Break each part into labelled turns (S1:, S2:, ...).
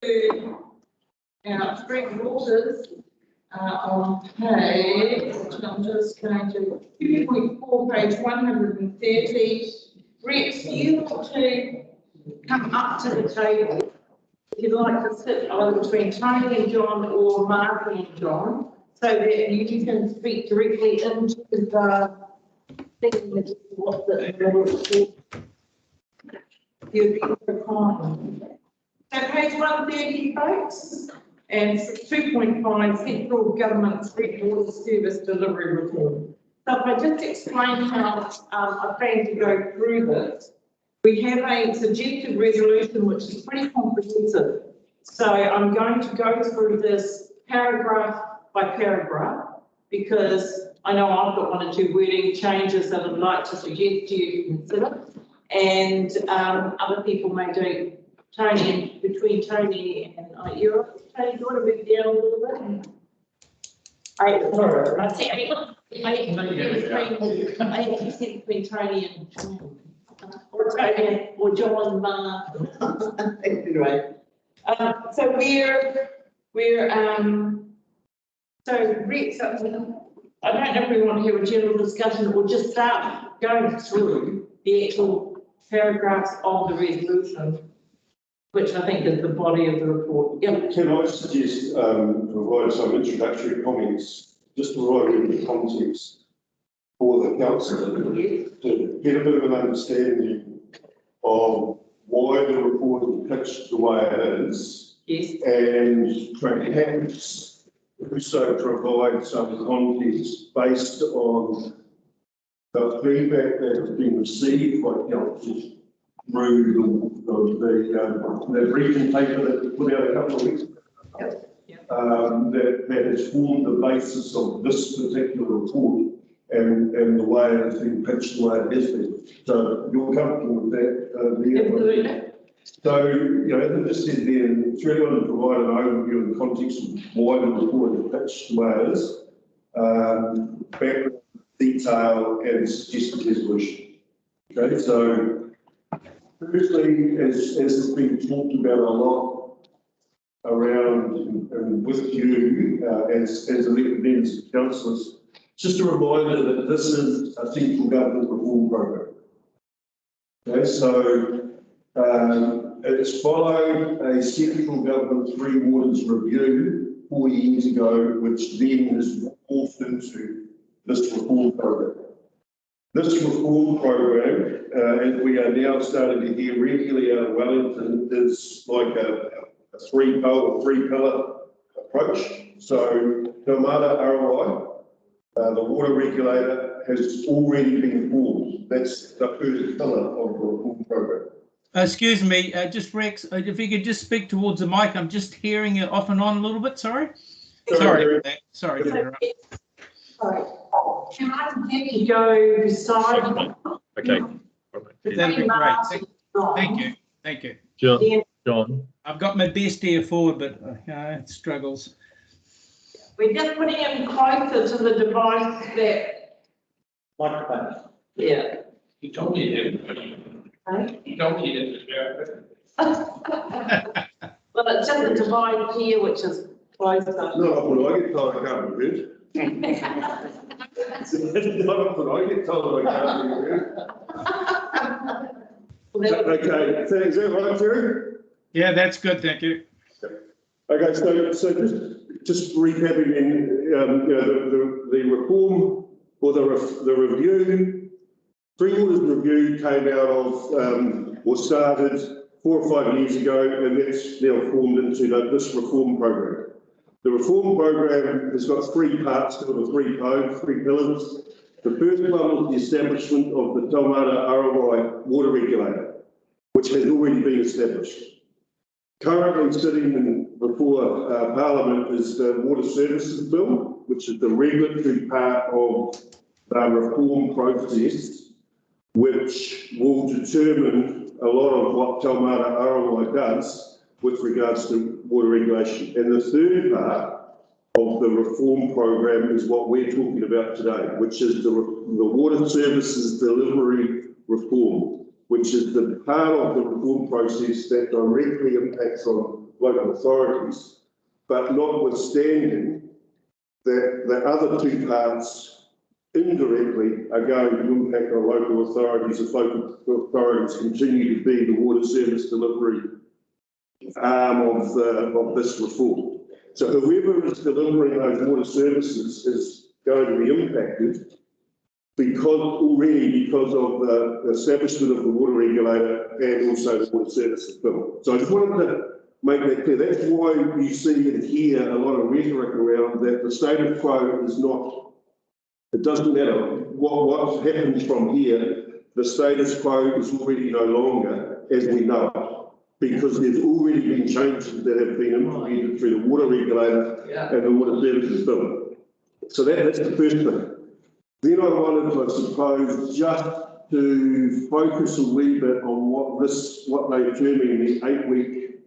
S1: to our spring waters on page, I'm just going to 2.4, page 130. Rex, do you want to come up to the table? If you'd like to sit either between Tony and John or Mark and John, so that you can speak directly into the thing that what the you'd be so kind. So page 130, folks, and 2.5, Central Government's Water Service Delivery Reform. So if I just explain how I plan to go through this, we have a suggested resolution which is pretty comprehensive. So I'm going to go through this paragraph by paragraph because I know I've got one or two wording changes that I'd like to suggest to you to consider, and other people may do. Tony, between Tony and Tony, do you want to move down a little bit? I see. I actually said between Tony and John, or Tony or John. Anyway, so so Rex, I don't know if we want to have a general discussion or just start going through the actual paragraphs of the resolution, which I think is the body of the report. Yep.
S2: Can I suggest provide some introductory comments, just to provide the context for the council,
S1: Yes.
S2: to get a bit of an understanding of why the report is pitched the way it is,
S1: Yes.
S2: and perhaps also provide some context based on the feedback that has been received by council through the briefing paper that we put out a couple of weeks ago. That has formed the basis of this particular report and the way it has been pitched, the way it has been. So you're comfortable with that?
S1: Absolutely.
S2: So, you know, as I just said there, it's really going to provide an overview of the context of why the report is pitched the way it is, background, detail, and suggested resolution. Okay, so firstly, as has been talked about a lot around and with you as elected members of councillors, just a reminder that this is a central government reform program. Okay, so it's followed a central government Three Waters review 4 years ago, which then has morphed into this reform program. This reform program, as we are now starting to hear regularly out of Wellington, is like a three-pillar approach. So Taumata Arawai, the water regulator, has already been formed. That's the first pillar of the reform program.
S3: Excuse me, just Rex, if you could just speak towards the mic, I'm just hearing it off and on a little bit, sorry. Sorry. Sorry to interrupt.
S1: Sorry. Can I continue to go beside?
S4: Okay.
S3: That'd be great. Thank you. Thank you.
S4: John.
S3: I've got my best ear forward, but it struggles.
S1: We're just putting him closer to the device that.
S5: Microphone.
S1: Yeah.
S4: You told me it. You told me it.
S1: Well, it's just a device here, which is closer.
S2: No, when I get told I can't be heard. Not when I get told I can't be heard. Okay, so is that right, Terry?
S3: Yeah, that's good, thank you.
S2: Okay, so just recapping then, you know, the reform or the review, Three Waters review came out of or started 4 or 5 years ago, and that's now formed into this reform program. The reform program has got 3 parts to it, or 3 pillars. The first one was the establishment of the Taumata Arawai water regulator, which has already been established. Currently sitting before Parliament is the Water Services Bill, which is the regulatory part of the reform process, which will determine a lot of what Taumata Arawai does with regards to water regulation. And the third part of the reform program is what we're talking about today, which is the Water Services Delivery Reform, which is the part of the reform process that directly impacts on local authorities, but notwithstanding that the other two parts indirectly are going to impact on local authorities if local authorities continue to be the water service delivery arm of this reform. So whoever is delivering those water services is going to be impacted because of the establishment of the water regulator and also the water services bill. So I just wanted to make that clear. That's why you see and hear a lot of rhetoric around that the status quo is not, it doesn't matter what happens from here, the status quo is already no longer as we know it, because there's already been changes that have been implemented through the water regulator and the water services bill. So that's the first thing. Then I wanted, I suppose, just to focus a wee bit on what they're terming the 8-week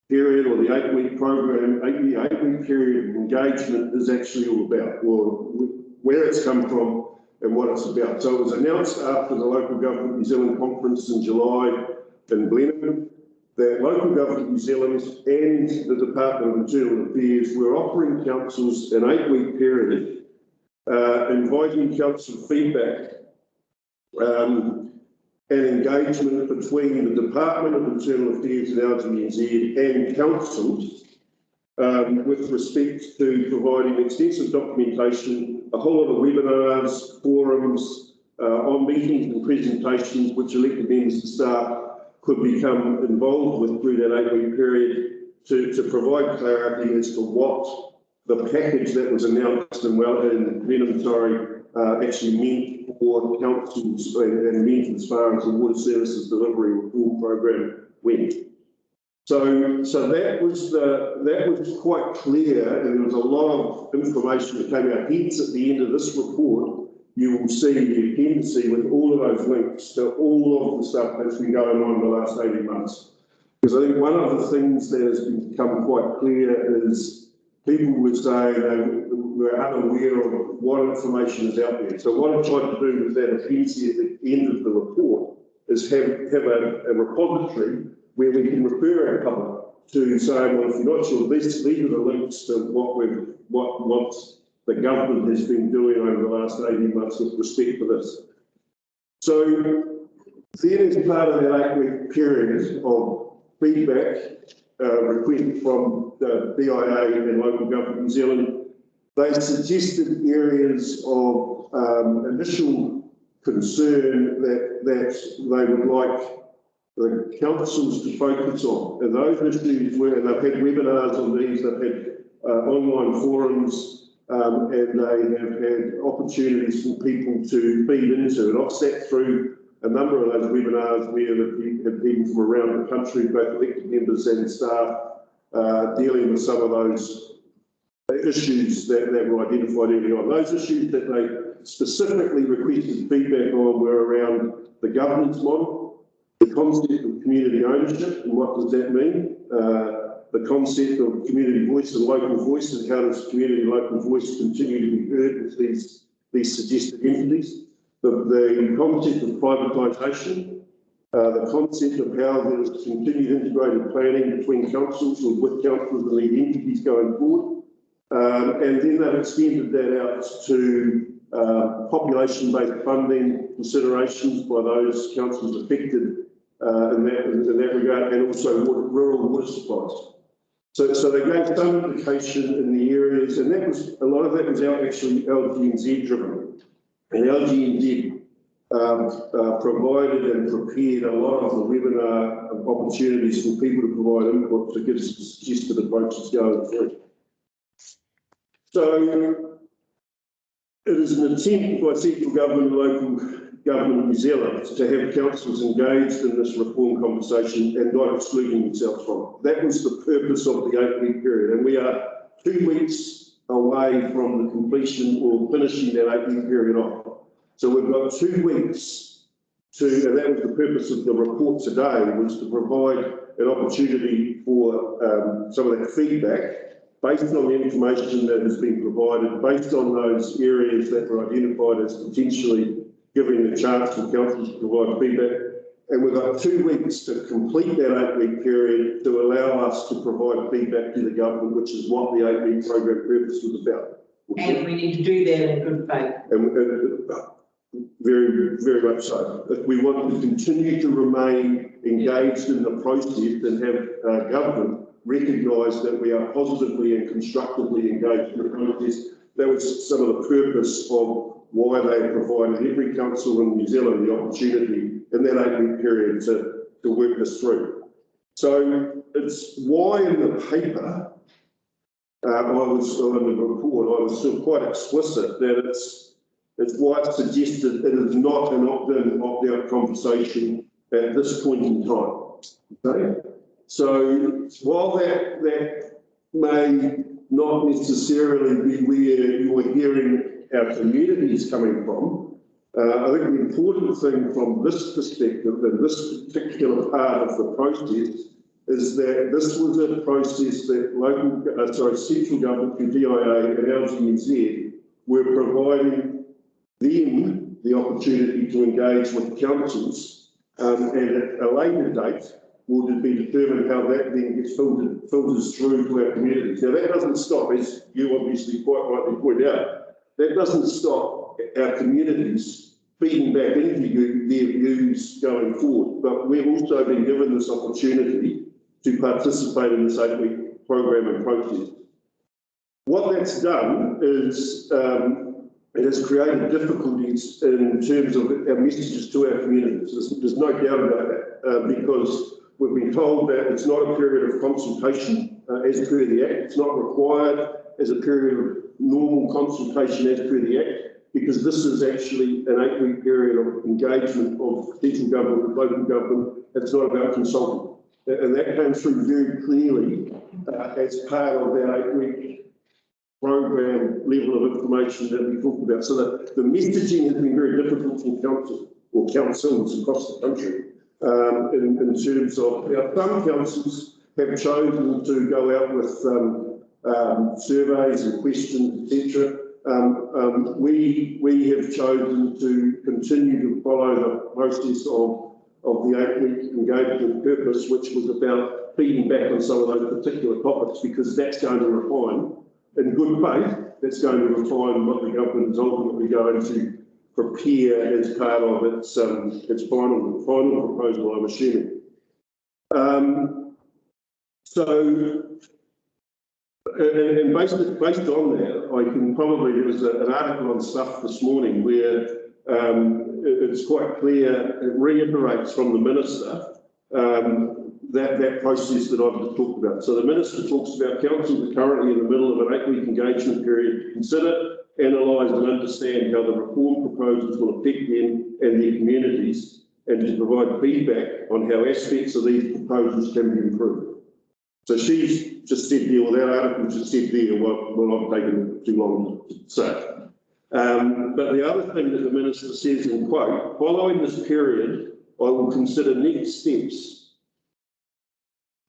S2: period or the 8-week program, the 8-week period of engagement is actually all about, or where it's come from and what it's about. So it was announced after the Local Government New Zealand conference in July in Blenheim that Local Government New Zealand and the Department of Internal Affairs were offering councils an 8-week period, inviting council feedback and engagement between the Department of Internal Affairs and LGNZ and councils with respect to providing extensive documentation, a whole lot of webinars, forums, on meetings and presentations which elected members of staff could become involved with through that 8-week period to provide clarity as to what the package that was announced in Blenheim, actually meant for councils and meant as far as the water services delivery reform program went. So that was quite clear, and there was a lot of information that came out. Hence, at the end of this report, you will see the appendice with all of those links to all of the stuff that's been going on in the last 18 months. Because I think one of the things that has become quite clear is people would say they were unaware of what information is out there. So what I tried to do with that appendice at the end of the report is have a repository where we can refer our public to say, well, if you're not sure, these are the links to what the government has been doing over the last 18 months with respect to this. So then as part of that 8-week period of feedback request from the BIA and Local Government New Zealand, they suggested areas of initial concern that they would like the councils to focus on. And those issues were, and they've had webinars on these, they've had online forums, and they have had opportunities for people to feed into. And I've sat through a number of those webinars where the people from around the country, both elected members and staff, dealing with some of those issues that were identified early on. Those issues that they specifically requested feedback on were around the governance model, the concept of community ownership and what does that mean, the concept of community voice and local voice and how does community and local voice continue to be heard with these suggested entities, the concept of privatisation, the concept of how there is continued integrated planning between councils or with councils and lead entities going forward. And then they've extended that out to population-based funding considerations by those councils affected in that regard, and also rural water supplies. So they gave some indication in the areas, and that was a lot of that was actually LGNZ driven, and LGNZ provided and prepared a lot of the webinar opportunities for people to provide input to give suggested approaches going through. So it is an attempt by central government and local government of New Zealand to have councils engaged in this reform conversation and not excluding themselves from it. That was the purpose of the 8-week period, and we are 2 weeks away from the completion or finishing that 8-week period off. So we've got 2 weeks to, and that was the purpose of the report today, was to provide an opportunity for some of that feedback based on the information that has been provided, based on those areas that were identified as potentially giving the chance for councils to provide feedback, And we've got 2 weeks to complete that 8-week period to allow us to provide feedback to the government, which is what the 8-week program purpose was about.
S5: And we need to do that in good faith.
S2: And very, very much so. If we want to continue to remain engaged in the process and have government recognise that we are positively and constructively engaged in the process, that was some of the purpose of why they provided every council in New Zealand the opportunity in that 8-week period to work this through. So it's why in the paper, I was in the report, I was still quite explicit that it's why it's suggested it is not an opt-in, opt-out conversation at this point in time. Okay? So while that may not necessarily be where you're hearing our communities coming from, I think the important thing from this perspective and this particular part of the process is that this was a process that central government through DIA and LGNZ were providing them the opportunity to engage with councils, and at a later date will be determined how that then gets filters through to our communities. Now that doesn't stop, as you obviously quite rightly point out, that doesn't stop our communities feeding back into their views going forward, but we've also been given this opportunity to participate in this 8-week program and process. What that's done is it has created difficulties in terms of our messages to our communities. There's no doubt about that, because we've been told that it's not a period of consultation as per the Act. It's not required as a period of normal consultation as per the Act, because this is actually an 8-week period of engagement of central government with local government. It's not about consulting. And that came through very clearly as part of that 8-week program level of information that we talked about. So that the messaging has been very difficult for council or councils across the country in terms of, some councils have chosen to go out with surveys and questions, etc. We have chosen to continue to follow the process of the 8-week engagement purpose, which was about feeding back on some of those particular topics, because that's going to refine, in good faith, that's going to refine what the government is ultimately going to prepare as part of its final proposal, I'm assuming. And based on that, I can probably, there was an article on Stuff this morning where it's quite clear, it reiterates from the Minister that process that I've just talked about. So the Minister talks about councils are currently in the middle of an 8-week engagement period to consider, analyse and understand how the reform proposals will affect them and their communities, and to provide feedback on how aspects of these proposals can be improved. So she's just said there, well, that article just said there, well, I've taken too long to say. But the other thing that the Minister says in quote, following this period, I will consider next steps,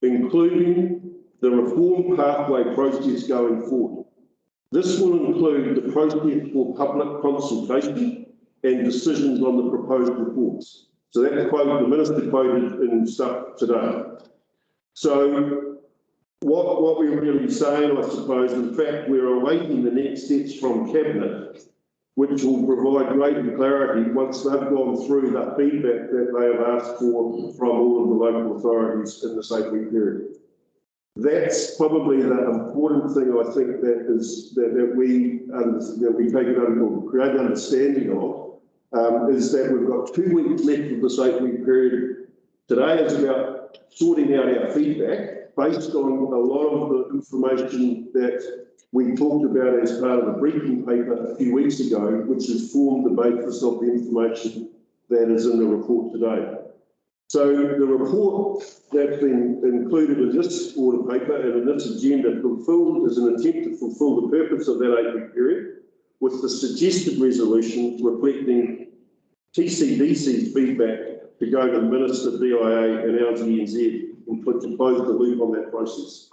S2: including the reform pathway process going forward. This will include the process for public consultation and decisions on the proposed reforms. So that quote, the Minister quoted in Stuff today. So what we're really saying, I suppose, in fact, we're awaiting the next steps from Cabinet, which will provide greater clarity once they've gone through the feedback that they have asked for from all of the local authorities in this 8-week period. That's probably the important thing, I think, that we take it under, or create an understanding of, is that we've got 2 weeks left of this 8-week period. Today is about sorting out our feedback based on a lot of the information that we talked about as part of the briefing paper a few weeks ago, which has formed the basis of the information that is in the report today. So the report that's been included in this order paper and in this agenda fulfilled is an attempt to fulfil the purpose of that 8-week period, with the suggested resolution reflecting TCDC's feedback to go to the Minister, DIA and LGNZ and to close the loop on that process.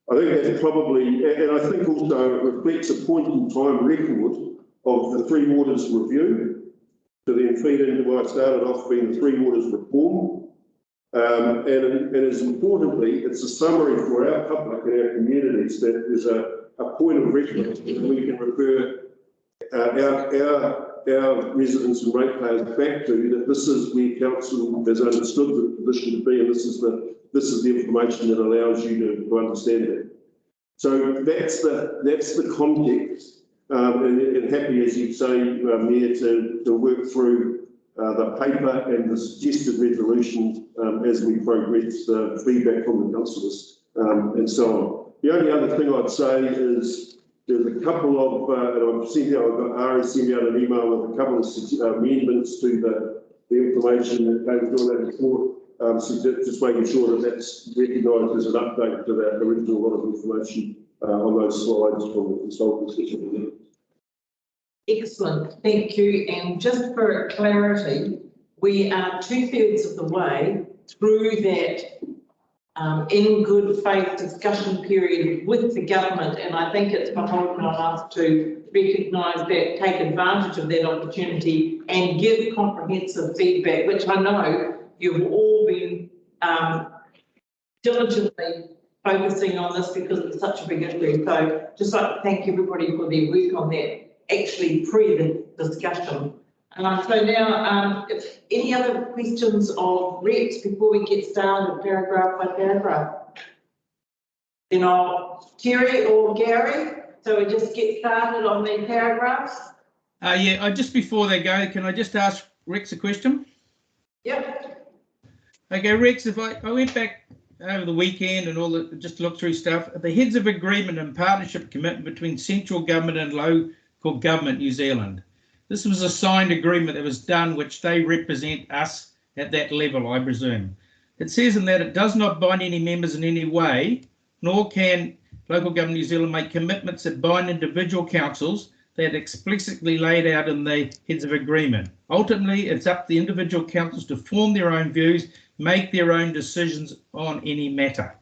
S2: I think that's probably, and I think also it reflects a point in time record of the Three Waters review, to then feed into what I started off being the Three Waters reform. And as importantly, it's a summary for our public and our communities that there's a point of reference that we can refer our residents and ratepayers back to, that this is where council has understood the position to be, and this is the information that allows you to understand it. So that's the context, and happy, as you say, Mayor, to work through the paper and the suggested resolution as we progress feedback from the councillors and so on. The only other thing I'd say is there's a couple of, and I've got Ari sent out an email with a couple of amendments to the information that came through that report. So just making sure that that's recognised as an update to that original lot of information on those slides from the consultant.
S5: Excellent, thank you. And just for clarity, we are 2/3 of the way through that in good faith discussion period with the government, and I think it's beholden on us to recognise that, take advantage of that opportunity and give comprehensive feedback, which I know you've all been diligently focusing on this because it's such a big issue. So just like to thank everybody for their work on that, actually pre the discussion. So now, if any other questions of Rex before we get started paragraph by paragraph? Then I'll, Terry or Gary, so we just get started on the paragraphs?
S3: Yeah, just before they go, can I just ask Rex a question?
S5: Yep.
S3: Okay, Rex, if I went back over the weekend and all that, just looked through stuff, the heads of agreement and partnership commitment between central government and local government New Zealand. This was a signed agreement that was done, which they represent us at that level, I presume. It says in that it does not bind any members in any way, nor can local government New Zealand make commitments that bind individual councils that explicitly laid out in the heads of agreement. Ultimately, it's up to the individual councils to form their own views, make their own decisions on any matter.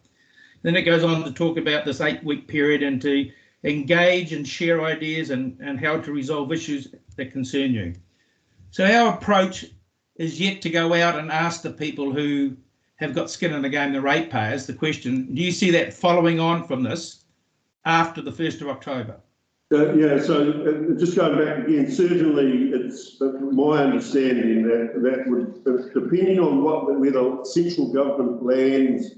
S3: Then it goes on to talk about this 8-week period and to engage and share ideas and how to resolve issues that concern you. So our approach is yet to go out and ask the people who have got skin in the game, the ratepayers, the question, do you see that following on from this after the 1st of October?
S2: Yeah, so just going back again, certainly it's my understanding that would, depending on whether central government lands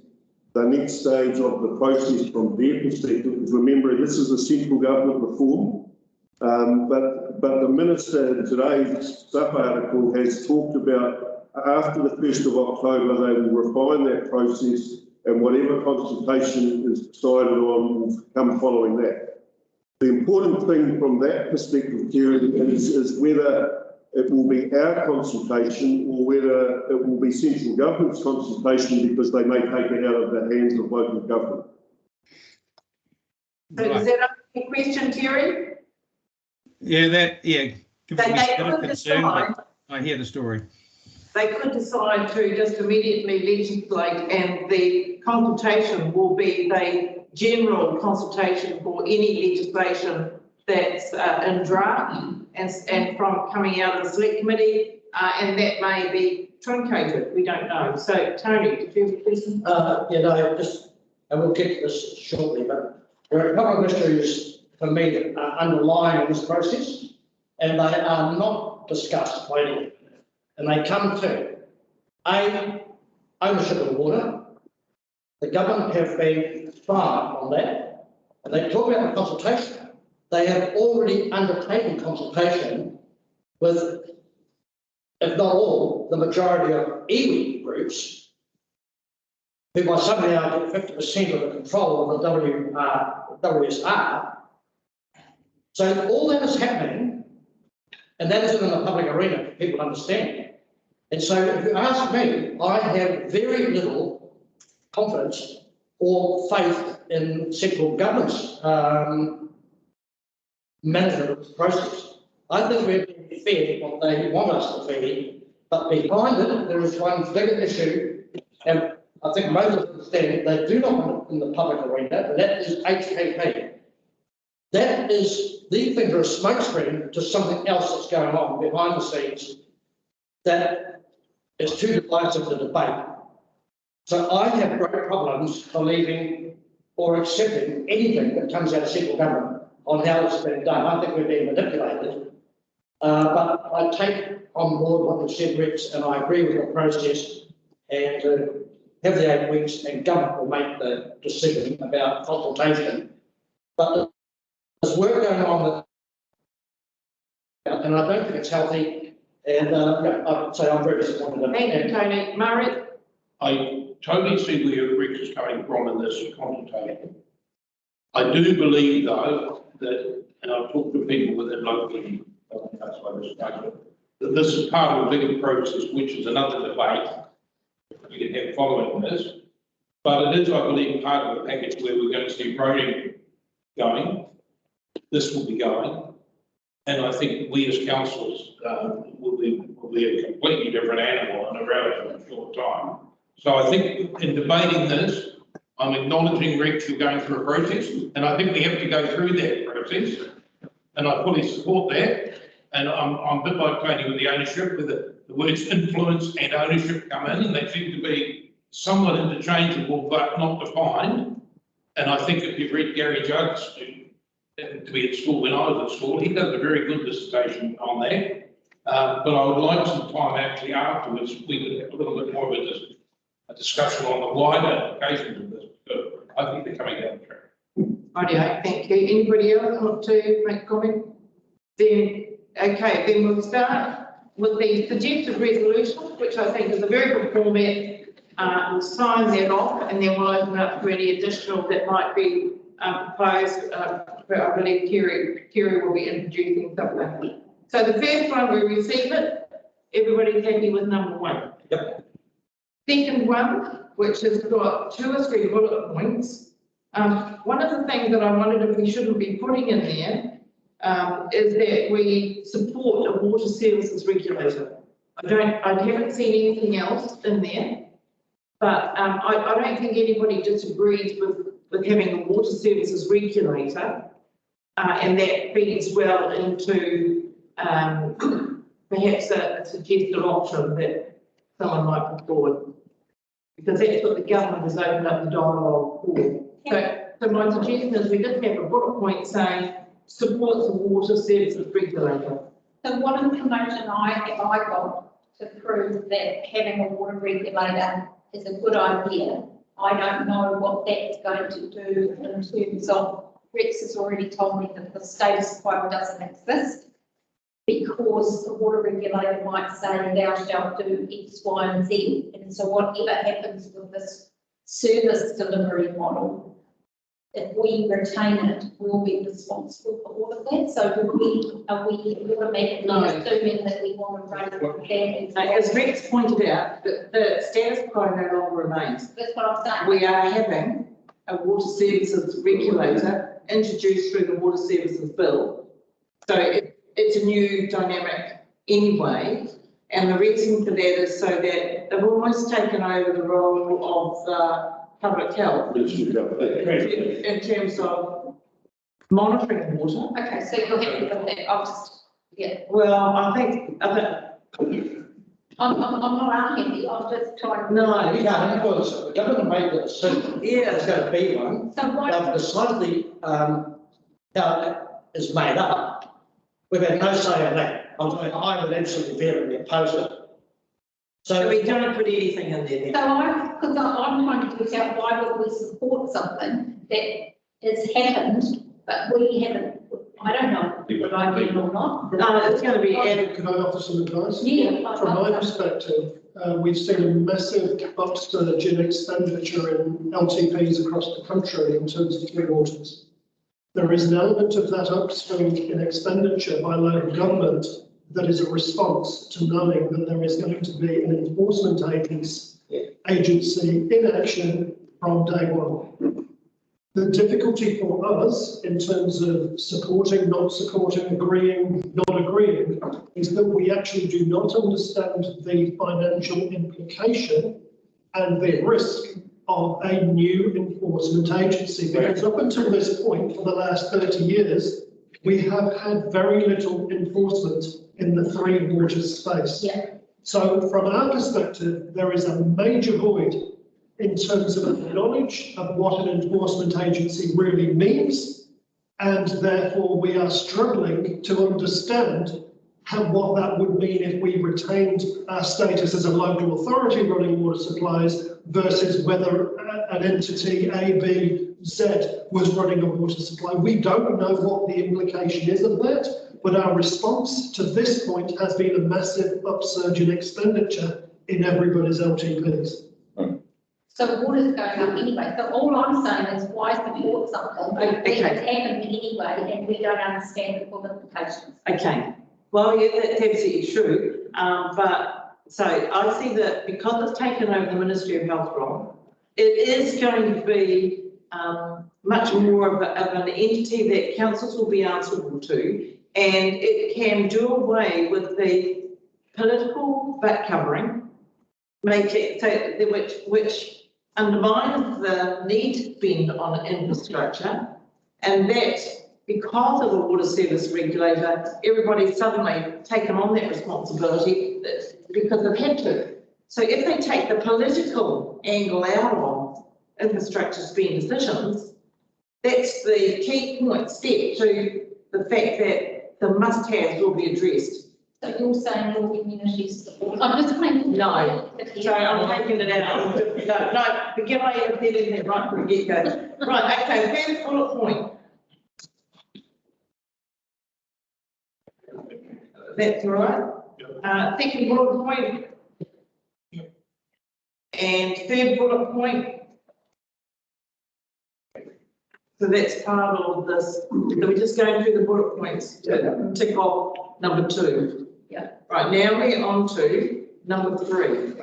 S2: the next stage of the process from their perspective, remember this is a central government reform, but the Minister in today's stuff article has talked about after the 1st of October they will refine that process and whatever consultation is decided on will come following that. The important thing from that perspective, Terry, is whether it will be our consultation or whether it will be central government's consultation, because they may take it out of the hands of local government.
S5: So does that answer your question, Terry?
S3: Yeah, gives me a bit of concern, but I hear the story.
S5: They could decide to just immediately legislate, and the consultation will be the general consultation for any legislation that's in draft and from coming out of the select committee, and that may be truncated, we don't know. So Tony, did you have a question?
S6: And we'll get to this shortly, but there are a couple of issues for me that are underlying this process, and they are not discussed by anyone. And they come to ownership of water. The government have been firm on that, and they talk about the consultation. They have already undertaken consultation with, if not all, the majority of iwi groups, who by somehow get 50% of the control of the WSR. So all that is happening, and that is in the public arena for people to understand. And so if you ask me, I have very little confidence or faith in central government's management of this process. I think we're being fed what they want us to feed, but behind it, there is one bigger issue, and I think most of us understand they do not want it in the public arena, and that is HKP. That is, these things are a smokescreen to something else that's going on behind the scenes that is too divisive to debate. So I have great problems believing or accepting anything that comes out of central government on how it's been done. I think we're being manipulated. But I take on board what you said, Rex, and I agree with the process. And have the 8 weeks, and government will make the decision about consultation. But there's work going on, and I don't think it's healthy. And I'd say I'm very disappointed.
S1: Thank you, Tony. Murray?
S4: I totally see where Rick is coming from in this consultation. I do believe, though, that, and I've talked to people within locally, that this is part of a bigger process, which is another debate we can have following this. But it is, I believe, part of the package where we're going to see roading going. This will be going. And I think we as councillors will be a completely different animal in a relatively short time. So I think in debating this, I'm acknowledging, Rick, you're going through a process, and I think we have to go through that process, and I fully support that. And I'm a bit like Tony with the ownership, where the words influence and ownership come in, and they seem to be somewhat interchangeable but not defined. And I think if you've read Gary Judd's to be at school when I was at school, he does a very good dissertation on that. But I would like some time actually afterwards, we could have a little bit more of a discussion on the wider implications of this. I think they're coming down the track.
S1: Rightio, thank you. Anybody else want to make a comment? Then, okay, then we'll start with the suggested resolution, which I think is a very good format. We'll sign that off, and then we'll open up for any additional that might be proposed. I believe Kerry will be introducing something. So the first one, we receive it. Everybody's happy with number 1.
S6: Yep.
S1: Second one, which has got 2 or 3 bullet points. One of the things that I wondered if we shouldn't be putting in there is that we support a water services regulator. I haven't seen anything else in there, but I don't think anybody disagrees with having a water services regulator, and that feeds well into perhaps a suggested option that someone might put forward, because that's what the government has opened up the dialogue for. So my suggestion is we just have a bullet point saying supports the water services regulator.
S7: So what information I got to prove that having a water regulator is a good idea? I don't know what that's going to do in terms of, Rex has already told me that the status quo doesn't exist, because the water regulator might say thou shalt do X, Y, and Z. And so whatever happens with this service delivery model, if we retain it, we'll be responsible for all of that. So are we automatically assuming that we want to run that?
S1: As Rex pointed out, the status quo no longer remains.
S7: That's what I'm saying.
S1: We are having a water services regulator introduced through the water services bill. So it's a new dynamic anyway. And the reason for that is so that they've almost taken over the role of public health in terms of monitoring water.
S7: Okay, so you're happy with that? I'll just, yeah.
S1: Well, I think
S7: I'm not unhappy, I'm just trying to.
S1: no,
S6: Yeah, because the government made the decision.
S1: Yeah.
S6: There's going to be one.
S7: So why?
S6: They've decided how it is made up. We've had no say on that. I would absolutely vehemently oppose it.
S1: so we don't put anything in there then.
S7: So I'm trying to work out why would we support something that has happened, but we haven't, I don't know if I did or not.
S1: It's going to be added.
S8: Can I offer some advice?
S7: Yeah.
S8: From my perspective, we've seen a massive upsurge in expenditure in LTPs across the country in terms of clean waters. There is an element of that upswing in expenditure by local government that is a response to knowing that there is going to be an enforcement agency in action from day one. The difficulty for us in terms of supporting, not supporting, agreeing, not agreeing, is that we actually do not understand the financial implication and the risk of a new enforcement agency. Because up until this point, for the last 30 years, we have had very little enforcement in the 3 waters space.
S7: Yeah.
S8: So from our perspective, there is a major void in terms of knowledge of what an enforcement agency really means. And therefore we are struggling to understand what that would mean if we retained our status as a local authority running water supplies versus whether an entity A, B, Z was running a water supply. We don't know what the implication is of that, but our response to this point has been a massive upsurge in expenditure in everybody's LTPs.
S7: So the water's going up anyway. So all I'm saying is why support something that has happened anyway and we don't understand the full implications.
S5: Okay. Well, yeah, that's absolutely true. But so I see that because it's taken over the Ministry of Health role, it is going to be much more of an entity that councils will be answerable to, and it can do away with the political back covering, make it so which undermines the need to spend on infrastructure, and that because of the water service regulator, everybody's suddenly taken on that responsibility because they've had to. So if they take the political angle out of infrastructure spend decisions, that's the key step to the fact that the must-haves will be addressed.
S7: So you're saying all communities support? I'm just playing.
S5: No, so I'm taking it out. No, forget I ever said anything right from the get-go. Right, okay, first bullet point. That's all right. Second bullet point. And third bullet point. So that's part of this. So we're just going through the bullet points to tick off number 2.
S7: Yeah.
S5: Right, now we're on to number 3.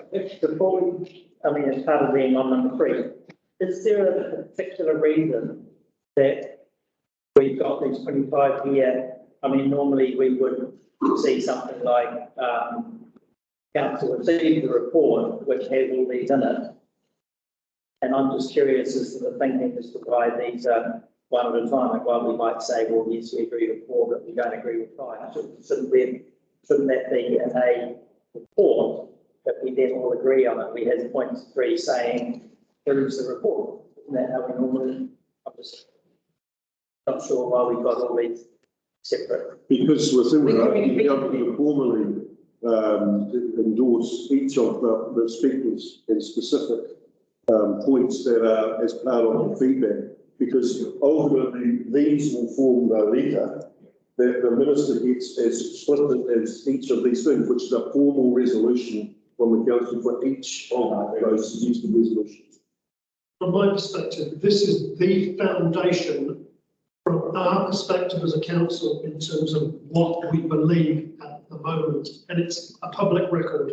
S9: Before we, as part of being on number 3, is there a particular reason that we've got these 25-year, normally we would see something like council received the report which has all these in it, and I'm just curious as to the thinking as to why these are one at a time. Like, why we might say, well, yes, we agree with 4, but we don't agree with 5. Shouldn't that be in a report that we then all agree on it? We have point 3 saying, here's the report. Isn't that how we normally? I'm just not sure why we've got all these separate.
S2: Because within the government formally endorse each of the respective and specific points that are as part of the feedback, because ultimately these will form the letter that the minister gets as explicit as each of these things, which is a formal resolution from the council for each of those suggested resolutions.
S8: From my perspective, this is the foundation from our perspective as a council in terms of what we believe at the moment, and it's a public record.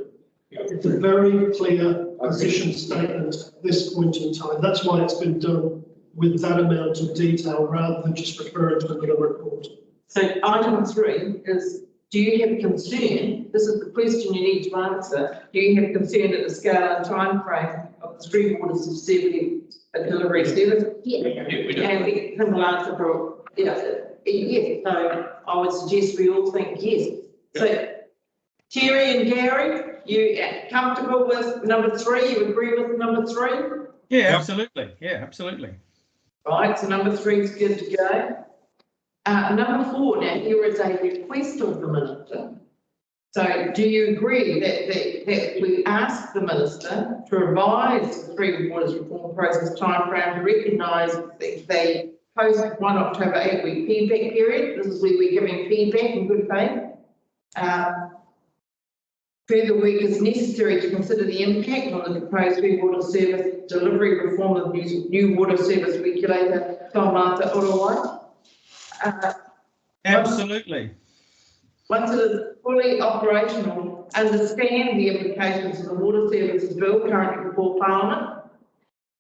S8: It's a very clear position statement at this point in time. That's why it's been done with that amount of detail rather than just referring to another report. So
S5: item 3 is, do you have concern? This is the question you need to answer. Do you have concern at the scale and time frame of the 3 quarters of delivery service?
S7: Yeah.
S4: We do.
S5: And the simple answer for yes. So I would suggest we all think yes. So Terry and Gary, you comfortable with number 3? You agree with number 3?
S3: Yeah, absolutely. Yeah, absolutely.
S5: Right, so number 3 is good to go. Number 4, now here is a request of the minister. So do you agree that we ask the minister to revise the 3 waters reform process timeframe to recognise the post 1 October 8-week feedback period? This is where we're giving feedback in good faith. Further work is necessary to consider the impact on the proposed free water service delivery reform of the new water service regulator, Thames-Coromandel District.
S3: Absolutely.
S5: Once it is fully operational, understand the implications of the water services bill currently before Parliament.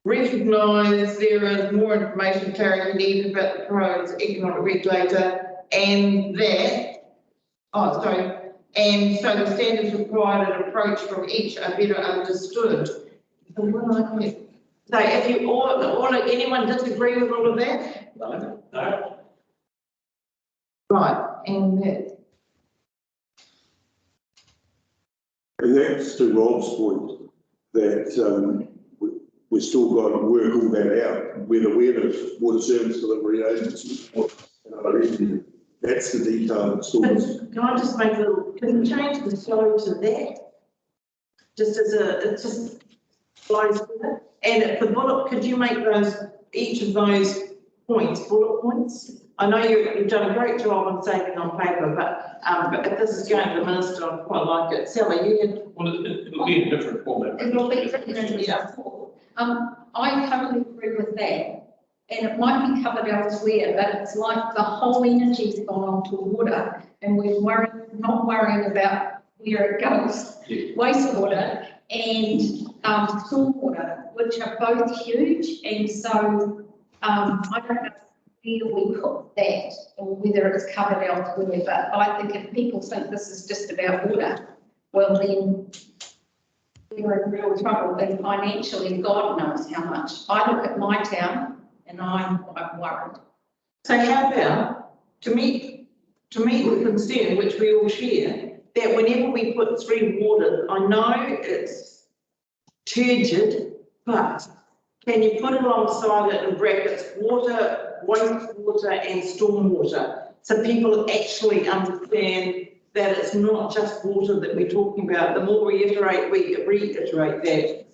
S5: Recognise there is more information clarity needed about the proposed economic regulator, and that, and so the standards required and approach from each are better understood. So if you anyone disagree with all of that?
S4: No.
S5: Right, and that.
S10: And that's to Rob's point, that we've still got to work all that out, whether we're the water service delivery agency or another entity. That's the detailed story.
S5: Can I just make a little, can you change the flow to that? Just as a, it just flows with it. And the bullet, could you make those, each of those points, bullet points? I know you've done a great job on saving on paper, but if this is going to the minister, I'd quite like it. Sally, you had.
S4: Well, it'll be in a different format.
S7: It'll be written in the report. I totally agree with that. And it might be covered elsewhere, but it's like the whole energy's gone on to water and we're not worrying about where it goes.
S4: Yeah.
S7: Wastewater and stormwater, which are both huge. And so I don't know where we put that or whether it's covered elsewhere, but I think if people think this is just about water, well then we're in real trouble, and financially, God knows how much. I look at my town and I'm quite worried.
S5: So how about, to meet the concern, which we all share, that whenever we put three waters, I know it's turgid, but can you put alongside it in brackets water, wastewater and stormwater, so people actually understand that it's not just water that we're talking about. The more we reiterate that.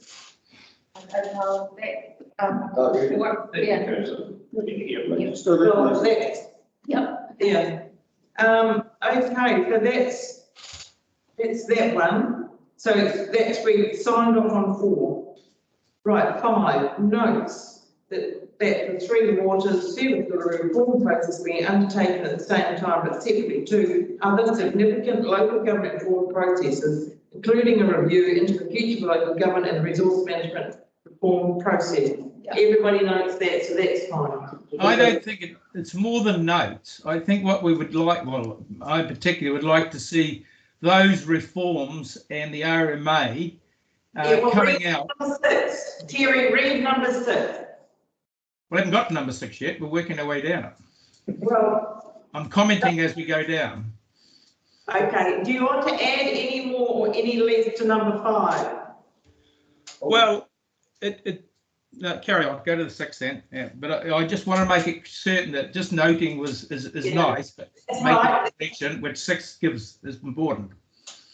S7: I don't know that,
S4: Yeah.
S5: Well, that's,
S7: Yep.
S5: yeah. Okay, so that's that one. So that's we signed off on 4. Right, 5, notes that the three waters service delivery reform process being undertaken at the same time but separately to other significant local government reform processes, including a review into the future of local government and resource management reform process. Yeah. Everybody notes that, so that's fine.
S3: I don't think it's more than notes. I think what we would like, well, I particularly would like to see those reforms and the RMA coming out.
S5: Number 6. Terry, read number 6.
S3: We haven't got to number 6 yet. We're working our way down.
S5: Well,
S3: I'm commenting as we go down.
S5: Okay. Do you want to add any more or any less to number 5?
S3: Well, no, carry on. Go to the 6 then. Yeah, but I just want to make it certain that just noting is yeah, nice, but
S5: that's
S3: make
S5: right.
S3: a connection which 6 gives is important.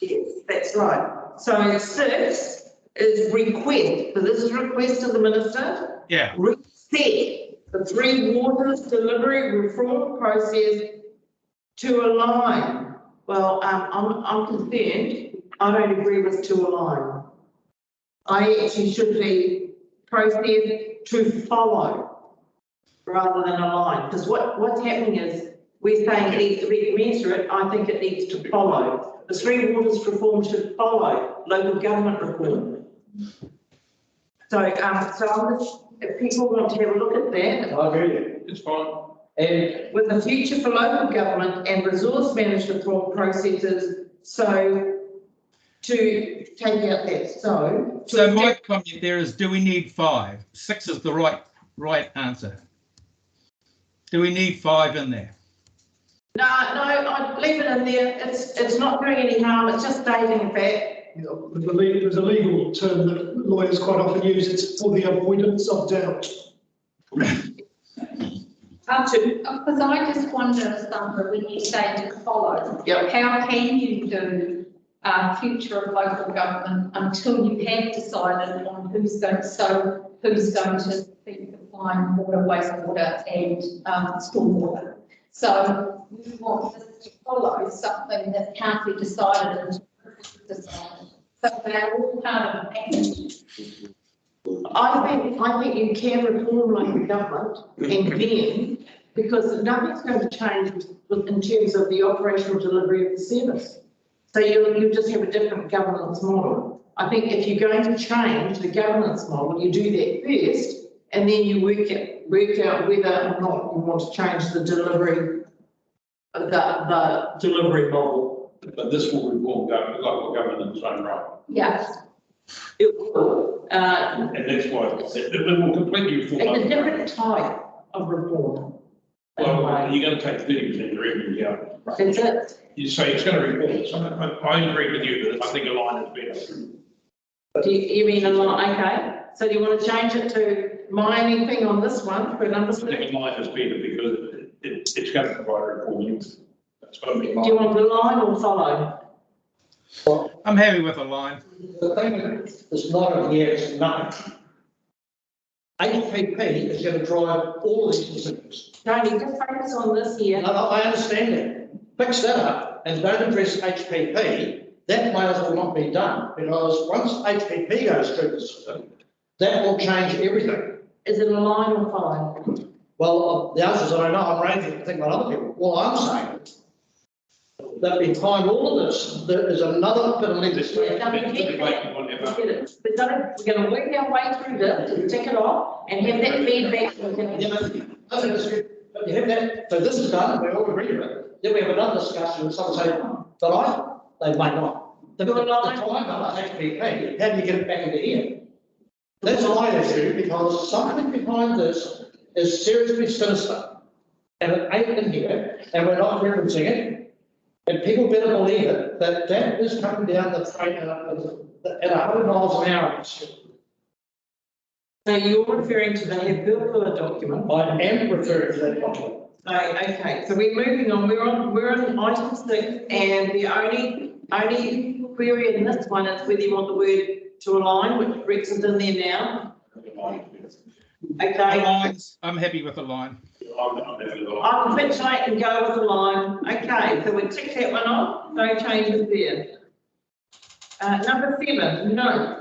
S5: Yes, that's right. So 6 is request. So this is request of the minister.
S3: Yeah.
S5: Reset the three waters delivery reform process to align. Well, I'm concerned. I don't agree with to align. I actually should be process to follow rather than align. Because what's happening is we're saying it needs to be commensurate. I think it needs to follow. The three waters reform should follow local government reform. So, if people want to have a look at that.
S6: I agree.
S4: It's fine.
S5: And with the future for local government and resource management reform processes, so to take out that
S3: So my comment there is, do we need 5? 6 is the right answer. Do we need 5 in there?
S5: No, I'd leave it in there. It's not doing any harm. It's just stating a fact.
S8: You know, there's a legal term that lawyers quite often use. It's for the avoidance of doubt.
S7: Because I just wonder, Sandra, when you say to follow,
S5: yep.
S7: How can you do future of local government until you have decided on who's going to be supplying water, wastewater and stormwater. So we want this to follow something that can't be decided until it's decided. So they're all part of the package.
S5: I think you can reform local government and then, because nothing's going to change in terms of the operational delivery of the service. So you just have a different governance model. I think if you're going to change the governance model, you do that first, and then you work out whether or not you want to change the delivery model.
S4: But this will reform local government in its own right.
S7: Yes.
S5: It will.
S4: And that's why it will completely reform.
S5: It's a different type of reform.
S4: Well, you're going to take 30% of the revenue out.
S5: That's it.
S4: You say it's going to report, so I agree with you that I think a line is better.
S5: You mean a line, okay, so do you want to change it to mining thing on this one for number
S4: I think
S5: three?
S4: a line is better because it's going to provide reporting. That's what I mean.
S5: Do you want the line or follow?
S3: I'm happy with a line.
S6: The thing that's not in here is nothing. HPP is going to drive all of these decisions.
S5: Tony, just focus on this here.
S6: No, I understand that. Fix that up and don't address HPP, that may as well not be done, because once HPP goes through the system, that will change everything.
S5: Is it a line or follow?
S6: Well, the answer is I don't know, I'm raising to think about other people. Well, I'm saying that behind all of this, there is another bit of legislation.
S5: We're going to work our way through this, and tick it off, and have that feedback.
S6: You have that, so this is done, we all agree with it. Then we have another discussion, and someone say, but they may not. The time of HPP, how do you get it back into here? That's my issue, because something behind this is seriously sinister. And it ain't in here, and we're not referencing it. And people better believe it, that is coming down the train at 100 miles an hour.
S5: So you're referring to the Hebula document?
S6: I am referring to that document.
S5: Okay, so we're moving on, we're on item 6, and the only query in this one is whether you want the word to align, which Rex is in there now. Okay.
S3: Lines, I'm happy with a line.
S5: I can capitulate and go with the line. Okay, so we'll tick that one off, no changes there. Number 7, no.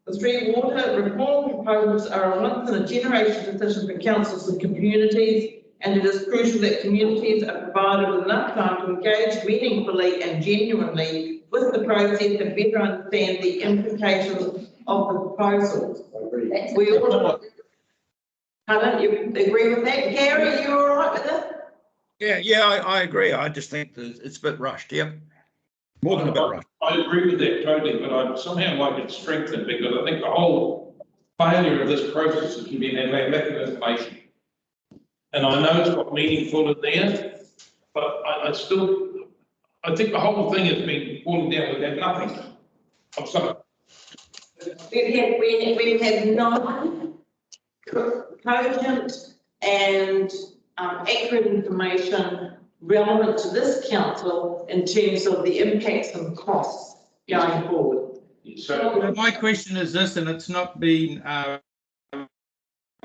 S5: The three water reform proposals are a once in a generation decision for councils and communities, and it is crucial that communities are provided with enough time to engage meaningfully and genuinely with the process and better understand the implications of the proposals. We all, Helen, you agree with that? Gary, you all right with it?
S11: Yeah, I agree. I just think that it's a bit rushed, yeah. More than a bit rushed.
S4: I agree with that totally, but I'd somehow like it strengthened because I think the whole failure of this process has been that lack of information. And I know it's got meaningful in there, but I think the whole thing has been falling down with that nothing. I'm sorry.
S5: We've had no cogent and accurate information relevant to this council in terms of the impacts and costs going forward.
S4: So
S3: My question is this, and it's not been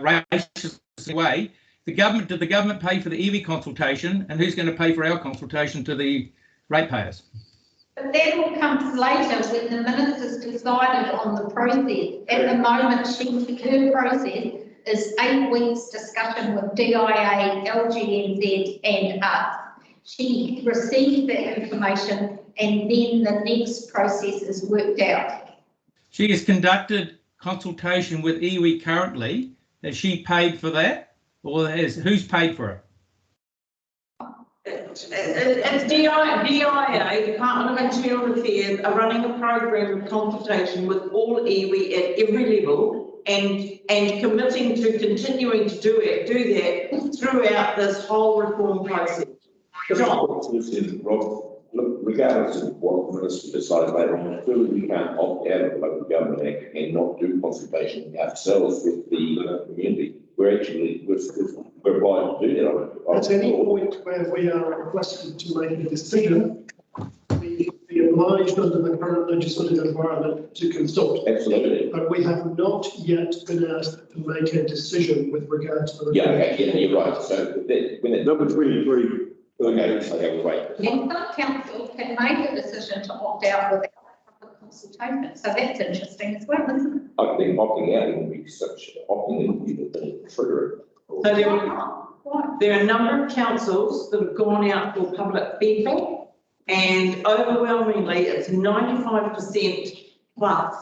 S3: racist in a way. Did the government pay for the EV consultation, and who's going to pay for our consultation to the ratepayers?
S7: But that all comes later when the minister's decided on the process. At the moment, her process is 8 weeks discussion with DIA, LGNZ and us. She receives that information and then the next process is worked out.
S3: She has conducted consultation with iwi currently. Has she paid for that, or who's paid for it?
S5: It's DIA, Department of Internal Affairs, are running a program of consultation with all iwi at every level and committing to continuing to do that throughout this whole reform process. John.
S12: Rob, look, regardless of what the minister decides later on, clearly we can't opt out of the Local Government Act and not do consultation ourselves with the community. We're obliged to do that.
S8: At any point where we are requested to make a decision, we be obliged under the current legislative environment to consult.
S12: Absolutely.
S8: But we have not yet been asked to make a decision with regard to the.
S12: Yeah, okay, yeah, you're right. So when that
S10: Number 23.
S12: okay, right.
S7: And some councils can make a decision to opt out without public consultation, so that's interesting as well, isn't it?
S12: I think opting out would be such opting in would be trigger.
S5: So there are a number of councils that have gone out for public feedback, and overwhelmingly it's 95% plus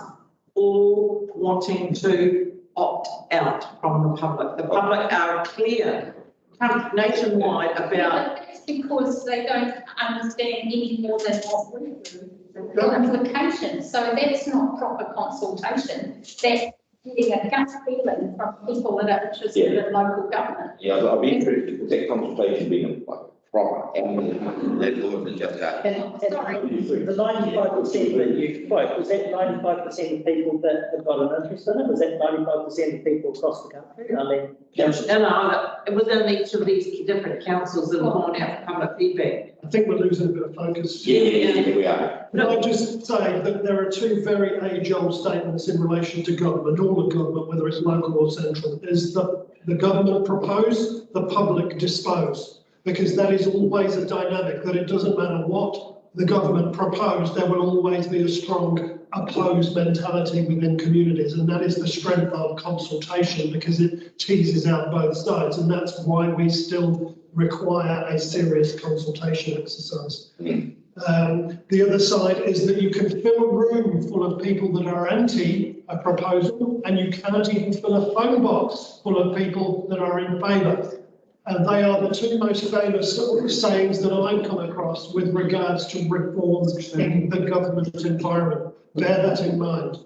S5: all wanting to opt out from the public. The public are clear nationwide about.
S7: But that's because they don't understand any more than what we do, the implications. So that's not proper consultation. That's getting a gut feeling from people that are interested in local government.
S12: Yeah, I'd be interested because that consultation being like proper and that more than just that.
S7: Sorry.
S9: The 95% that you quote, was that 95% of people that have got an interest in it? Was that 95% of people across the country? I mean,
S5: No, within each of these different councils that have gone out for public feedback.
S8: I think we're losing a bit of focus.
S12: Yeah, we are.
S8: Can I just say that there are two very age-old statements in relation to government, all of government, whether it's local or central, is that the government propose, the public dispose. Because that is always a dynamic, that it doesn't matter what the government proposed, there will always be a strong opposed mentality within communities. And that is the strength of consultation, because it teases out both sides. And that's why we still require a serious consultation exercise. The other side is that you can fill a room full of people that are anti a proposal, and you cannot even fill a phone box full of people that are in favour. And they are the two most famous sayings that I've come across with regards to reforms in the government environment. Bear that in mind.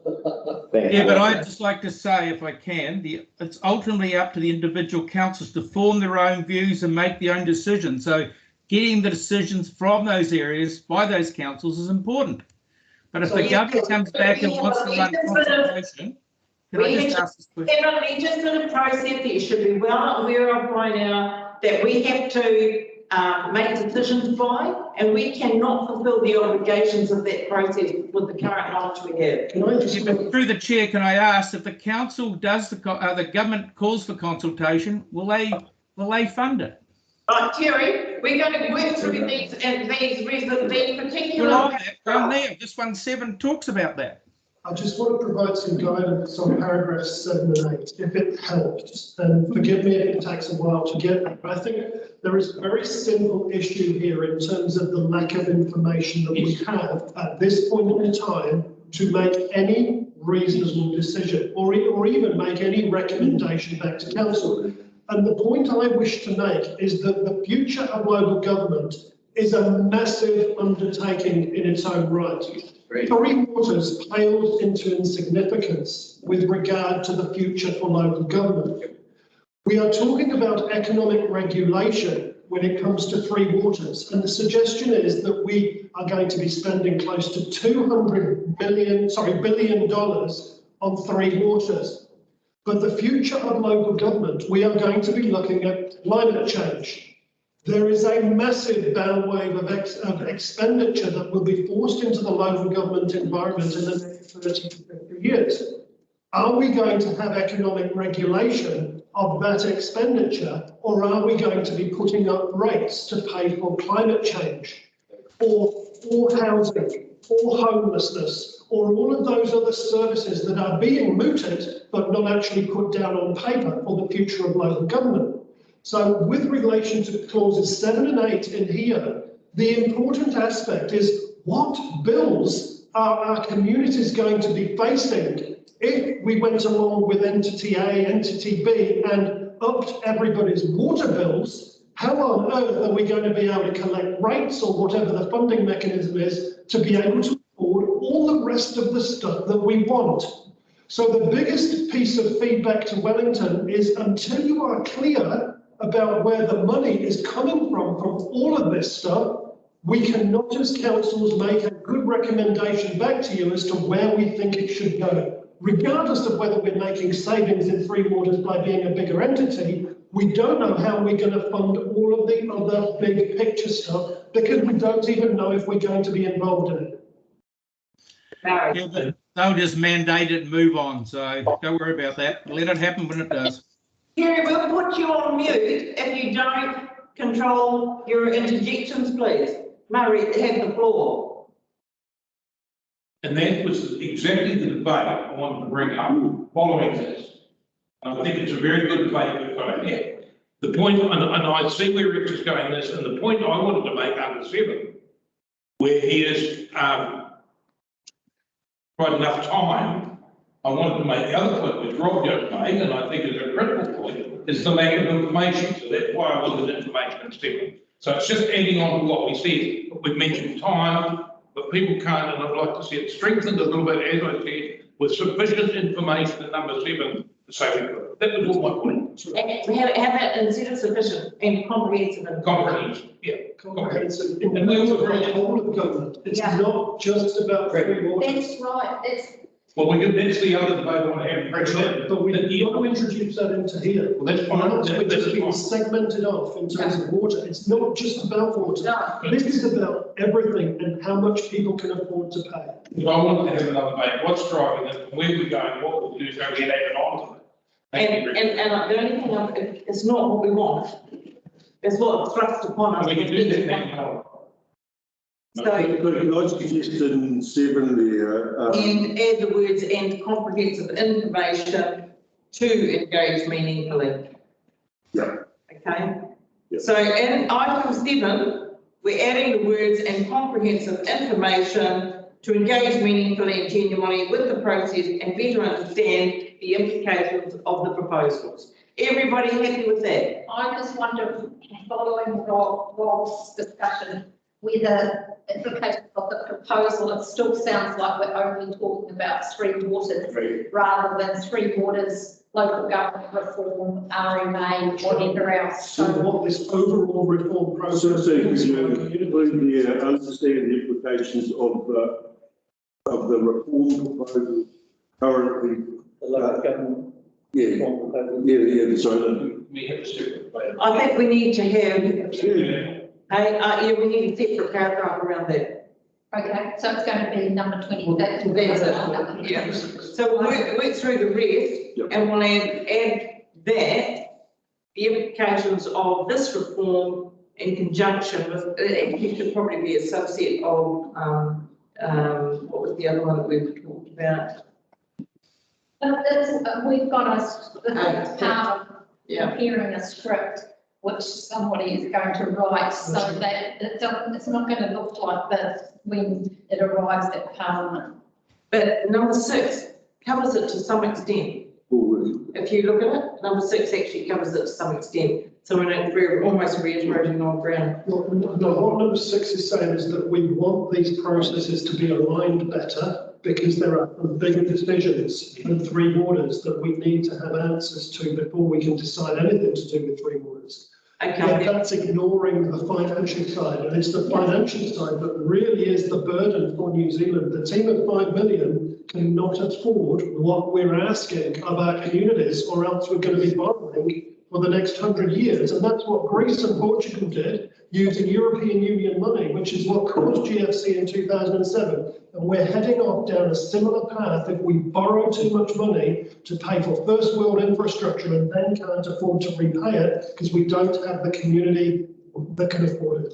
S3: Yeah, but I'd just like to say, if I can, it's ultimately up to the individual councils to form their own views and make their own decisions. So getting the decisions from those areas by those councils is important. But if the government comes back and wants to run consultation, can I just ask this question?
S5: We're just in a process that you should be well aware of by now, that we have to make decisions by, and we cannot fulfil the obligations of that process with the current knowledge we have.
S8: Can I just
S3: Through the chair, can I ask, if the council does the government calls for consultation, will they fund it?
S5: Terry, we're going to work through these and these particular.
S3: Well, down there, this 1.7 talks about that.
S8: I just want to provide some guidance on paragraphs 7 and 8, if it helps. And forgive me if it takes a while to get there. But I think there is a very simple issue here in terms of the lack of information that we have at this point in time to make any reasonable decision or even make any recommendation back to council. And the point I wish to make is that the future of local government is a massive undertaking in its own right. Three Waters pales into insignificance with regard to the future for local government. We are talking about economic regulation when it comes to Three Waters, and the suggestion is that we are going to be spending close to $200 billion on Three Waters. But the future of local government, we are going to be looking at climate change. There is a massive bow wave of expenditure that will be forced into the local government environment in the next 30 to 50 years. Are we going to have economic regulation of that expenditure, or are we going to be putting up rates to pay for climate change, or housing, or homelessness, or all of those other services that are being mooted but not actually put down on paper for the future of local government? So with relation to clauses 7 and 8 in here, the important aspect is what bills are our communities going to be facing if we went along with entity A, entity B and upped everybody's water bills. How on earth are we going to be able to collect rates or whatever the funding mechanism is to be able to afford all the rest of the stuff that we want? So the biggest piece of feedback to Wellington is, until you are clear about where the money is coming from all of this stuff, we cannot as councils make a good recommendation back to you as to where we think it should go. Regardless of whether we're making savings in Three Waters by being a bigger entity, we don't know how we're going to fund all of the other big picture stuff, because we don't even know if we're going to be involved in it.
S3: Yeah, but they'll just mandate it and move on, so don't worry about that. Let it happen when it does.
S5: Terry, we'll put you on mute if you don't control your interjections, please. Murray, have the floor.
S4: And that was exactly the debate I wanted to bring up following this. And I think it's a very good debate we've got to have. The point, and I see where Rich is going this, and the point I wanted to make under 7, where he is quite enough time, I wanted to make the other point, which Rob just made, and I think is a critical point, is the lack of information. So that's why I wanted information in 7. So it's just adding on to what we said. We've mentioned time, but people can't, and I'd like to see it strengthened a little bit, as I said, with sufficient information at number 7 to say we could. That was all my point.
S5: Have it instead of sufficient and comprehensive.
S4: Comprehensive, yeah.
S8: Comprehensive in the whole of government. It's
S7: Yeah.
S8: not just about free water.
S7: That's right,
S4: Well, that's the other debate I want to have.
S8: But we've got to introduce that into here.
S4: Well, that's fine.
S8: Now,
S4: That-
S8: which
S4: that's
S8: has been
S4: fine.
S8: segmented off in terms of water. It's not just about water.
S5: No.
S8: This is about everything and how much people can afford to pay.
S4: If I want to have another debate, what's driving it, where we're going, what we'll do is go get added on to it. Thank you, Rick.
S5: And the only thing, it's not what we want. It's what thrust upon us.
S4: We can do that now.
S5: So,
S10: Could I suggest in 7 there,
S5: and add the words and comprehensive information to engage meaningfully.
S10: Yeah.
S5: Okay?
S10: Yeah.
S5: So in item 7, we're adding the words and comprehensive information to engage meaningfully and genuinely with the process and better understand the implications of the proposals. Everybody happy with that?
S7: I just wonder, following Rob's discussion, whether implications of the proposal, it still sounds like we're only talking about 3 waters rather than 3 waters, local government reform, RMA, whatever else.
S8: So what this overall reform process
S10: so
S8: is.
S10: you include the understand the implications of the reform proposal currently.
S9: The local government.
S10: Yeah,
S9: form proposal.
S10: yeah, sorry.
S4: We have a separate debate.
S5: I think we need to have,
S10: Yeah.
S5: yeah, we need a separate paragraph around that.
S7: Okay, so it's going to be number 20.
S5: That's it, yeah. So we'll work through the rest
S10: Yep.
S5: and we'll add that, the implications of this reform in conjunction with, it should probably be a subset of, what was the other one that we've talked about?
S7: We've got this is part of
S5: Yeah.
S7: preparing a script which somebody is going to write so that it's not going to look like this when it arrives at Parliament.
S5: But number 6 covers it to some extent. If you look at it, number 6 actually covers it to some extent. So we're almost reiterating on ground.
S8: No, what number 6 is saying is that we want these processes to be aligned better because there are bigger decisions than 3 waters that we need to have answers to before we can decide anything to do with 3 waters.
S5: Okay.
S8: But that's ignoring the financial side, and it's the financial side that really is the burden for New Zealand. The team of 5 million cannot afford what we're asking of our communities, or else we're going to be borrowing for the next 100 years. And that's what Greece and Portugal did, using European Union money, which is what caused GFC in 2007. And we're heading off down a similar path if we borrow too much money to pay for first world infrastructure and then can't afford to repay it because we don't have the community that can afford it.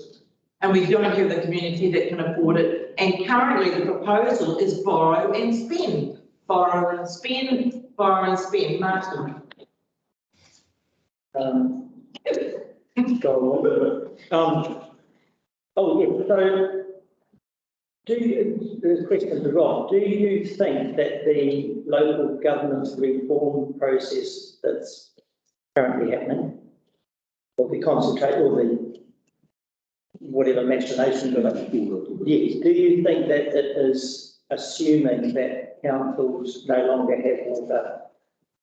S5: And we don't have the community that can afford it. And currently the proposal is borrow and spend. Borrow and spend, borrow and spend. Martin.
S9: Oh, yeah, so there's a question to Rob. Do you think that the local government reform process that's currently happening, or the concentrate, or the whatever machinations of it, yes, do you think that it is assuming that councils no longer have water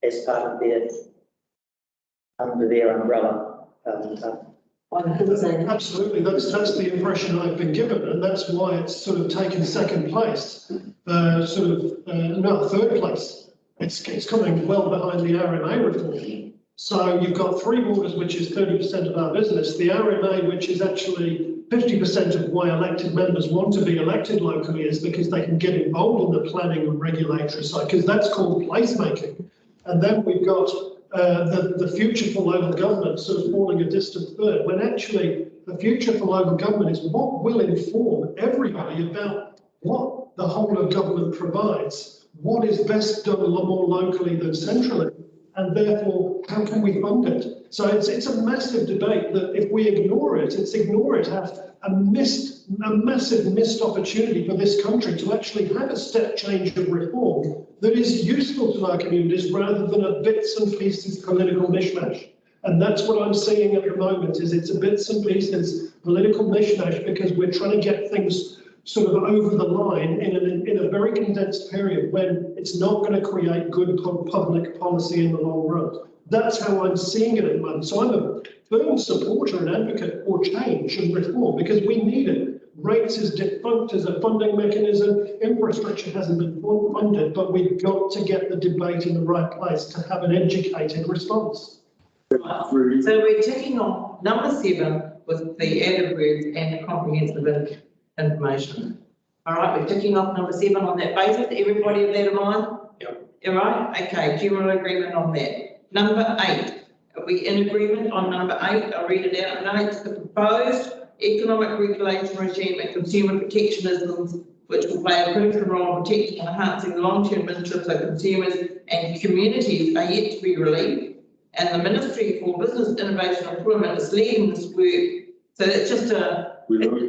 S9: as part of their, under their umbrella?
S8: Absolutely, that's the impression I've been given, and that's why it's sort of taken second place, third place. It's coming well behind the RMA reform. So you've got 3 waters, which is 30% of our business. The RMA, which is actually 50% of why elected members want to be elected locally, is because they can get involved in the planning and regulatory side, because that's called placemaking. And then we've got the future for local government sort of falling a distant third, when actually the future for local government is what will inform everybody about what the whole of government provides, what is best done more locally than centrally, and therefore how can we fund it. So it's a massive debate that if we ignore it, as a massive missed opportunity for this country to actually have a step change of reform that is useful to our communities rather than a bits and pieces political mishmash. And that's what I'm seeing at the moment, is it's a bits and pieces political mishmash because we're trying to get things sort of over the line in a very condensed period when it's not going to create good public policy in the long run. That's how I'm seeing it at the moment. So I'm a firm supporter and advocate for change and reform because we need it. Rates is defunct as a funding mechanism. Infrastructure hasn't been funded, but we've got to get the debate in the right place to have an educated response.
S5: So we're ticking off number 7 with the added words and the comprehensive information. All right, we're ticking off number 7 on that basis. Everybody of that in mind?
S4: Yep.
S5: All right, okay, general agreement on that. Number 8, are we in agreement on number 8? I'll read it out. No, it's the proposed economic regulation regime and consumer protectionism, which will play a critical role in protecting and enhancing the long-term interests of consumers and communities are yet to be relieved. And the Ministry for Business, Innovation and Employment is leading this work. So that's just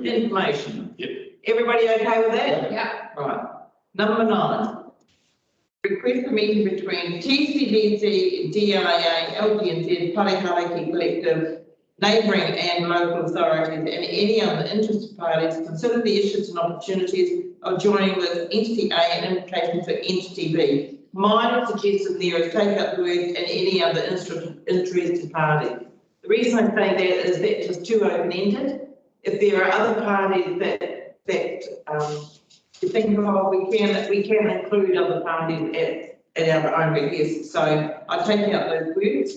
S5: information.
S4: Yep.
S5: Everybody okay with that?
S7: Yeah.
S5: Right. Number 9. Request a meeting between TCBC, DIA, LGNZ, Pariharaki Collective, neighbouring and local authorities and any other interested parties to consider the issues and opportunities of joining with Entity A and invitation for Entity B. My suggestion there is take up the words and any other interested party. The reason I say that is that it's too open-ended. If there are other parties that you think, oh, we can include other parties at our own request. So I take out those words.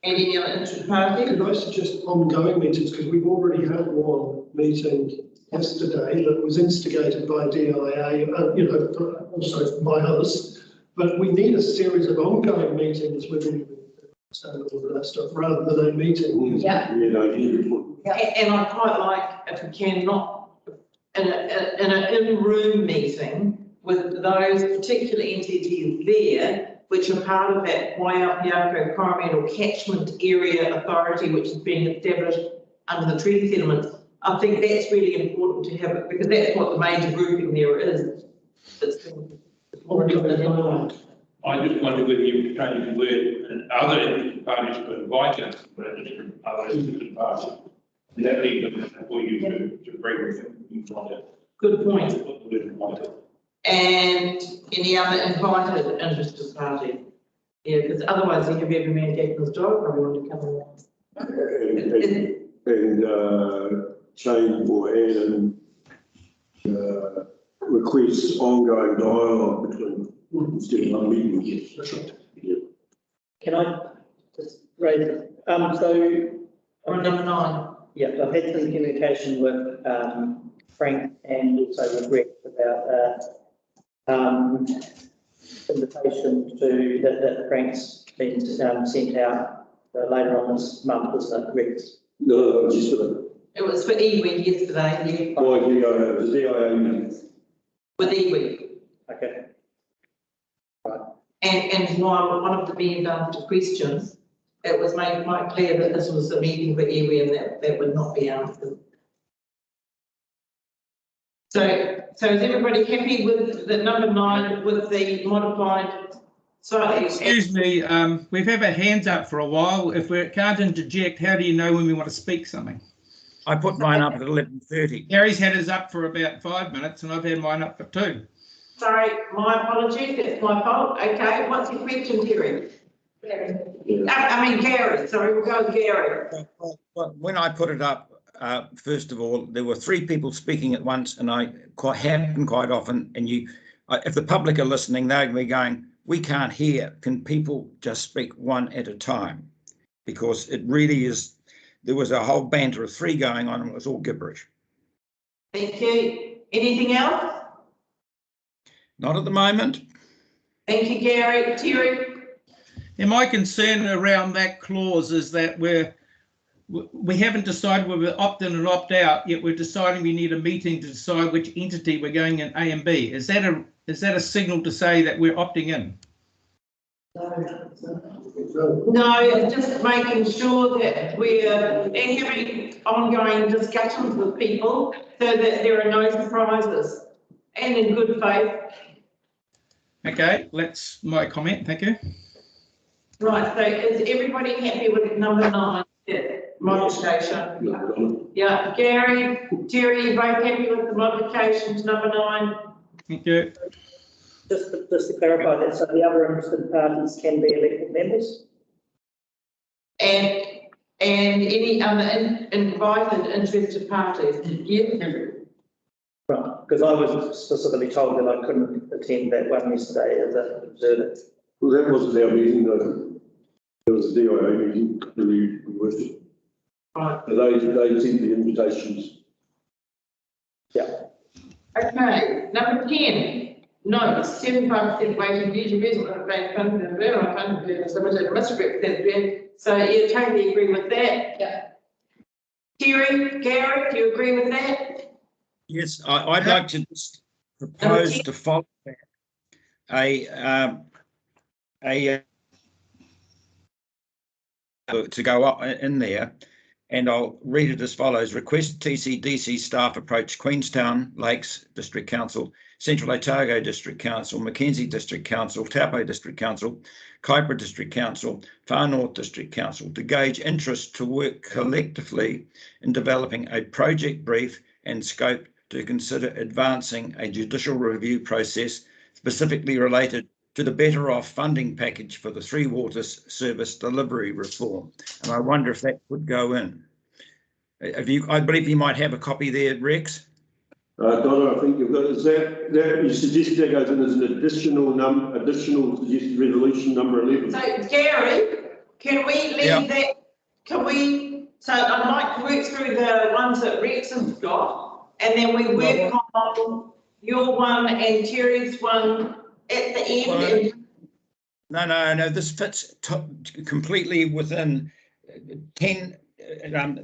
S5: Any other interested party?
S8: Could I suggest ongoing meetings, because we've already had one meeting yesterday that was instigated by DIA, also by us, but we need a series of ongoing meetings with them and all of that stuff rather than a meeting.
S7: Yeah.
S5: And I quite like if we can not in an in-room meeting with those particular entities there, which are part of that Thames-Coromandel Catchment Area Authority, which is being established under the treaty settlements. I think that's really important to have it because that's what the major grouping there is.
S4: I just wonder whether you would change the word and other interested parties to invite us, other interested parties. And that leaves them for you to bring with you on it.
S5: Good point. And any other invited interested party? Yeah, because otherwise you have every man taking his dog, probably want to come along.
S10: And change or add and request ongoing dialogue between instead of one meeting. Yes, that's right. Yeah.
S9: Can I just raise it?
S5: On number 9.
S9: Yeah, I've had some communication with Frank and also with Rex about invitation to that Frank's been sent out later on this month, isn't it, Rex?
S10: No, just for the.
S5: It was for eWeek yesterday, yeah.
S10: Oh, the DIA meeting.
S5: With eWeek.
S9: Okay. Right.
S5: And while one of the being done to questions, it was made quite clear that this was a meeting for eWeek and that would not be answered. So is everybody happy with the number 9 with the modified slightly?
S3: Excuse me, we've had our hands up for a while. If we can't interject, how do you know when we want to speak something?
S11: I put mine up at 11:30.
S3: Gary's had his up for about 5 minutes and I've had mine up for 2.
S5: Sorry, my apologies, that's my fault. Okay, what's your question, Terry? Gary, sorry, we'll go with Gary.
S11: Well, when I put it up, first of all, there were 3 people speaking at once, and I happen quite often. And if the public are listening, they'll be going, "We can't hear. Can people just speak one at a time?" Because it really is. There was a whole banter of 3 going on, and it was all gibberish.
S5: Thank you. Anything else?
S11: Not at the moment.
S5: Thank you, Gary. Terry?
S3: And my concern around that clause is that we haven't decided whether we're opt in and opt out, yet we're deciding we need a meeting to decide which entity we're going in A and B. Is that a signal to say that we're opting in?
S5: No, it's just making sure that we're having ongoing discussions with people so that there are no surprises and in good faith.
S3: Okay, that's my comment. Thank you.
S5: Right, so is everybody happy with number 9? Yeah.
S1: modification? Yeah, Gary, Terry, you both happy with the modification to number 9?
S3: Thank you.
S9: Just to clarify that, so the other interested parties can be elected members?
S1: And any other invited interested parties? Yeah.
S9: Right, because I was specifically told that I couldn't attend that one yesterday as an observer.
S10: Well, that wasn't our meeting, though. There was a DIA meeting, we worship.
S1: Right.
S10: They sent the invitations.
S9: Yeah.
S1: Okay, number 10. No, 75% weighting future business of bank funded and very unfunded, limited misrepresented. So you totally agree with that?
S7: Yeah.
S1: Terry, Gary, do you agree with that?
S11: Yes, I'd like to just propose to follow that. To go up in there, and I'll read it as follows. Request TCDC staff approach Queenstown Lakes District Council, Central Otago District Council, Mackenzie District Council, Taupo District Council, Kaipara District Council, Far North District Council to gauge interest to work collectively in developing a project brief and scope to consider advancing a judicial review process specifically related to the Better Off funding package for the Three Waters service delivery reform. And I wonder if that could go in. I believe you might have a copy there, Rex.
S10: Donna, I think you've got, is that you suggest that goes in as an additional suggested resolution number 11?
S1: So Gary, can we leave that? Can we? So I'd like to work through the ones that Rex has got, and then we work on your one and Terry's one at the end.
S11: No. This fits completely within 10.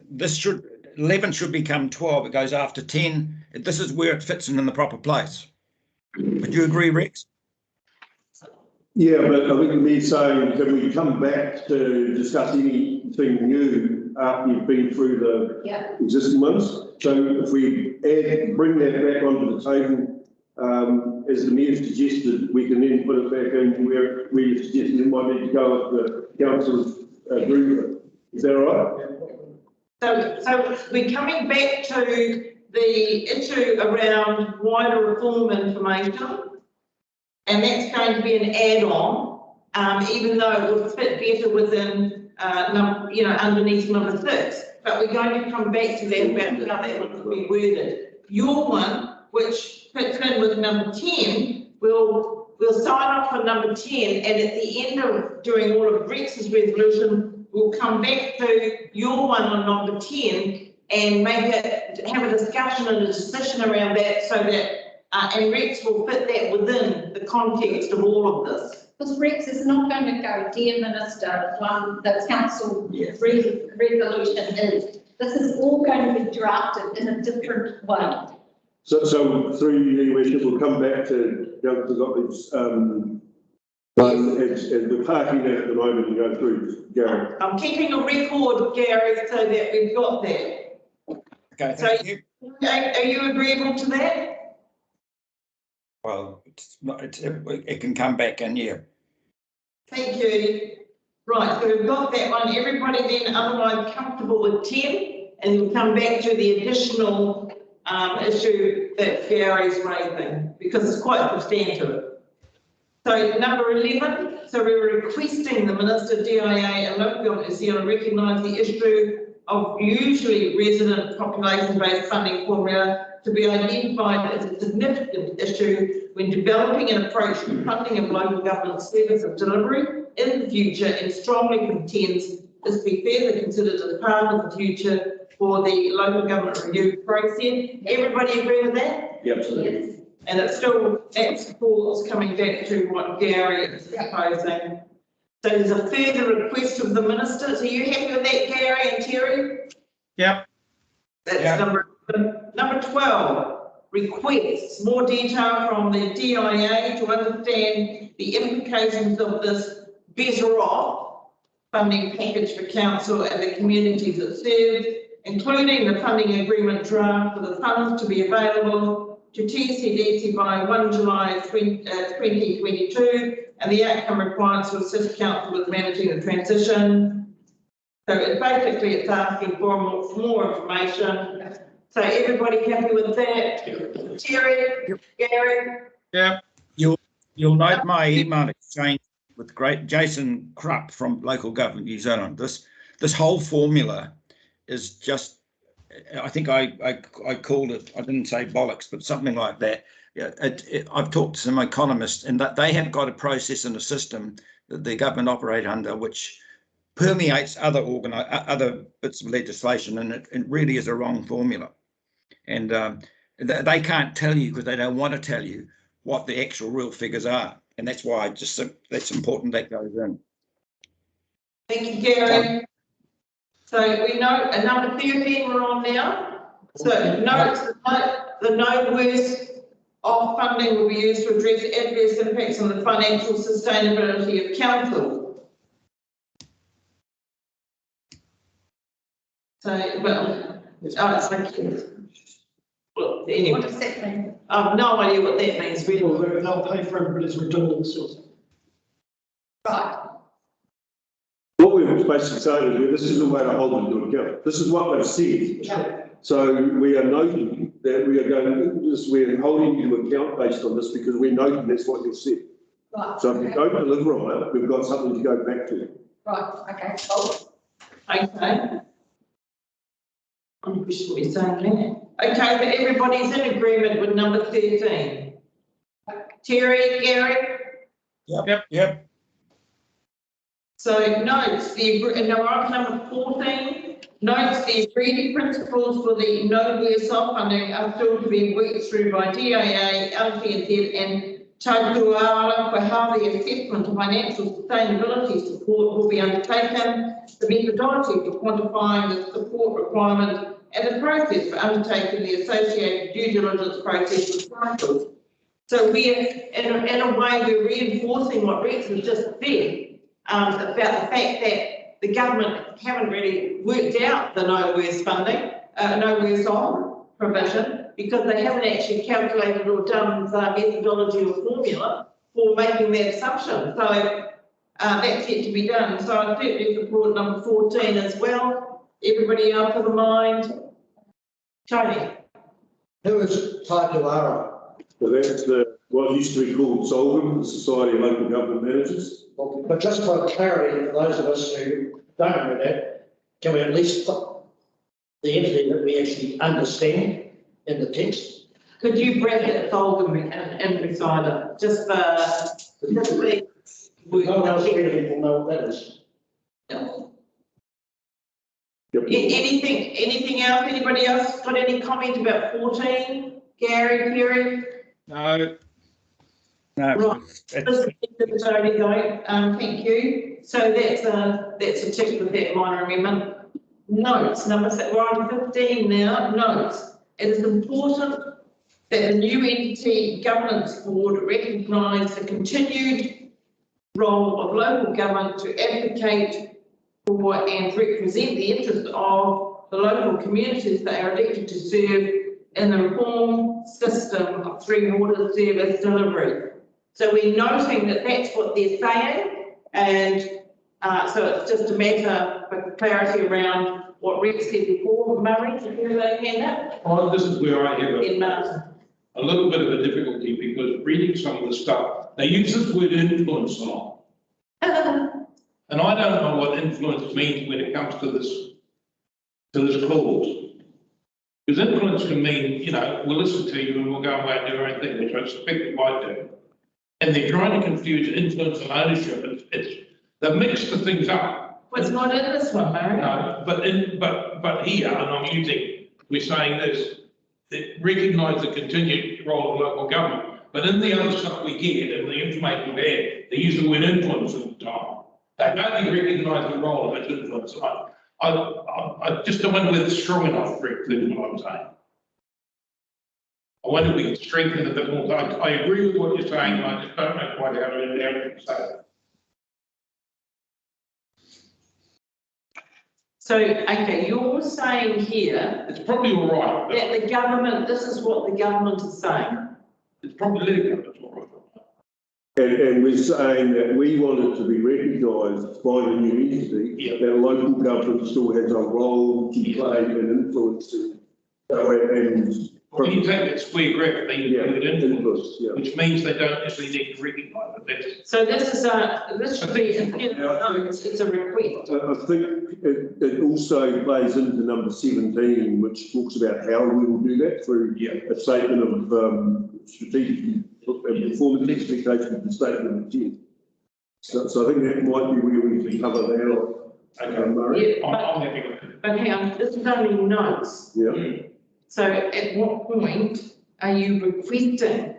S11: This should 11 should become 12. It goes after 10. This is where it fits in the proper place. Would you agree, Rex?
S10: Yeah, but I think me saying, can we come back to discuss anything new after you've been through the existing ones? So if we bring that back onto the table, as the Mayor suggested, we can then put it back in where you suggested it might need to go if the council's agree with it. Is that all right?
S1: So we're coming back to the issue around wider reform information, and that's going to be an add-on, even though it would fit better within, underneath number 6. But we're going to come back to that about how that would be worded. Your one, which fits in with number 10, we'll sign off on number 10, and at the end of doing all of Rex's resolution, we'll come back to your one on number 10 and have a discussion and a decision around that, so that and Rex will fit that within the context of all of this.
S7: Because Rex is not going to go, dear Minister, the council resolution is. This is all going to be drafted in a different way.
S10: So through you, we'll come back to Gottlieb's, and we're parking that at the moment and go through, Gary.
S1: I'm keeping a record, Gary, so that we've got that.
S11: Okay,
S1: so
S11: thank you.
S1: Are you agreeable to that?
S11: Well, it can come back in here.
S1: Thank you. Right, so we've got that one. Everybody then otherwise comfortable with 10, and we'll come back to the additional issue that Gary's raising, because it's quite substantive. So number 11, so we're requesting the Minister, DIA and Local Government New Zealand recognise the issue of usually resident population-based funding formula to be identified as a significant issue when developing an approach to funding of local government service of delivery in the future, and strongly contends this be further considered as part of the future for the local government review process. Everybody agree with that?
S10: Yeah, absolutely.
S7: Yes.
S1: And it's still, that supports coming back to what Gary is proposing. So there's a further request of the Minister. So you happy with that, Gary and Terry?
S3: Yep.
S1: That's number 12, requests more detail from the DIA to understand the implications of this Better Off funding package for council and the communities it serves, including the funding agreement draft for the funds to be available to TCDC by 1 July 2022, and the outcome requirements to assist council with managing the transition.
S5: So basically it's asking for more information. So everybody happy with that? Terry, Gary?
S3: Yeah.
S11: You'll note my email exchange with great Jason Krupp from Local Government New Zealand. This whole formula is just, I think I called it, I didn't say bollocks, but something like that. Yeah, I've talked to some economists, and that they have got a process and a system that the government operate under, which permeates other bits of legislation, and it really is a wrong formula. And they can't tell you, because they don't want to tell you, what the actual real figures are, and that's why that's important that goes in.
S5: Thank you, Gary. So we know number 13 we're on now. So notes the no worse of funding will be used to address adverse impacts on the financial sustainability of council. So, well, thank you. Well, anyway.
S7: What does that mean?
S5: I've no idea what that means, really.
S8: Well, they'll pay for everybody's redundancies.
S7: Right.
S10: What we're basically saying is this is a way to hold them to account. This is what they've said.
S7: Yeah.
S10: So we are noting that we're holding you to account based on this because we're noting that's what you've said.
S7: Right.
S10: So if you don't deliver on it, we've got something to go back to.
S7: Right, okay, cool.
S5: Okay. I'm just what you're saying there. Okay, but everybody's in agreement with number 13. Terry, Gary?
S11: Yep.
S5: So notes now we're on number 14. Notes the agreed principles for the no self-funding are still to be worked through by DAA, LTNZ and Tautuara for how the assessment of financial sustainability support will be undertaken, the methodology for quantifying the support requirement, and the process for undertaking the associated due diligence process with cycles. So we're, in a way, we're reinforcing what Rex has just said about the fact that the government haven't really worked out the no worse funding, no worse on provision, because they haven't actually calculated or done the methodology or formula for making that assumption. So that's yet to be done. So I certainly support number 14 as well. Everybody else of the mind? Tony?
S6: Who is Tautuara?
S10: So that's what used to be called SOLGAM, the Society of Local Government Managers.
S6: But just for clarity, for those of us who don't know that, can we at least put the entity that we actually understand in the text?
S5: Could you bracket Solgam and beside it? Just for
S6: No one else really will know what that is.
S10: Yep.
S5: Anything else? Anybody else got any comment about 14? Gary, Kerry?
S3: No.
S5: Right. Thank you. So that's a tick with that minor amendment. Notes, number 6, we're on 15 now. Notes. It is important that the new entity governance board recognise the continued role of local government to advocate for and represent the interests of the local communities they are elected to serve in the reform system of three water service delivery. So we're noting that that's what they're saying, and so it's just a matter of clarity around what Rex said before. Murray, did you have a hand up?
S4: Oh, this is where I have
S5: Then Martin.
S4: a little bit of a difficulty, because reading some of the stuff, they use this word influence a lot. And I don't know what influence means when it comes to this clause. Because influence can mean, we'll listen to you and we'll go away and do our own thing, which I suspect it might do. And they're trying to confuse influence and ownership. They've mixed the things up.
S5: Well, it's not in this one, Murray.
S4: No, but here, and we're saying this, that recognise the continued role of local government. But in the other stuff we get and the information we had, they use the word influence all the time. They don't recognise the role of its influence. I just don't wonder whether it's strong enough, Rick, is what I'm saying. I wonder if we can strengthen it a bit more. I agree with what you're saying, and I just don't know quite how to say it.
S5: So, okay, you're saying here
S4: It's probably all right.
S5: that the government, this is what the government is saying.
S4: It's probably legal, it's all right.
S2: And we're saying that we want it to be recognised by the new entity, that local government still has a role to play and influence it.
S4: When you take that square graph, they include influence,
S2: yeah.
S4: which means they don't necessarily need to recognise it. That's
S5: So this should be, it's a request.
S2: I think it also plays into number 17, which talks about how we will do that through a statement of strategic performance expectations and statement of intent. So I think that might be where we can cover that off.
S4: okay.
S2: Murray?
S5: Yeah,
S4: I'm happy with it.
S5: but hang on, this is only notes.
S2: Yeah.
S5: So at what point are you requesting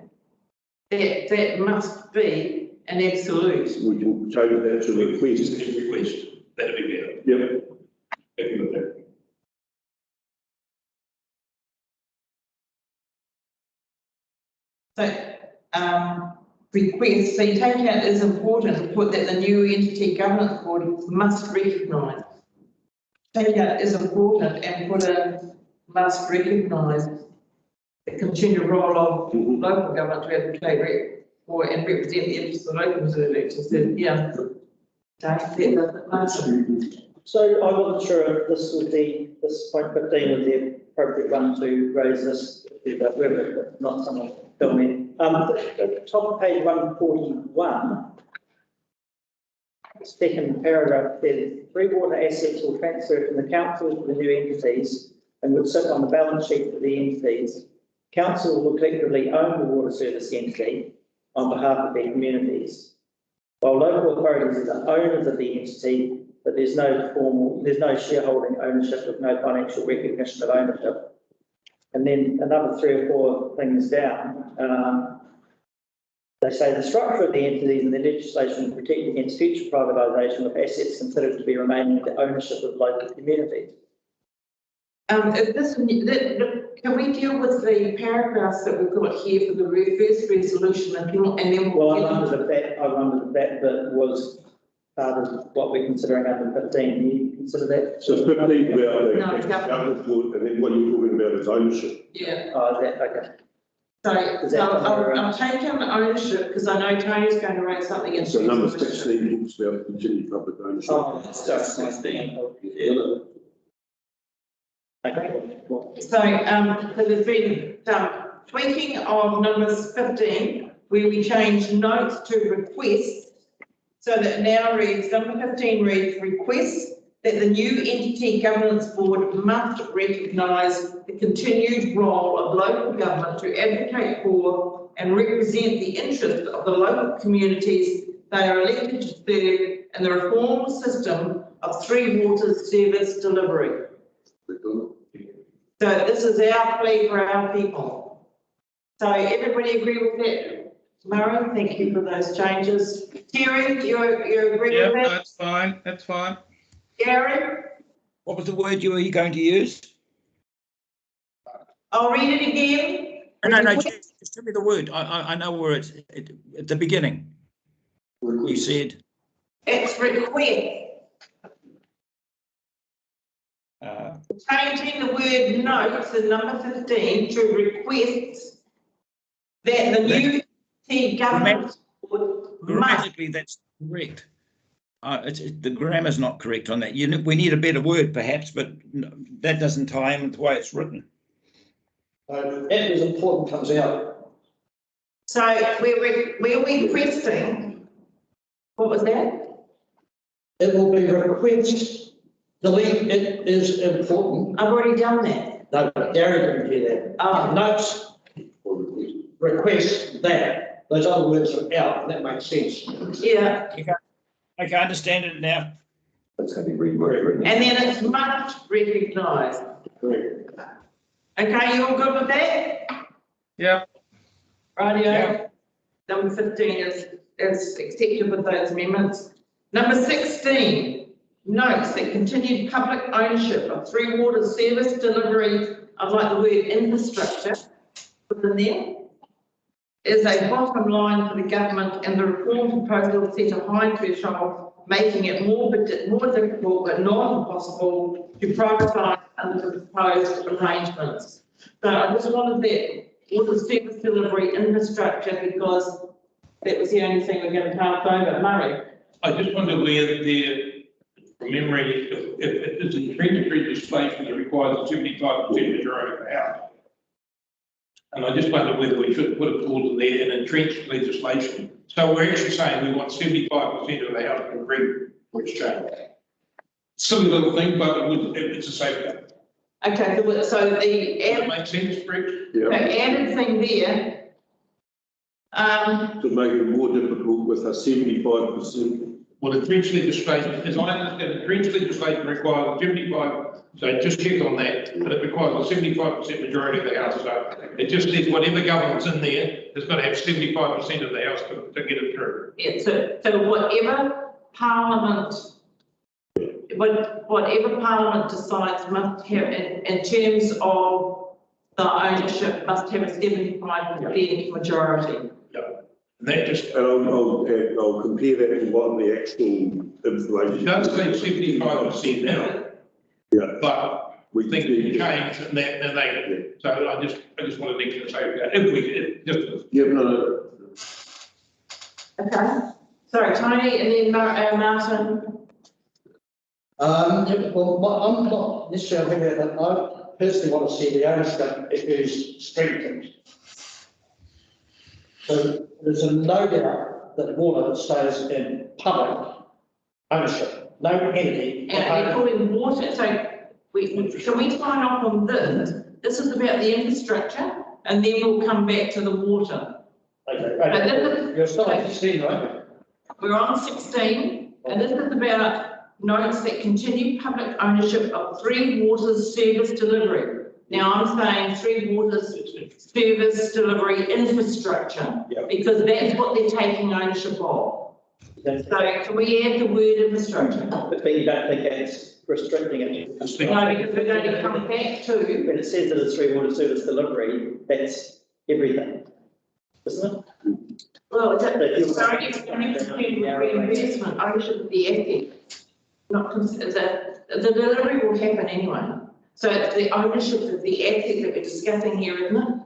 S5: that must be an absolute?
S2: We can change that to request.
S4: Just a request, that'd be better.
S2: Yep.
S4: Happy with that.
S5: So, request, so you take out is important to put that the new entity governance board must recognise. Take out is important and put a must recognise the continued role of local government to advocate for and represent the interests of local electors. Yeah. Dave, that doesn't
S9: So I wasn't sure if this point 15 was the appropriate one to raise this, but not someone tell me. At the top of page 141, the second paragraph says, 3 water assets will transfer from the council to the new entities and would sit on the balance sheet for the entities. Council will collectively own the water service entity on behalf of their communities, while local authorities are the owners of the entity, but there's no shareholding ownership with no financial recognition of ownership. And then another 3 or 4 things down, they say the structure of the entities and the legislation will protect against future privatisation of assets considered to be remaining in the ownership of local communities.
S5: Can we deal with the paragraphs that we've got here for the first resolution and then
S9: Well, I wondered if that bit was part of what we're considering under 15. Do you consider that?
S2: So 15 about the
S5: No,
S2: government board, and then what you're talking about is ownership.
S5: Yeah.
S9: Oh, is that okay?
S5: So I'll take on ownership because I know Tony's going to raise something in.
S2: So number 16 talks about continued public ownership.
S9: Oh, that's just 16. Okay.
S5: So there's been tweaking of numbers 15, where we change notes to requests, so that it now reads, number 15 reads, requests that the new entity governance board must recognise the continued role of local government to advocate for and represent the interests of the local communities they are elected to serve in the reform system of 3 water service delivery. So this is our plea for our people. So everybody agree with that? Murray, thank you for those changes. Terry, you agree with that?
S3: Yeah, that's fine, that's fine.
S5: Gary?
S11: What was the word you were going to use?
S5: I'll read it again.
S11: No, just tell me the word. I know where it's at the beginning. You said.
S5: It's request. Changing the word notes in number 15 to request that the new entity government must.
S11: Grammatically, that's correct. The grammar's not correct on that. We need a better word, perhaps, but that doesn't tie in with the way it's written.
S6: That is important, comes out.
S5: So we're requesting, what was that?
S6: It will be request. Delete it is important.
S5: I've already done that.
S6: No, but Gary didn't hear that. Notes, request that. Those other words are out, and that makes sense.
S5: Yeah.
S11: I can understand it now.
S12: That's going to be reworded.
S5: And then it's must recognise.
S6: Correct.
S5: Okay, you all good with that?
S3: Yeah.
S5: Rightio.
S11: Yeah.
S5: Number 15 is accepted with those amendments. Number 16 notes that continued public ownership of 3 water service delivery, I like the word infrastructure, put in there, is a bottom line for the government, and the reform proposal set a high threshold, making it more difficult but not impossible to privatise under the proposed arrangements. So I just wanted that water service delivery infrastructure, because That was the only thing we're going to pass over. Murray?
S4: I just wonder where from memory, if it's a treatment legislation that requires a 75% majority of the House. And I just wonder whether we should put a clause in there in entrenched legislation. So we're actually saying we want 75% of the House to agree for exchange. Silly little thing, but it's a safeguard.
S5: Okay, so the
S4: Does that make sense, Greg?
S5: the added thing there,
S10: To make it more difficult with a 75%.
S4: Well, entrenched legislation, as I understand, entrenched legislation requires 75, so just check on that, but it requires a 75% majority of the House. So it just says whatever government's in there has got to have 75% of the House to get it through.
S5: yeah, so whatever Parliament decides must have, in terms of the ownership, must have a 75% majority.
S4: And that just,
S10: And I'll compare that to what the actual information.
S4: it does say 75% now.
S10: Yeah.
S4: But
S10: We
S4: things can change and they, so I just wanted to say that if we, just.
S10: Yeah, no.
S5: Okay, sorry, Tony, and then Martin.
S6: Yeah, well, I'm not necessarily aware that I personally want to see the ownership issues strengthened. So there's no doubt that water stays in public ownership, no entity.
S5: And we're putting water, so can we sign off on this? This is about the infrastructure, and then we'll come back to the water.
S6: Okay, you're still on 16, right?
S5: We're on 16, and this is about notes that continue public ownership of Three Waters service delivery. Now, I'm saying Three Waters service delivery infrastructure, because that's what they're taking ownership of. So can we add the word infrastructure?
S9: But then you don't think it's restricting it?
S5: No, because we're going to come back to.
S9: When it says that it's Three Water service delivery, that's everything, isn't it?
S5: Well, it's only reinvestment, ownership of the asset. Not the delivery will happen anyway. So it's the ownership of the asset that we're discussing here, isn't it?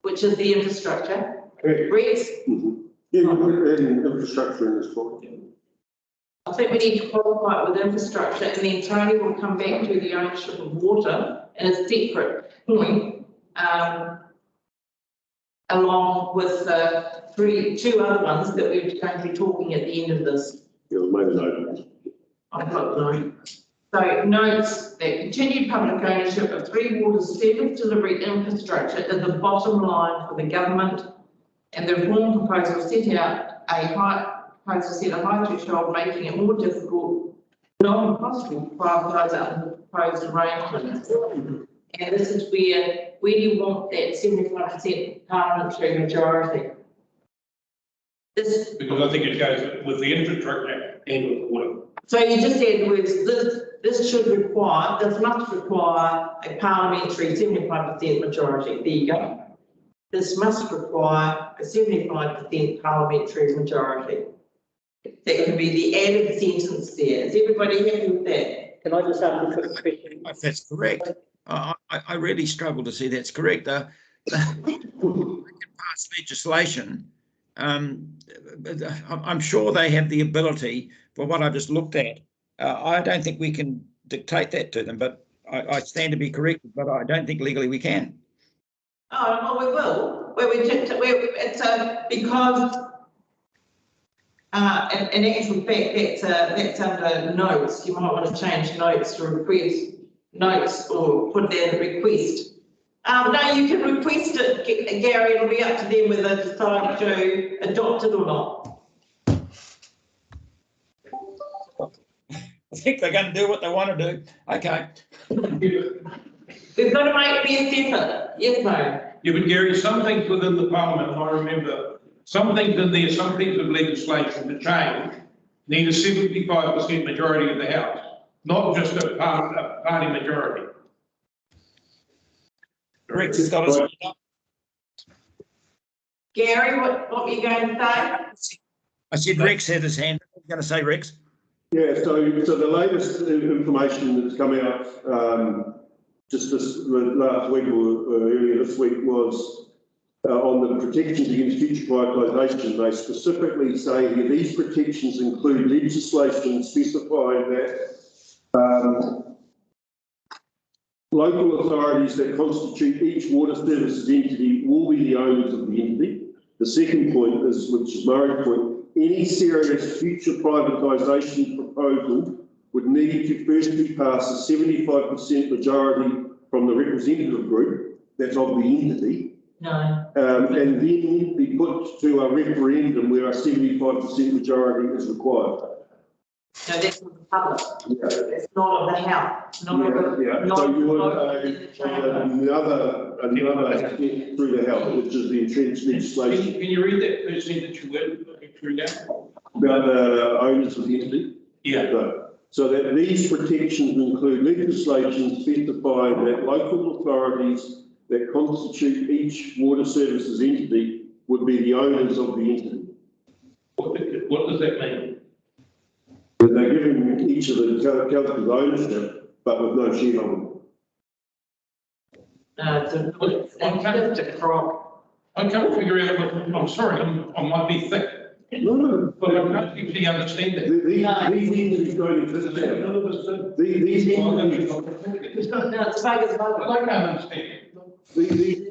S5: Which is the infrastructure. Rex?
S10: Yeah, you put it in infrastructure in this point.
S5: I think we need to qualify it with infrastructure, and then Tony will come back to the ownership of water in a separate point, along with two other ones that we're going to be talking at the end of this.
S10: Yeah, maybe no.
S5: I've got no. So notes that continued public ownership of Three Waters service delivery infrastructure is the bottom line for the government, and the reform proposal set out a high threshold, making it more difficult, not impossible, to privatise under the proposed arrangements. And this is where do you want that 75% parliamentary majority? This,
S4: because I think it goes with the infrastructure and with the water.
S5: so you just said words, this must require a parliamentary 75% majority. There you go. This must require a 75% parliamentary majority. That can be the added sentence there. Is everybody happy with that?
S9: Can I just ask a quick question?
S11: If that's correct, I really struggle to see that's correct. We can pass legislation. I'm sure they have the ability, for what I've just looked at. I don't think we can dictate that to them, but I stand to be corrected, but I don't think legally we can.
S5: Oh, well, we will. Because in actual fact, that's under notes. You might want to change notes to request notes, or put down request. No, you can request it, Gary. It'll be up to them whether they decide to adopt it or not.
S11: I think they're going to do what they want to do. Okay.
S5: We've got to make the effort. Yes, no.
S4: Yeah, but Gary, some things within the parliament, I remember, some things in there, some pieces of legislation to change need a 75% majority of the House, not just a party majority.
S11: Rex has got his hand up.
S5: Gary, what were you going to say?
S11: I said Rex had his hand up. I was going to say Rex.
S2: Yeah, so the latest information that's come out just this last week or earlier this week was on the protections against future privatisation, they specifically say here, these protections include legislation specifying that local authorities that constitute each water services entity will be the owners of the entity. The second point is, which is Murray's point, any serious future privatisation proposal would need to firstly pass a 75% majority from the representative group, that's of the entity,
S5: No.
S2: and then be put to a referendum where a 75% majority is required.
S5: No, that's for the public.
S2: Yeah.
S5: It's not of the house, not of the.
S2: Yeah,
S5: not
S2: so
S5: of
S2: you
S5: the
S2: want
S5: vote.
S2: another step through the house, which is the entrenched legislation
S4: Can you read that first sentence you went through now?
S2: about the owners of the entity.
S4: Yeah.
S2: So that these protections include legislation specifying that local authorities that constitute each water services entity would be the owners of the entity.
S4: What does that mean?
S2: That they're giving each of the councils ownership, but with no shareholding.
S5: No, it's just a crop.
S4: I can't figure out what, I'm sorry, I might be thick,
S2: No,
S4: but I can't actually understand that.
S2: these entities don't exist now.
S8: None of us do.
S2: These entities,
S5: No, it's vague as well.
S4: I can't understand.
S2: these,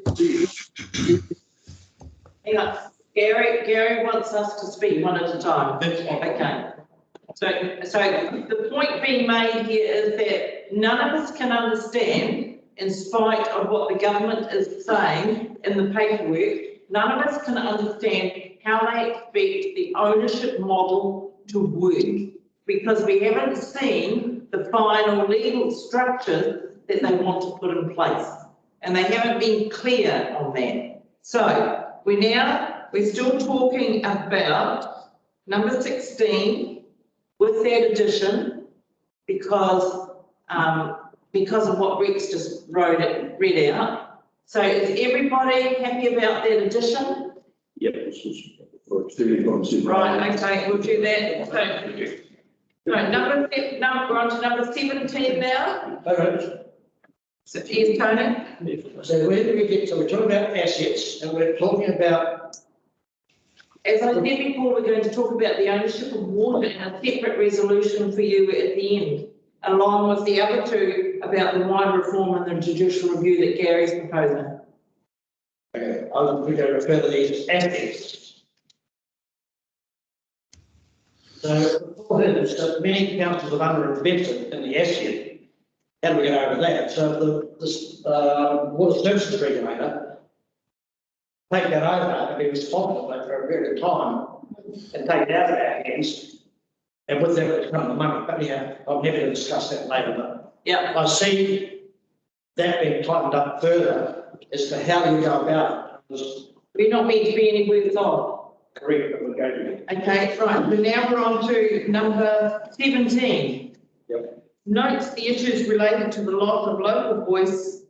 S5: Hang on, Gary wants us to speak one at a time.
S4: That's fine.
S5: Okay. So the point being made here is that none of us can understand, in spite of what the government is saying in the paperwork, none of us can understand how they expect the ownership model to work, because we haven't seen the final legal structures that they want to put in place, and they haven't been clear on that. So we're still talking about number 16 with that addition, because of what Rex just read out. So is everybody happy about that addition?
S2: yep, this is for 75%.
S5: Right, okay, we'll do that. So we're on to number 17 now.
S6: Okay.
S5: So here's Tony.
S6: So where do we get, so we're talking about assets and we're talking about,
S5: As I said before, we're going to talk about the ownership of water and a separate resolution for you at the end, along with the other two about the wine reform and the judicial review that Gary's proposing.
S6: okay, we're going to refer to these as assets. So before this, that many councils have underinvested in the asset. How do we get over that? So this water services regulator take that over and be responsible for it for a period of time and take it out of our hands. And with that will come the money. But yeah, I'm happy to discuss that later. But
S5: Yeah.
S6: I see that being tightened up further as to how you go about it.
S5: We're not meant to be any worse off.
S6: Correct, but we're going to be.
S5: Okay, right, but now we're on to number 17.
S6: Yep.
S5: Notes the issues related to the loss of local voice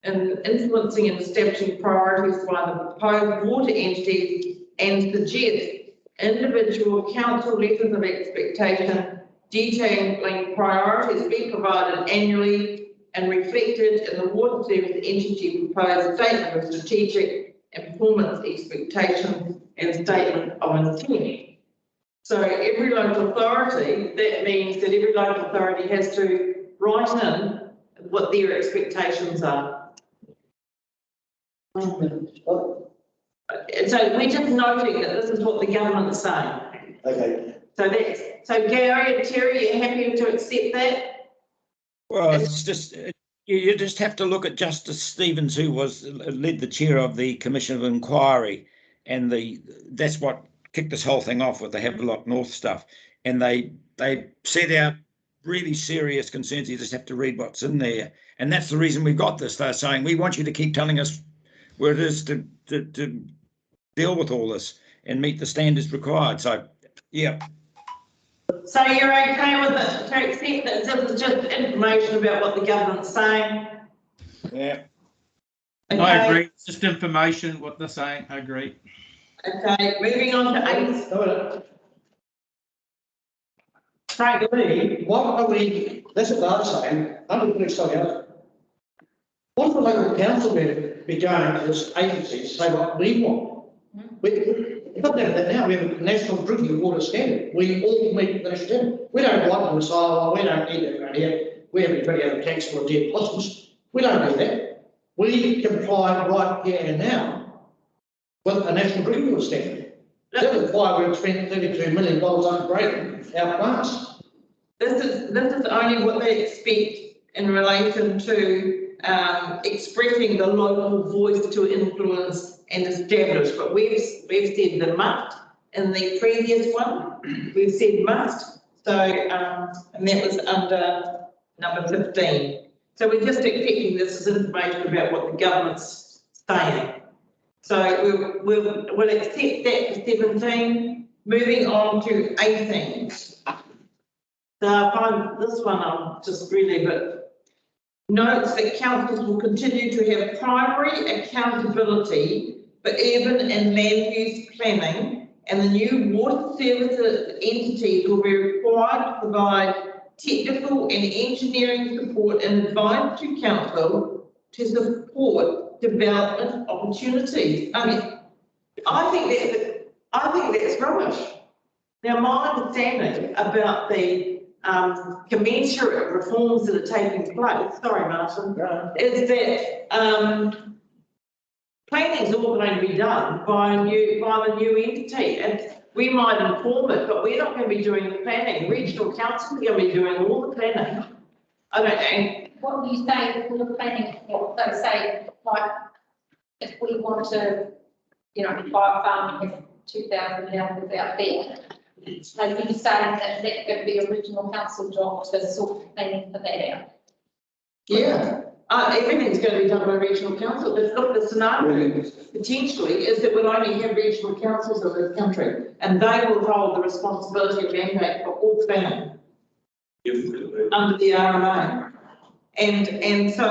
S5: in influencing and establishing priorities by the proposed water entities and suggests individual council letters of expectation detailing priorities be provided annually and reflected in the water service entity proposed statement of strategic and performance expectations and statement of intent. So every local authority, that means that every local authority has to write in what their expectations are. And so we're just noting that this is what the government is saying.
S6: Okay.
S5: So Gary and Terry, are you happy to accept that?
S11: Well, it's just, you just have to look at Justice Stevens, who led the chair of the Commission of Inquiry, and that's what kicked this whole thing off with the Havelock North stuff. And they set out really serious concerns. You just have to read what's in there. And that's the reason we got this. They're saying, we want you to keep telling us where it is to deal with all this and meet the standards required. So, yeah.
S5: So you're okay with it, to accept that this is just information about what the government's saying?
S11: Yeah.
S5: Okay.
S3: I agree. It's just information, what they're saying. I agree.
S5: Okay, moving on to 8.
S6: What are we, that's what I'm saying, I'm going to put something else. What's the local council be going to this agency to say what we want? We don't have that now. We have a national drinking water standard. We all meet the national standard. We don't like them, so we don't need that around here. We haven't got any tax for dead possums. We don't do that. We comply right here and now with a national drinking water standard. That is why we've spent $32 million upgrading our plants.
S1: This is only what they expect in relation to expressing the local voice to influence and establish. But we've said the must in the previous one. We've said must. So and that was under number 15. So we're just expecting this as information about what the government's saying. So we'll accept that for 17. Moving on to 18. So I find this one I'm just really a bit. Notes that councils will continue to have primary accountability for urban and land use planning, and the new water services entities will be required to provide technical and engineering support and advice to council to support development opportunities. I mean, I think that's rubbish. Now, my understanding about the commensurate reforms that are taking place, sorry Martin, is that planning is all going to be done by the new entity, and we might inform it, but we're not going to be doing the planning. Regional council are going to be doing all the planning. I don't know.
S7: What do you say for the planning? What they say, like, if we want to, you know, buy a farm and have 2,000 houses out there. So you're saying that that's going to be original council job to sort of planning for that out?
S1: Yeah, everything's going to be done by regional council. But look, the scenario potentially is that we'll only have regional councils in this country, and they will hold the responsibility of mandate for all planning under the RMA. And so.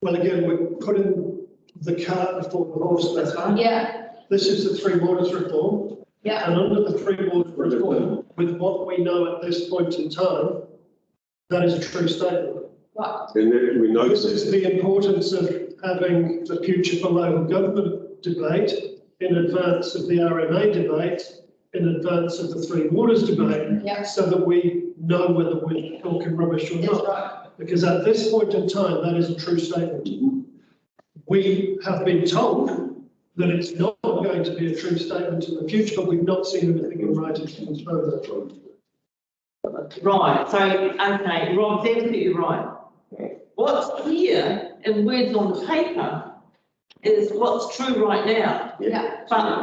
S8: Well, again, we're putting the cart before the horse. That's right.
S7: Yeah.
S8: This is the Three Waters reform.
S7: Yeah.
S8: And under the Three Waters reform, with what we know at this point in time, that is a true statement.
S7: Right.
S10: And then we know
S8: This is the importance of having the future for local government debate in advance of the RMA debate, in advance of the Three Waters debate,
S7: Yeah.
S8: so that we know whether we're talking rubbish or
S7: That's
S8: not.
S7: right.
S8: Because at this point in time, that is a true statement. We have been told that it's not going to be a true statement in the future, but we've not seen anything in writing to confirm that.
S1: Right, so, okay, Rob's absolutely right. What's here in words on the paper is what's true right now.
S7: Yeah.
S1: But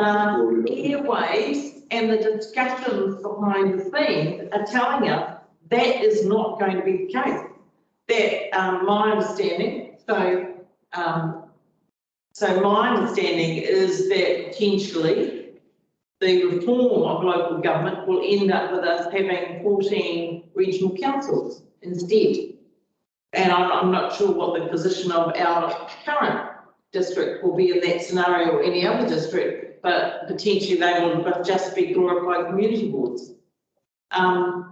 S1: airwaves and the discussions behind the scenes are telling us that is not going to be the case. That, my understanding, so my understanding is that potentially the reform of local government will end up with us having 14 regional councils instead. And I'm not sure what the position of our current district will be in that scenario or any other district, but potentially they will just be glorified community boards.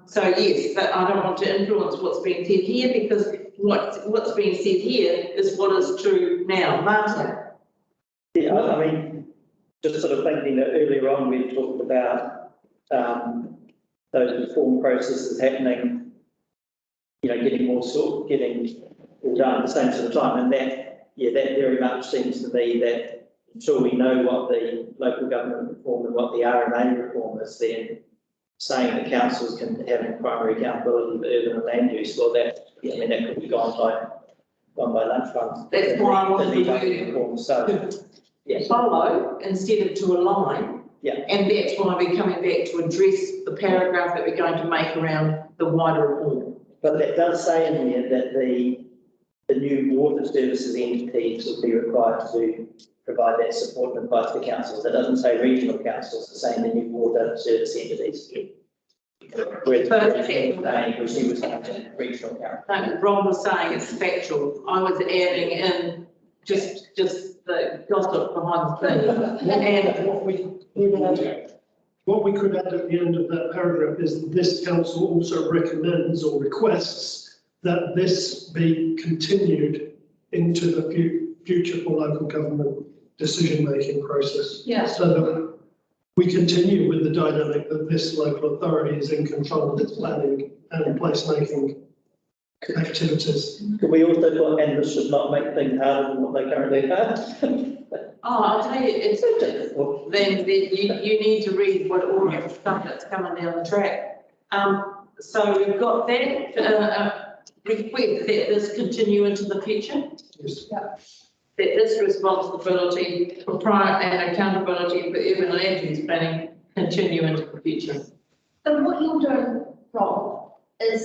S1: So yes, but I don't want to influence what's being said here, because what's being said here is what is true now. Martin?
S9: Yeah, I mean, just sort of thinking that earlier on we talked about those reform processes happening, you know, getting all done at the same sort of time, and that very much seems to me that until we know what the local government reform and what the RMA reform is, then saying that councils can have primary accountability for urban and land use, well, that could be gone by lunchtime.
S1: That's why I want the
S9: reform. So, yeah.
S1: Follow instead of to align.
S9: Yeah.
S1: And that's why we're coming back to address the paragraph that we're going to make around the wider reform.
S9: But that does say in there that the new water services entities will be required to provide that support and advice to councils. It doesn't say regional councils, it's saying the new water service entities. Whereas she was saying regional council.
S1: No, Rob was saying it's factual. I was adding in just the gossip behind the scenes. And
S8: what we could add at the end of that paragraph is that this council also recommends or requests that this be continued into the future for local government decision-making process.
S7: Yeah.
S8: So that we continue with the dynamic that this local authority is in control of its planning and place-making activities.
S9: Could we also put, and this should not make things harder than what they currently have?
S5: Oh, I'll tell you, it's, then you need to read what all the stuff that's coming down the track. So we've got that, request that this continue into the future.
S8: Yes.
S5: That this responsibility for prior and accountability for urban land use planning continue into the future.
S7: So what you're doing, Rob, is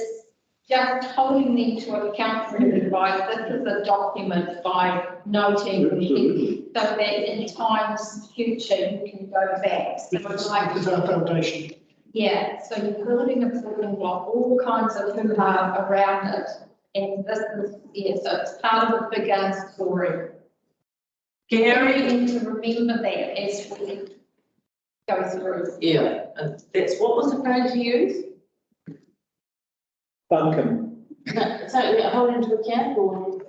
S7: just holding me to account for it by this is a document by noting the, so that in times future you can go back. So like,
S8: It's our foundation.
S7: yeah, so you're building a building block, all kinds of hoo-ha around it. And this is, yeah, so it's part of a bigger story.
S5: Gary?
S7: We need to remember that as we go through.
S5: Yeah, and that's, what was the phrase you used?
S9: Bunkum.
S5: No, so holding to account or,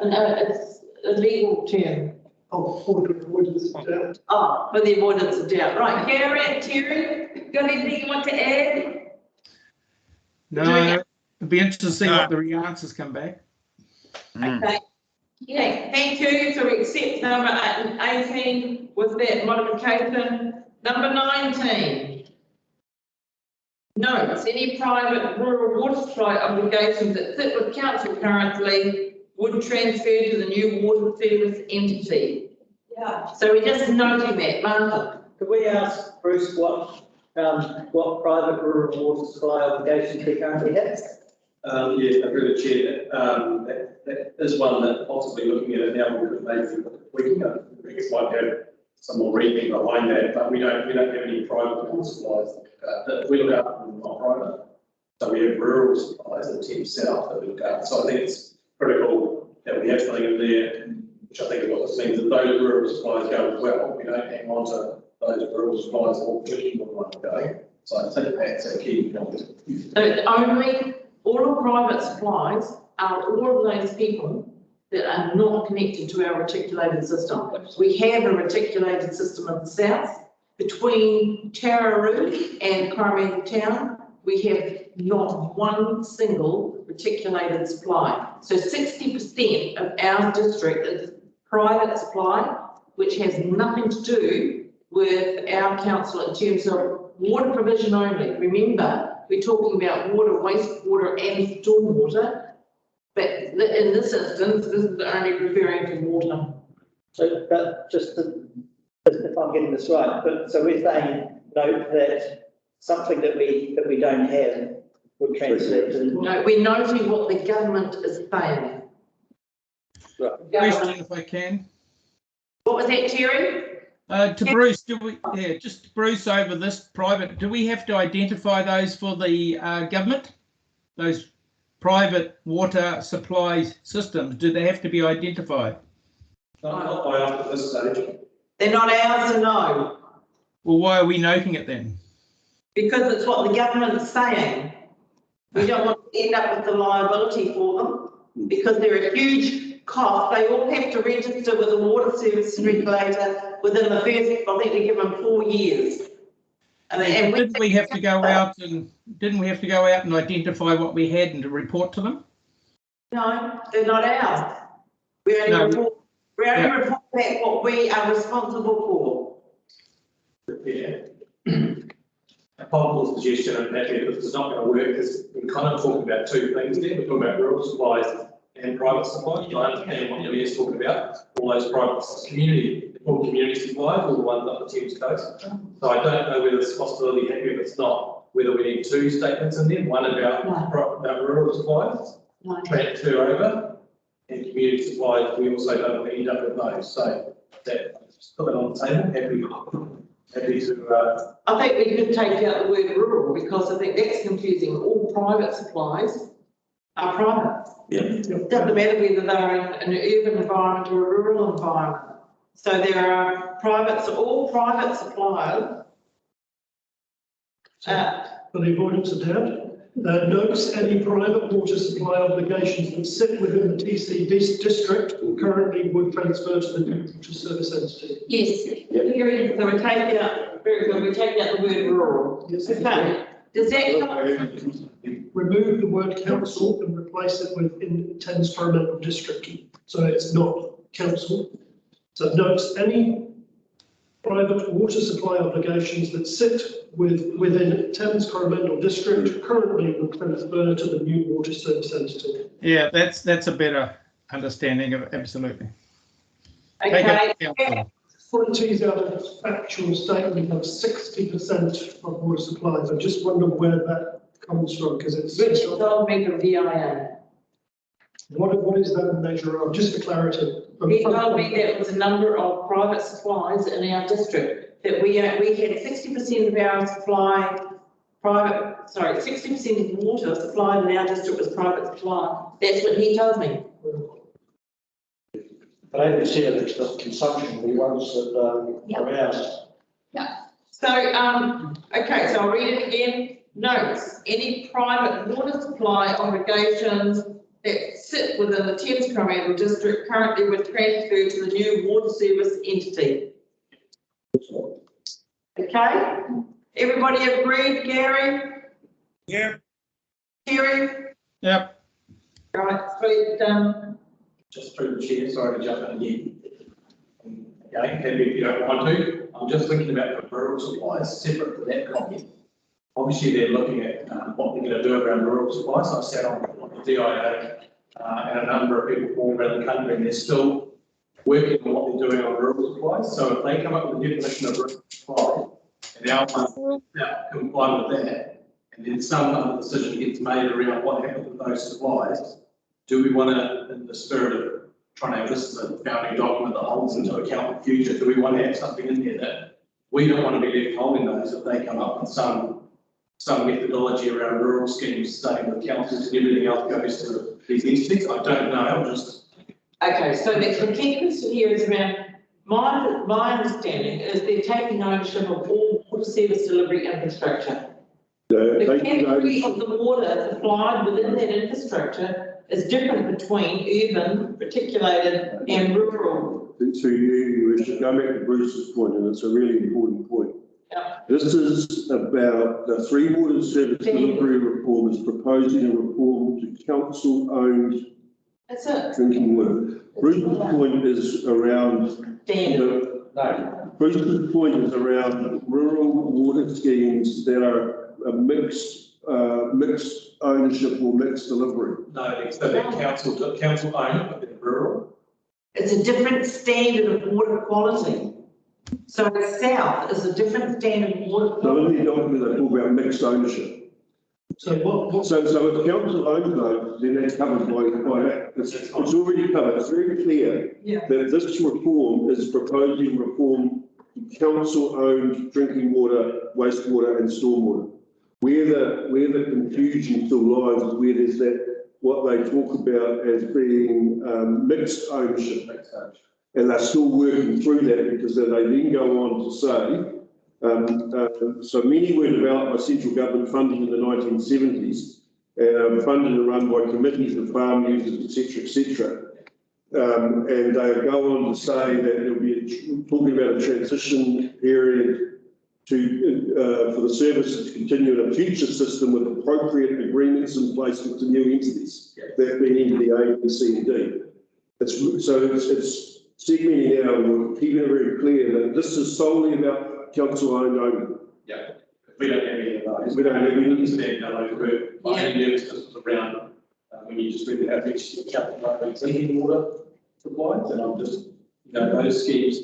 S5: no, it's a legal term.
S8: Oh, for the avoidance of doubt.
S5: Oh, for the avoidance of doubt. Right, Gary and Terry, got anything you want to add?
S3: No, it'd be interesting to see what the answers come back.
S5: Okay. Yeah, thank you. So we accept number 18 with that modification. Number 19. Notes, any private rural water supply obligations that sit with council currently would transfer to the new water service entity.
S7: Yeah.
S5: So we're just noting that, Martha.
S9: Could we ask Bruce what private rural water supply obligations he currently has?
S13: Yes, through the chair, that is one that possibly looking at it now, we could maybe tweaking it. I guess might have some more reading behind that, but we don't have any private water supplies that we look at, not private. So we have rural supplies in Thames South that we look at. So I think it's critical that we have something in there, which I think is what this means, that those rural supplies go as well. We don't hang on to those rural supplies all pushing one go. So I think that's a key point.
S5: So it's only all of private supplies are all of those people that are not connected to our reticulated system. We have a reticulated system in the south. Between Tararoo and Coromandel Town, we have not one single reticulated supply. So 60% of our district is private supply, which has nothing to do with our council in terms of water provision only. Remember, we're talking about water, wastewater and stormwater, but in this instance, this is only referring to water.
S9: So, but just if I'm getting this right, but so we're saying note that something that we don't have would transfer to.
S5: No, we're noting what the government is saying.
S9: Right.
S3: Question, if I can.
S5: What was that, Terry?
S3: To Bruce, just Bruce over this private, do we have to identify those for the government? Those private water supply systems, do they have to be identified?
S13: Not by us at this stage.
S5: They're not ours to know,
S3: Well, why are we noting it then?
S5: because it's what the government's saying. We don't want to end up with the liability for them, because they're a huge cost. They all have to register with the water service regulator within the first, I think we give them 4 years. And
S3: Didn't we have to go out and identify what we had and to report to them?
S5: No, they're not ours. We only report back what we are responsible
S13: Yeah. A possible suggestion, and that if it's not going to work, is we're kind of talking about two things there. We're talking about rural supplies and private supplies. I understand what Elia's talking about. All those private community supplies, all the ones up the Thames coast. So I don't know whether it's a possibility, if it's not, whether we need two statements in there, one about rural supplies, transfer over, and community supplies, we also don't end up with those. So that, just put that on the table, happy to,
S5: I think we could take out the word rural, because I think that's confusing. All private supplies are private.
S12: Yeah.
S5: It doesn't matter whether they're in an urban environment or a rural environment. So there are all private suppliers.
S8: For the avoidance of doubt, Notes any private water supply obligations that sit within the TC district currently would transfer to the new water service entity.
S7: Yes.
S5: So we take out, very good, we take out the word rural. Okay, does that,
S8: Remove the word council and replace it with in Thames-Coromandel District. So it's not council. So notes any private water supply obligations that sit within Thames-Coromandel District currently will transfer to the new water service entity.
S3: Yeah, that's a better understanding of it, absolutely.
S5: okay,
S8: For a tease out a factual statement of 60% of water supplies, I just wonder where that comes from, because it's.
S5: Richard told me from DIA.
S8: What is that a measure of, just for clarity?
S5: He told me that it was a number of private supplies in our district, that we had 60% of our supply, 60% of water supplied in our district was private supply. That's what he told me.
S6: But I said it's the consumption, the ones that are ours.
S5: So, okay, so I'll read it again. Notes, any private water supply obligations that sit within the Thames-Coromandel District currently would transfer to the new water service entity. Okay, everybody agreed, Gary?
S11: Yeah.
S5: Terry?
S3: Yep.
S5: Right, so,
S13: Just through the chair, sorry to jump in again. Again, maybe if you don't want to, I'm just thinking about the rural supplies, separate to that comment. Obviously, they're looking at what they're going to do around rural supplies. I sat on the DIA and a number of people from all around the country, and they're still working on what they're doing on rural supplies. So if they come up with a definition of rural supply, and our ones comply with that, and then some other decision gets made around what happens with those supplies, do we want to, in the spirit of trying to have this as a founding document that holds into account the future, do we want to have something in there that we don't want to be left holding those if they come up with some methodology around rural schemes, starting with councils and everything else goes to these entities? I don't know, I'm just.
S5: okay, so the key question here is around, my understanding is they're taking ownership of all water service delivery infrastructure. The category of the water supplied within that infrastructure is different between urban, reticulated and rural.
S2: So you should go back to Bruce's point, and it's a really important point.
S5: Yeah.
S2: This is about the three water service delivery reform is proposing a reform to council-owned
S5: That's it.
S2: drinking water. Bruce's point is around Bruce's point is around rural water schemes that are a mixed ownership or mixed delivery.
S13: No, so they're council owned, but they're rural.
S5: It's a different standard of water quality. So south is a different standard of water
S2: So
S5: quality.
S2: in the document, they talk about mixed ownership.
S8: So what?
S2: So if council owned though, then that's covered by that. It's already covered. It's very clear that this reform is proposing reform to council-owned drinking water, wastewater and stormwater. Where the confusion still lies is where there's that, what they talk about as being mixed ownership. And they're still working through that because they then go on to say, so many were developed by central government funding in the 1970s, funded and run by committees of farm users, etc. And they go on to say that there'll be talking about a transition period for the service to continue in a future system with appropriate agreements in place with the new entities, that being the A, B, C, and D. It's segmenting out, we're keeping it very clear that this is solely about council-owned only.
S13: Yeah, we don't have any of those.
S2: We don't have any.
S13: Understand that over group. My only nervousness was around when you just read the average calculate drinking water supplies, and I'm just, those schemes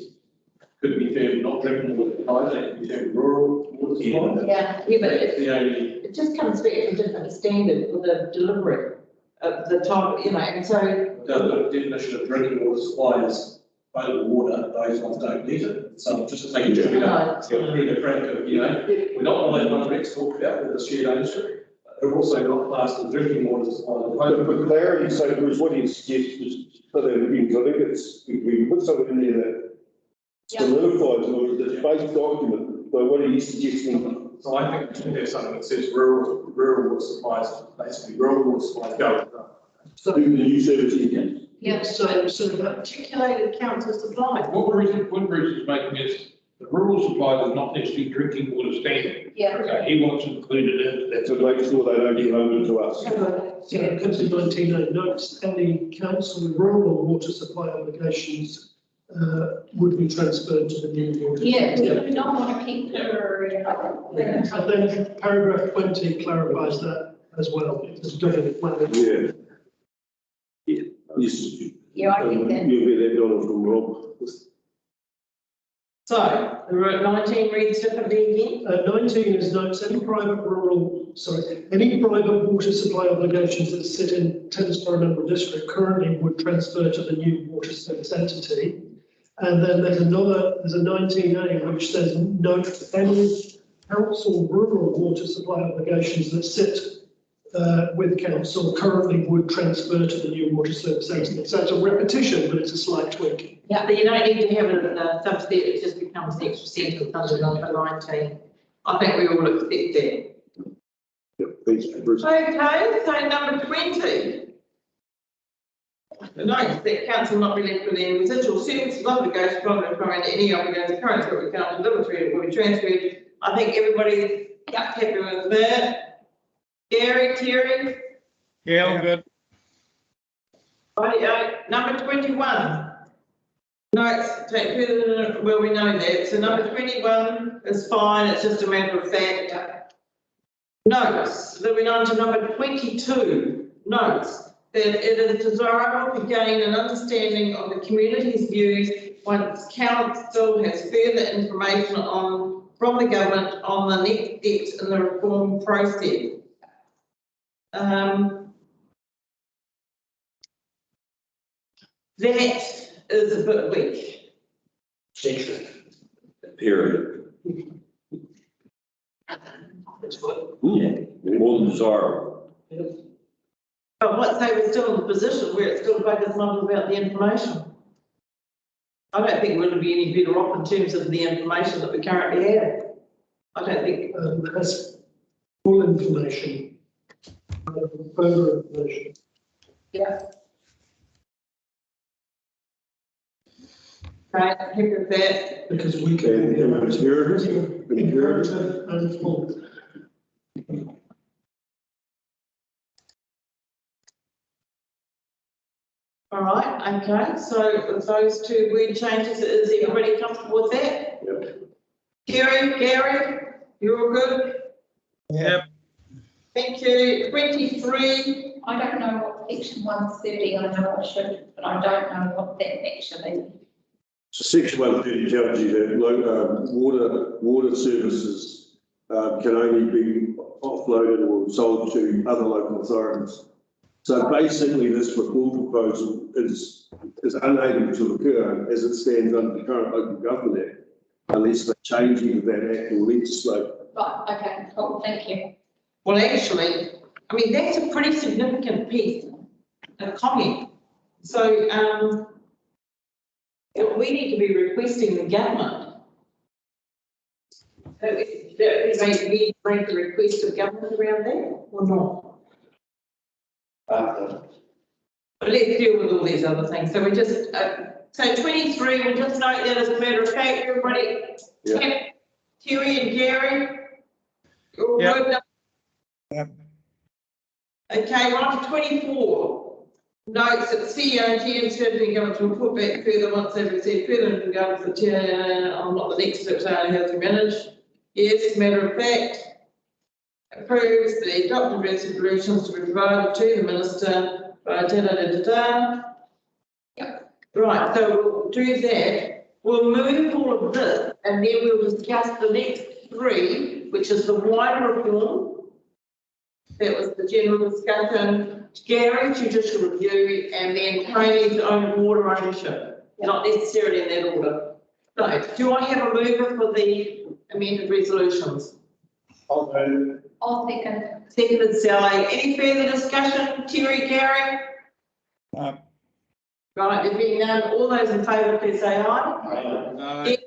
S13: could be termed not drinking water supplies, they could be termed rural water supplies.
S7: Yeah,
S5: but
S13: it
S5: just comes back to a different standard for the delivery of the type, and so.
S13: The definition of drinking water supply is potable water, those ones don't meet it. So just making sure we don't get through the crack of, we're not all those ones Rex talked about with the shared ownership. They're also not classed as drinking water supply.
S2: But for clarity, so Bruce, what do you suggest is put that in, because I think we put something in there that solidifies or is a base document. So what are you suggesting
S13: So I think we should have something that says rural water supplies, basically rural water supplies go.
S8: So,
S10: Do the new service again.
S7: Yeah.
S8: so that,
S5: Articulated council supply.
S4: What Bruce is making is the rural supplies is not necessarily drinking water standard.
S7: Yeah.
S4: So he wants included in that.
S10: To make sure they don't get over to us.
S8: so it comes in 19A notes, any council rural water supply obligations would be transferred to the new water.
S7: Yeah, we do not want to keep her,
S8: And then paragraph 20 clarifies that as well. It's definitely planning.
S10: Yeah. Yeah. Yes.
S7: yeah, I think that.
S10: You'll get that dollar from Rob.
S5: So, the 19 reads differently again.
S8: 19 is notes, any private water supply obligations that sit in Thames-Coromandel District currently would transfer to the new water service entity. And then there's a 19A which says note any council rural water supply obligations that sit with council currently would transfer to the new water service entity. So it's a repetition, but it's a slight tweak.
S5: Yeah, but you don't need to have it in the subset, it just becomes the extra sentence under number 19. I think we all accept that.
S10: Yep, thanks, Bruce.
S5: Okay, so number 20. Notes that council not be left with any residual services obligations from any obligations currently that we can't deliver to it will be transferred. I think everybody's happy with that. Gary, Terry?
S3: Yeah, all good.
S5: Rightio. Number 21. Notes, take further, well, we know that. So number 21 is fine, it's just a matter of fact. Notes, moving on to number 22. Notes that it is desirable to gain an understanding of the community's views once council has further information from the government on the next steps in the reform process. That is a bit weak.
S12: Period.
S8: That's fine.
S12: More than desirable.
S5: But once they were still in the position where it's got to focus on about the information. I don't think we're going to be any better off in terms of the information that we currently have. I don't think.
S8: Has full information, further information.
S7: Yeah.
S5: Okay, I'm happy with that.
S8: Because we can.
S10: And imperative.
S8: Imperative and full.
S5: All right, okay, so with those two word changes, is everybody comfortable with that?
S10: Yep.
S5: Gary, you're all good?
S3: Yep.
S5: Thank you. 23.
S7: I don't know what section 130, I know I should, but I don't know what that actually.
S10: So section 130 tells you that water services can only be offloaded or sold to other local authorities. So basically, this reform proposal is unable to occur as it stands under the current Local Government Act, unless they change either that act or legislate.
S7: Right, okay, cool, thank you.
S5: Well, actually, I mean, that's a pretty significant piece of comment. So, we need to be requesting the government. We make the request of government around that or not? But let's deal with all these other things. So we just, so 23, we'll just note that as a matter of fact, everybody.
S10: Yeah.
S5: Terry and Gary. You're
S3: Yeah.
S5: good?
S3: Yep.
S5: Okay, we're on to 24. Notes that the CEO and GM certainly going to report back further once they've received further from government on what the next steps are and how to manage. Yes, matter of fact. Approves the adopted resolutions to be provided to the minister by Yep. Right, so we'll do that. We'll move all of this and then we'll discuss the next three, which is the wider reform. That was the general discussion. Gary, judicial review, and then Tony's own water ownership. Not necessarily in that order. So, do I have a mover for the amended resolutions?
S7: I'll second.
S5: Seconded Sally. Any further discussion? Terry, Gary?
S3: No.
S5: Right, there being none, all those in favour, please say aye.
S3: Aye.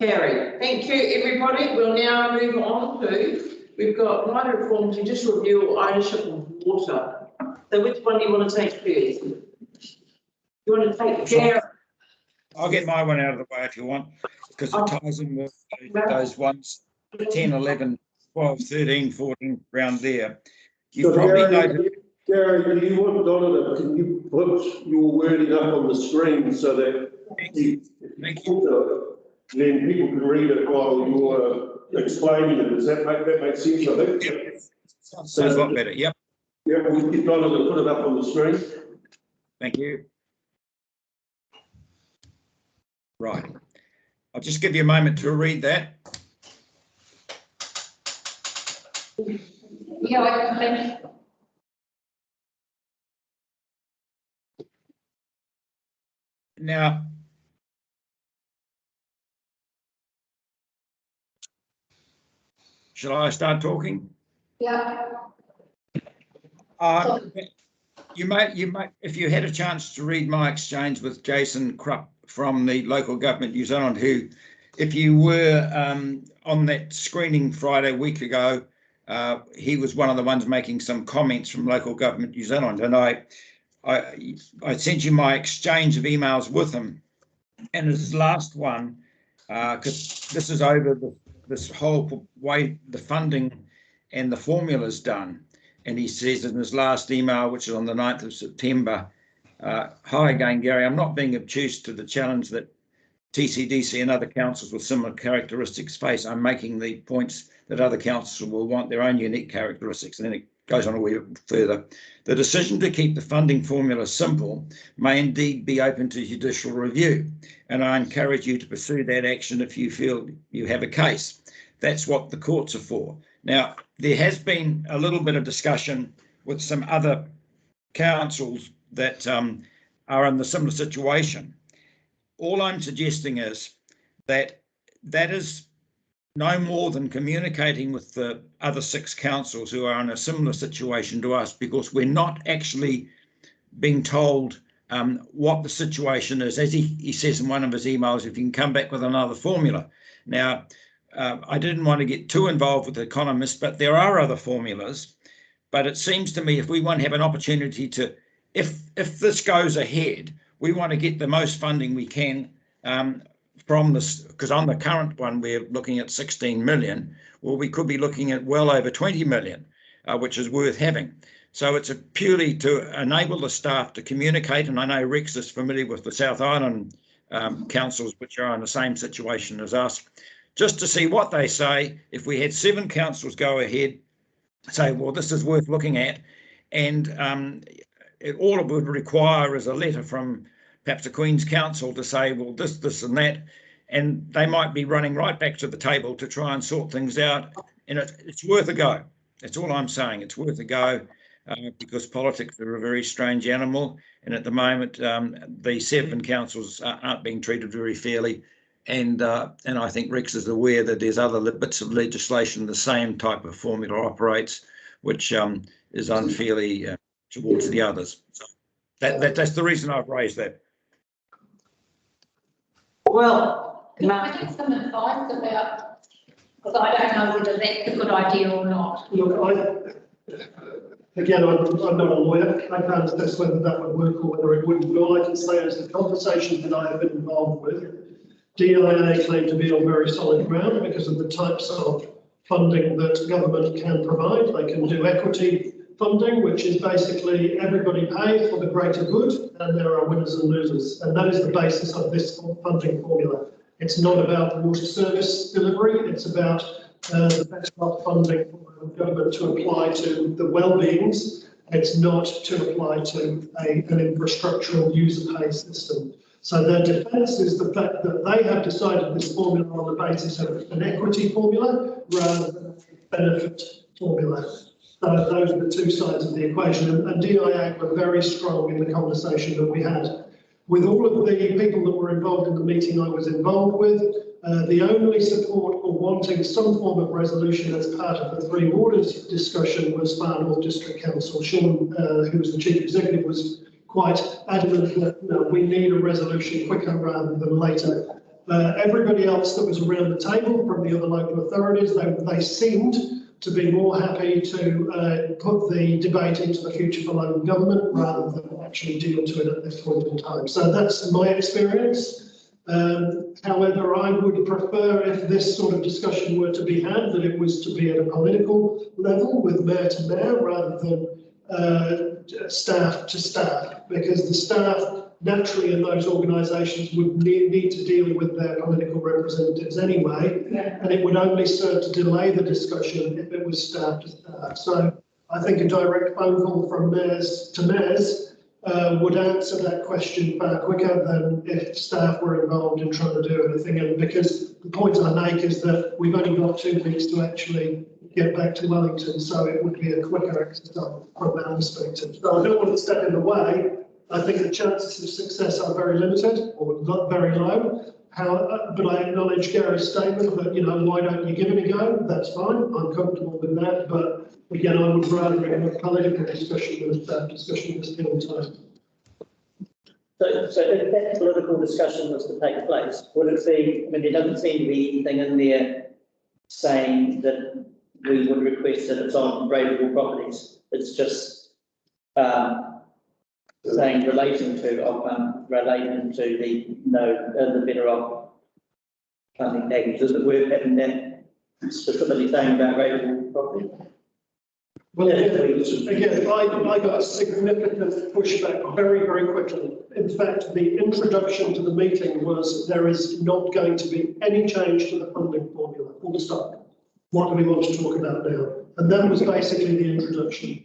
S5: Carried. Thank you, everybody. We'll now move on to, we've got minor reform, judicial review, ownership of water. So which one do you want to take first? You want to take care?
S11: I'll get my one out of the way if you want, because it ties in with those ones, 10, 11, 12, 13, 14, around there. You've probably noted.
S2: Gary, do you want Donna to, can you put your wording up on the screen so that
S11: Thank you.
S2: then people can read it while you're explaining it? Does that make sense? I think.
S11: Sounds a lot better. Yep.
S2: Yeah, we'll get Donna to put it up on the screen.
S11: Thank you. Right. I'll just give you a moment to read that.
S7: Yeah, I think.
S11: Now, shall I start talking?
S7: Yeah.
S11: You might, if you had a chance to read my exchange with Jason Krupp from the Local Government New Zealand, who, if you were on that screening Friday a week ago, he was one of the ones making some comments from Local Government New Zealand, and I sent you my exchange of emails with him, and his last one, because this is over this whole way the funding and the formula's done. And he says in his last email, which is on the 9th of September, hi again, Gary, I'm not being obtuse to the challenge that TCDC and other councils with similar characteristics face. I'm making the points that other councils will want their own unique characteristics. And then it goes on a wee bit further. The decision to keep the funding formula simple may indeed be open to judicial review. And I encourage you to pursue that action if you feel you have a case. That's what the courts are for. Now, there has been a little bit of discussion with some other councils that are in the similar situation. All I'm suggesting is that that is no more than communicating with the other 6 councils who are in a similar situation to us, because we're not actually being told what the situation is. As he says in one of his emails, if you can come back with another formula. Now, I didn't want to get too involved with the economists, but there are other formulas. But it seems to me if we want to have an opportunity to, if this goes ahead, we want to get the most funding we can from this, because on the current one, we're looking at 16 million. Well, we could be looking at well over 20 million, which is worth having. So it's purely to enable the staff to communicate. And I know Rex is familiar with the South Island councils, which are in the same situation as us, just to see what they say. If we had 7 councils go ahead, say, well, this is worth looking at, and all it would require is a letter from perhaps the Queen's Council to say, well, this and that, and they might be running right back to the table to try and sort things out, and it's worth a go. That's all I'm saying. It's worth a go, because politics are a very strange animal, and at the moment, the 7 councils aren't being treated very fairly. And I think Rex is aware that there's other bits of legislation the same type of formula operates, which is unfairly towards the others. So that's the reason I've raised that.
S5: Well,
S7: Can I get some advice about, because I don't know whether that's a good idea or not.
S8: Look, again, I'm not a lawyer. I can't assess whether that would work or whether it wouldn't. But all I can say is the conversations that I have been involved with, DIA claim to be on very solid ground because of the types of funding that government can provide. They can do equity funding, which is basically everybody pays for the greater good, and there are winners and losers. And that is the basis of this funding formula. It's not about water service delivery. It's about the best of funding for government to apply to the well-beings. It's not to apply to an infrastructural user pay system. So their defence is the fact that they have decided this formula on the basis of an equity formula rather than a benefit formula. So those are the 2 sides of the equation. And DIA were very strong in the conversation that we had. With all of the people that were involved in the meeting I was involved with, the only support for wanting some form of resolution as part of the 3 orders discussion was Far North District Council. Sean, who was the Chief Executive, was quite adamant that we need a resolution quicker rather than later. Everybody else that was around the table from the other local authorities, they seemed to be more happy to put the debate into the future for local government rather than actually deal to it at this point in time. So that's my experience. However, I would prefer if this sort of discussion were to be had, that it was to be at a political level with mayor to mayor rather than staff to staff, because the staff naturally in those organisations would need to deal with their political representatives anyway, and it would only serve to delay the discussion if it was staff to staff. So I think a direct phone call from mayors to mayors would answer that question far quicker than if staff were involved in trying to do anything. And because the point I make is that we've only got 2 weeks to actually get back to Wellington, so it would be a quicker exercise from that perspective. So I don't want to step in the way. I think the chances of success are very limited or not very low. But I acknowledge Gary's statement that, you know, why don't you give it a go? That's fine. I'm comfortable with that. But again, I would rather have a political discussion with that discussion at this point in time.
S9: So if that political discussion was to take place, would it be, I mean, there doesn't seem to be anything in there saying that we would request that it's on rateable properties. It's just saying relating to the better off funding packages that we're having that specifically saying about rateable property.
S8: Well, again, I got significant pushback very, very quickly. In fact, the introduction to the meeting was there is not going to be any change to the funding formula, full stop. What do we want to talk about now? And that was basically the introduction.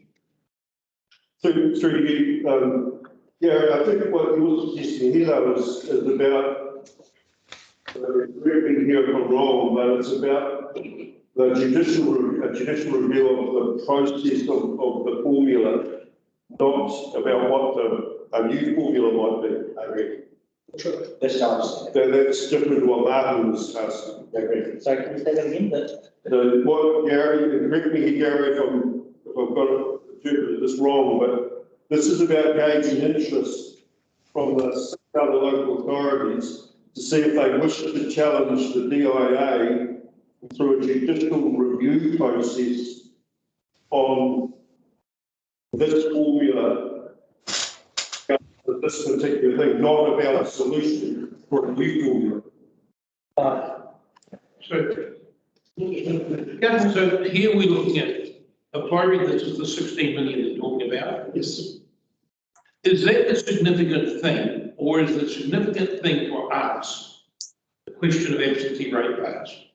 S2: Through you, Gary, I think what you're suggesting here though is about, correct me here if I'm wrong, but it's about the judicial review of the process of the formula, not about what a new formula might be. I agree.
S9: That's
S2: that's different to what Martin was discussing. I agree.
S9: So can you say that again?
S2: So what Gary, correct me here, Gary, if I've got to interpret this wrong, but this is about gauging interest from the other local authorities to see if they wish to challenge the DIA through a judicial review process on this formula, this particular thing, not about a solution for a new formula.
S4: So here we're looking at a priority that is the 16 million you're talking about.
S8: Yes.
S4: Is that the significant thing, or is the significant thing for us the question of absentee ratepayers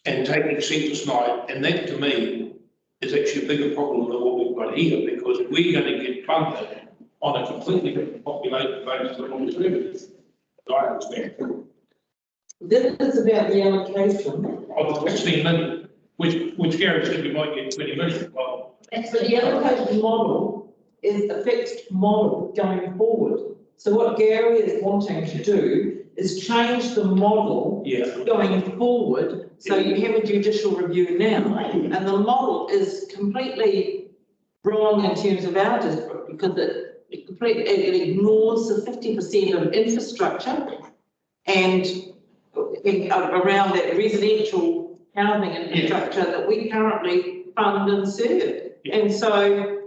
S4: and taking census night? And that to me is actually a bigger problem than what we've got here, because we're going to get funded on a completely different population basis than what we're doing. I understand.
S5: This is about the allocation.
S4: Of the 16 million, which Gary said we might get 20 million. Well,
S5: But the allocation model is a fixed model going forward. So what Gary is wanting to do is change the model going forward. So you have a judicial review now, and the model is completely wrong in terms of our district because it ignores the 50% of infrastructure and around that residential housing infrastructure that we currently fund and serve. And so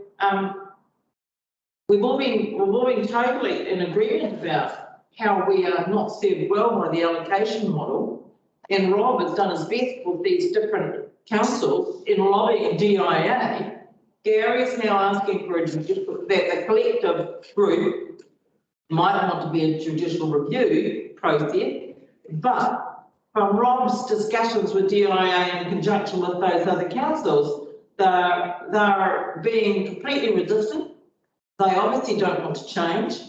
S5: we've all been totally in agreement about how we are not served well by the allocation model. And Rob has done his best with these different councils in lobbying DIA. Gary's now asking for that the collective group might want to be a judicial review process, but from Rob's discussions with DIA in conjunction with those other councils, they're being completely resistant. They obviously don't want to change.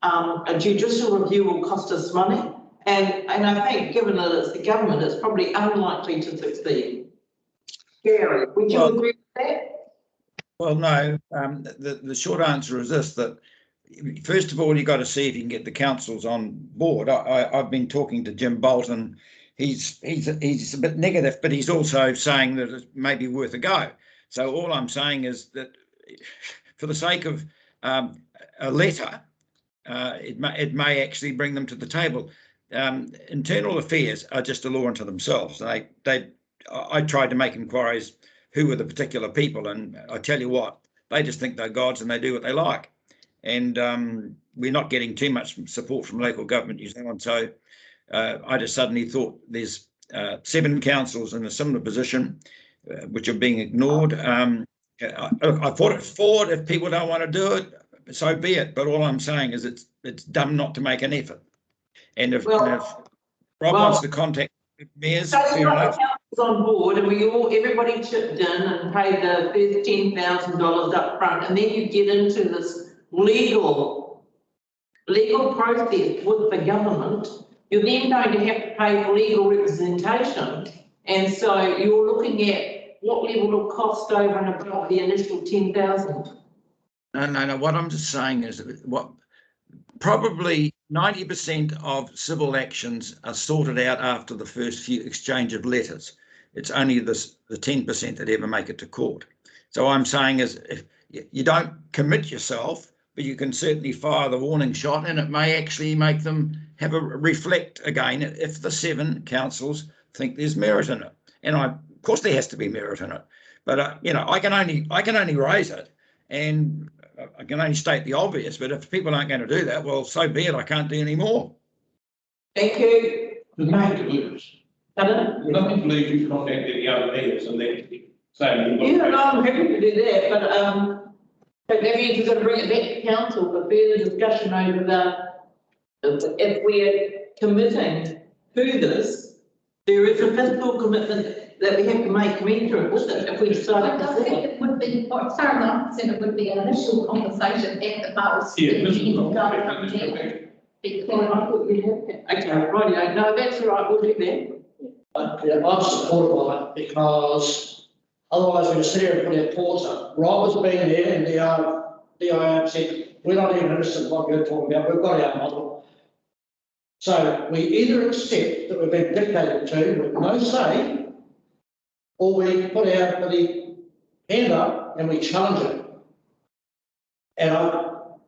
S5: A judicial review will cost us money. And I think given that it's the government, it's probably unlikely to succeed. Gary, would you agree with that?
S11: Well, no, the short answer is this, that first of all, you've got to see if you can get the councils on board. I've been talking to Jim Bolton. He's a bit negative, but he's also saying that it may be worth a go. So all I'm saying is that for the sake of a letter, it may actually bring them to the table. internal affairs are just a law unto themselves. I tried to make inquiries who were the particular people, and I tell you what, they just think they're gods and they do what they like. And we're not getting too much support from local government New Zealand. So I just suddenly thought there's 7 councils in a similar position, which are being ignored. I thought it's forward. If people don't want to do it, so be it. But all I'm saying is it's dumb not to make an effort. And if Rob wants to contact mayors, fair enough.
S5: On board, and everybody chipped in and paid the first $10,000 up front, and then you get into this legal process with the government. You're then going to have to pay for legal representation, and so you're looking at what level of cost over and above the initial 10,000.
S11: No. What I'm just saying is what probably 90% of civil actions are sorted out after the first few exchange of letters. It's only the 10% that ever make it to court. So I'm saying is if you don't commit yourself, but you can certainly fire the warning shot, and it may actually make them have a reflect again if the 7 councils think there's merit in it. And of course there has to be merit in it, but I can only raise it, and I can only state the obvious. But if people aren't going to do that, well, so be it. I can't do any more.
S5: Thank you.
S4: There's nothing to lose.
S5: Pardon?
S4: There's nothing to lose. You contacted the other mayors and then saying.
S5: Yeah, no, I'm happy to do that, but that means we've got to bring it back to council for further discussion over if we're committing to this, there is a fiscal commitment that we have to make commensurate with it if we decide to.
S7: I think it would be, as far as I'm concerned, it would be an initial conversation at the most.
S4: Yeah,
S7: and
S4: this
S7: then
S4: is
S7: go
S4: not.
S7: from there. Because
S5: I thought we had. Okay, right, no, that's all right, we'll do that.
S6: I'm supportive of it because otherwise we're going to sit here and put our paws up. Rob has been there and the DIO said, we're not even interested in what you're talking about, we've got our model. So we either accept that we've been dictated to with no say, or we put our hand up and we challenge it. And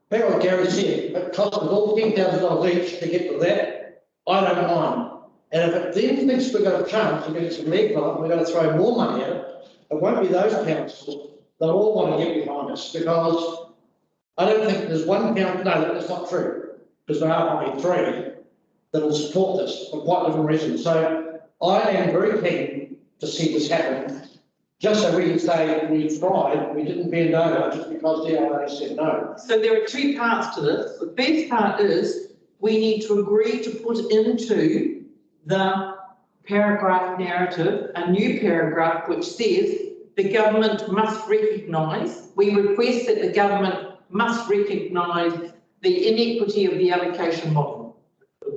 S6: back what Gary said, if it costs us all $10,000 each to get to that, I don't mind. And if it then thinks we've got a chance of getting some leg on it, we're going to throw more money at it, it won't be those councils. They'll all want to get behind us because I don't think there's one council, no, that's not true, because there are only 3 that will support this for quite different reasons. So I am very keen to see this happen, just so we can say we tried, we didn't bend over just because the DIO said no.
S5: So there are 2 parts to this. The first part is we need to agree to put into the paragraph narrative a new paragraph which says the government must recognise, we request that the government must recognise the inequity of the allocation model.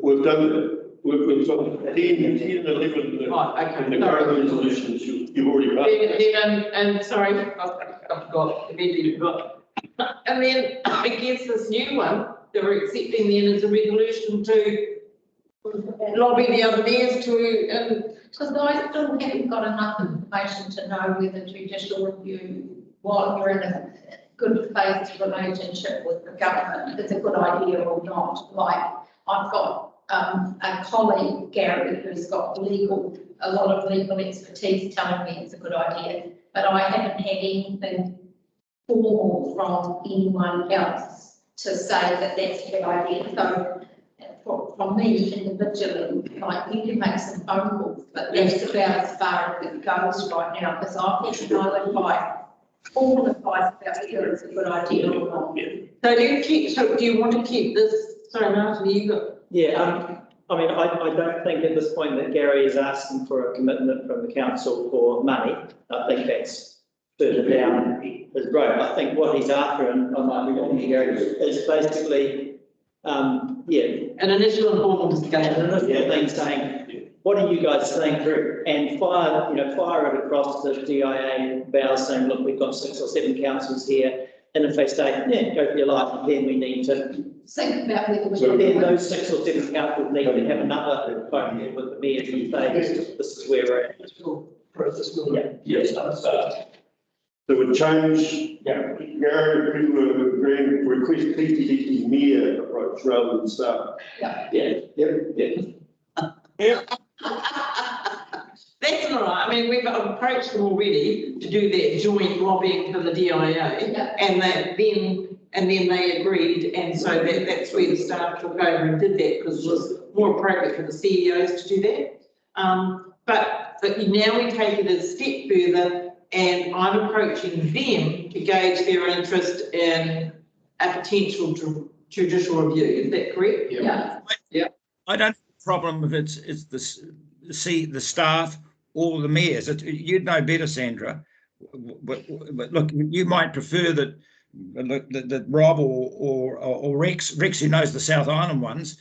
S2: We've done that. We've got 10 and 11.
S5: Right, okay.
S2: The current resolutions you've already passed.
S5: And sorry, I've forgot, immediately forgot. And then against this new one that we're accepting then is a resolution to lobby the other mayors to.
S7: Because I still haven't got enough information to know whether judicial review, while you're in a good faith relationship with the government, is a good idea or not. Like, I've got a colleague, Gary, who's got a lot of legal expertise telling me it's a good idea, but I haven't had anything formal from anyone else to say that that's a good idea. So from me individually, like, you can make some phone calls, but that's about as far as it goes right now, because I've had no advice, all advice about whether it's a good idea or not.
S5: So do you want to keep this? Sorry, Martin, you got.
S9: Yeah, I mean, I don't think at this point that Gary is asking for a commitment from the council for money. I think that's further down his road. I think what he's after, and I might be wrong here, Gary, is basically,
S5: an initial informal discussion.
S9: An initial thing saying, what do you guys think through? And fire it across the DIA bow saying, look, we've got 6 or 7 councils here. And if they say, yeah, go for your life, then we need to
S7: think about whether
S9: so then those 6 or 7 councils need to have another phone here with the mayor to say, this is where we're at.
S8: Process will.
S9: Yeah.
S4: Yes,
S2: that would change, Gary, people are agreeing to request PTD's mayor approach rather than staff.
S5: That's all right. I mean, we've approached them already to do that joint lobbying for the DIA, and then they agreed, and so that's where the staff took over and did that because it was more appropriate for the CEOs to do that. But now we take it a step further, and I'm approaching them to gauge their interest in a potential judicial review. Is that correct?
S7: Yeah.
S11: I don't have a problem if it's the staff or the mayors. You'd know better, Sandra. But look, you might prefer that Rob or Rex, who knows the South Island ones,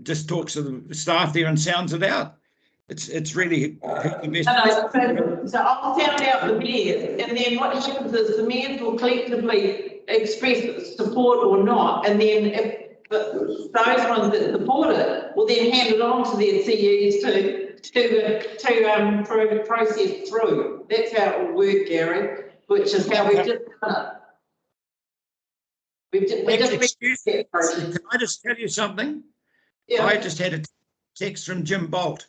S11: just talks to the staff there and sounds it out. It's really the best.
S5: So I'll sound out the mayors, and then what happens is the mayors will collectively express support or not, and then if those ones that support it will then hand it on to their CEs to process through. That's how it will work, Gary, which is how we've just done it.
S11: Can I just tell you something?
S5: Yeah.
S11: I just had a text from Jim Bolt,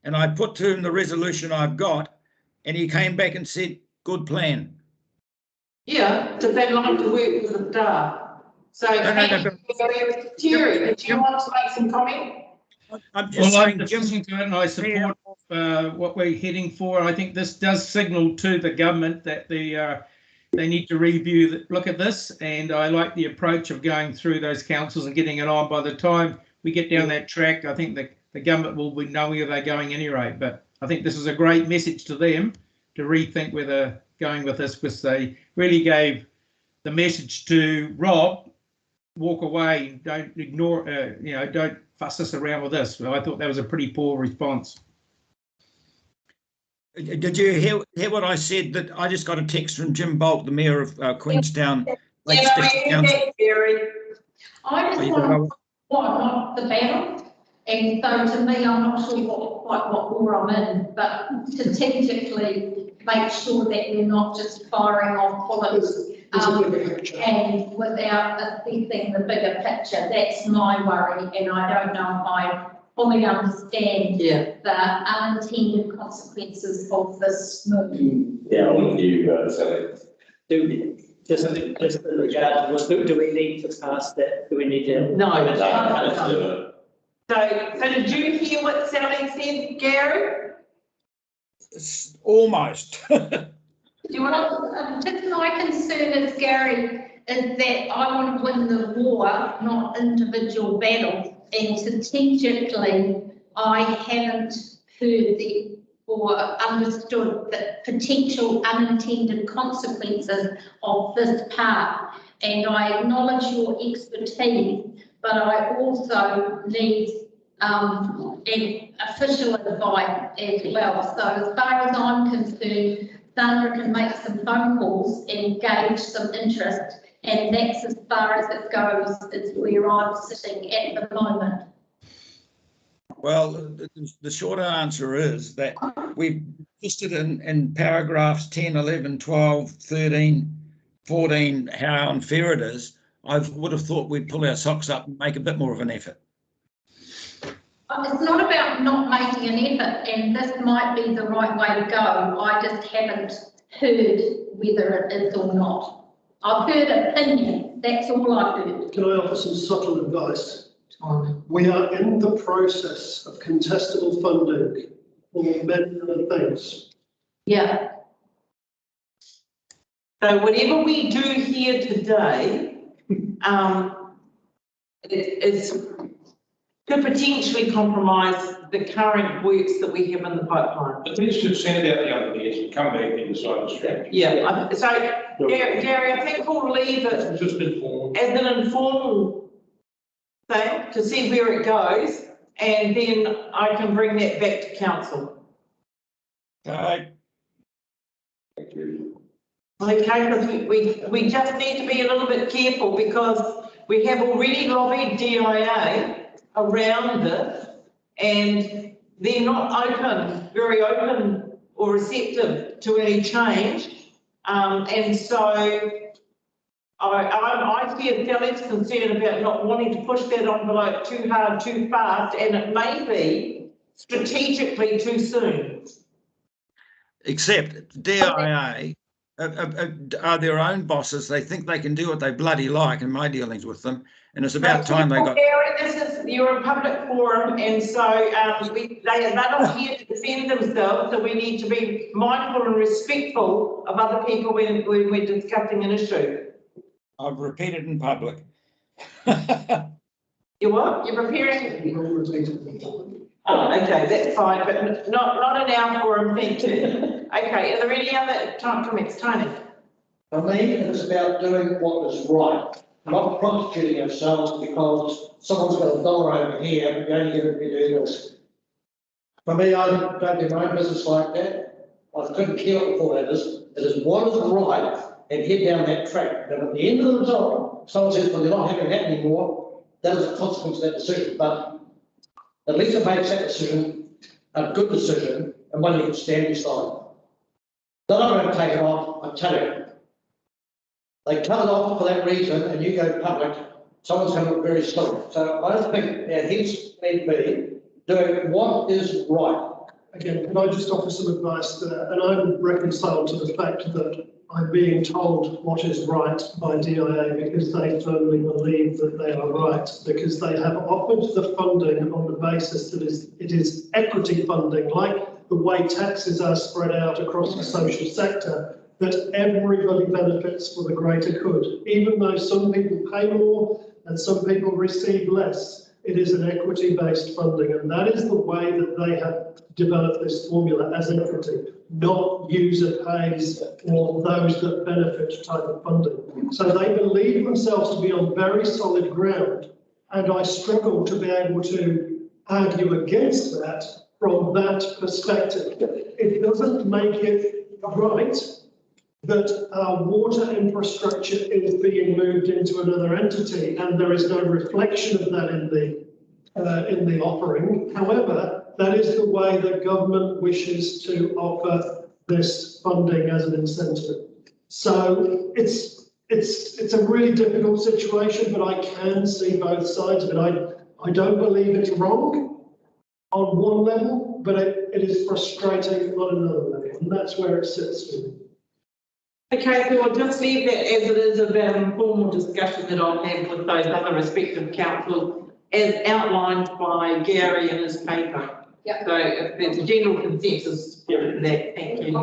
S11: and I put to him the resolution I've got, and he came back and said, good plan.
S5: Yeah, because they like to work with the staff. So, Terry, did you want to make some comment?
S11: I'm just
S3: I'm
S11: saying, Jim,
S3: listening to it and I support what we're heading for. I think this does signal to the government that they need to review, look at this, and I like the approach of going through those councils and getting it on. By the time we get down that track, I think the government will be knowing where they're going anyway. But I think this is a great message to them to rethink where they're going with this, because they really gave the message to Rob, walk away, don't ignore, don't fuss us around with this. Well, I thought that was a pretty poor response.
S11: did you hear what I said? That I just got a text from Jim Bolt, the mayor of Queenstown.
S5: Gary.
S7: I just want not the battle. And so to me, I'm not sure quite what war I'm in, but strategically make sure that we're not just firing off bullets and without assessing the bigger picture. That's my worry, and I don't know if I fully understand the unintended consequences of this move.
S12: Yeah, all of you, Sally.
S9: Just in regard to, do we need to pass that? Do we need to?
S5: No. So did you hear what Sally said, Gary?
S11: Almost.
S7: Do you want to, just my concern is, Gary, is that I want to win the war, not individual battles. And strategically, I haven't heard or understood the potential unintended consequences of this part. And I acknowledge your expertise, but I also need an official advice as well. So as far as I'm concerned, Sandra can make some phone calls and gauge some interest, and that's as far as it goes. It's where I'm sitting at the moment.
S11: Well, the short answer is that we've listed in paragraphs 10, 11, 12, 13, 14, how unfair it is. I would have thought we'd pull our socks up and make a bit more of an effort.
S7: It's not about not making an effort, and this might be the right way to go. I just haven't heard whether it is or not. I've heard opinion, that's all I've heard.
S8: Can I offer some subtle advice? We are in the process of contestable funding for many other things.
S5: Yeah. So whatever we do here today, is could potentially compromise the current works that we have in the pipeline.
S4: But let's just send out the other bits and come back and decide the strategy.
S5: Yeah, so Gary, I think we'll leave it
S4: Just informal.
S5: as an informal thing to see where it goes, and then I can bring that back to council.
S11: Okay.
S5: Okay, because we just need to be a little bit careful, because we have already lobbied DIA around this, and they're not very open or receptive to any change. And so I feel Kelly's concerned about not wanting to push that envelope too hard, too fast, and it may be strategically too soon.
S11: Except DIA are their own bosses. They think they can do what they bloody like in my dealings with them. And it's about time they got.
S5: Gary, you're a public forum, and so they're not here to defend themselves, so we need to be mindful and respectful of other people when we're discussing an issue.
S11: I've repeated in public.
S5: You what? You're preparing? Oh, okay, that's fine, but not an hour forum, thank you. Okay, are there any other comments, Tony?
S6: For me, it's about doing what is right, not prostituting ourselves because someone's got $1 over here, but we only get it to do this. For me, I don't do my own business like that. I couldn't care what the thought is. It is what is right and head down that track. And at the end of the job, someone says, well, they're not having that anymore. That is a consequence of that decision. But at least it makes that decision a good decision and one you can stand beside. They're not going to take it off, I tell you. They cut it off for that reason and you go public, someone's going to look very silly. So I don't think our heads need to be doing what is right.
S8: Again, can I just offer some advice there? And I'm reconciled to the fact that I'm being told what is right by DIA because they firmly believe that they are right, because they have offered the funding on the basis that it is equity funding, like the way taxes are spread out across the social sector, that everybody benefits for the greater good. Even though some people pay more and some people receive less, it is an equity-based funding, and that is the way that they have developed this formula as equity, not user pays or those that benefit type of funding. So they believe themselves to be on very solid ground, and I struggle to be able to argue against that from that perspective. It doesn't make it right that our water infrastructure is being moved into another entity, and there is no reflection of that in the offering. However, that is the way that government wishes to offer this funding as an incentive. So it's a really difficult situation, but I can see both sides of it. I don't believe it's wrong on one level, but it is frustrating on another level, and that's where it sits for me.
S5: Okay, so I'll just leave that as it is, about an informal discussion that I'll have with those other respective councils as outlined by Gary in his paper.
S7: Yep.
S5: So if there's a general consensus for that, thank you.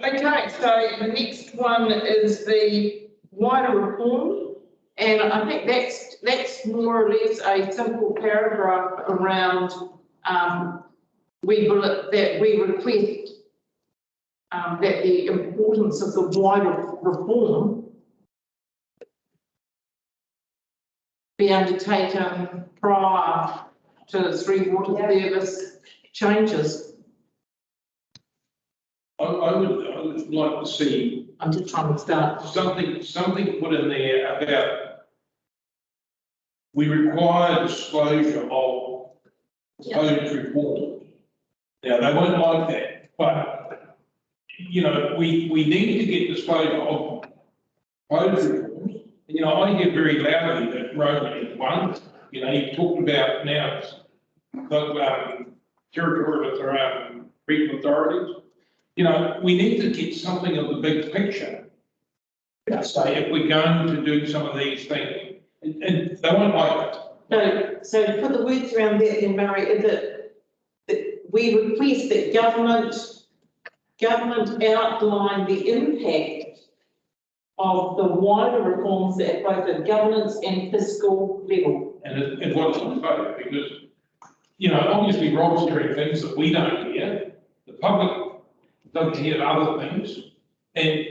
S5: Okay, so the next one is the wider reform, and I think that's more or less a simple paragraph around that we request that the importance of the wider reform be undertaken prior to the Three Water Service changes.
S4: I would like to see.
S5: I'm just trying to start.
S4: Something put in there about we require disclosure of proposed reform. Now, they won't like that, but, you know, we need to get disclosure of proposed reforms. You know, I hear very loudly that Roman is one. You know, you talked about now the territorial regional authorities. You know, we need to get something of the big picture. So if we're going to do some of these things, and they won't like it.
S5: So to put the words around that then, Murray, is that we request that government outline the impact of the wider reforms at both the governance and fiscal level.
S4: And what's on vote, because, you know, obviously Rob's hearing things that we don't hear, the public doesn't hear other things, and,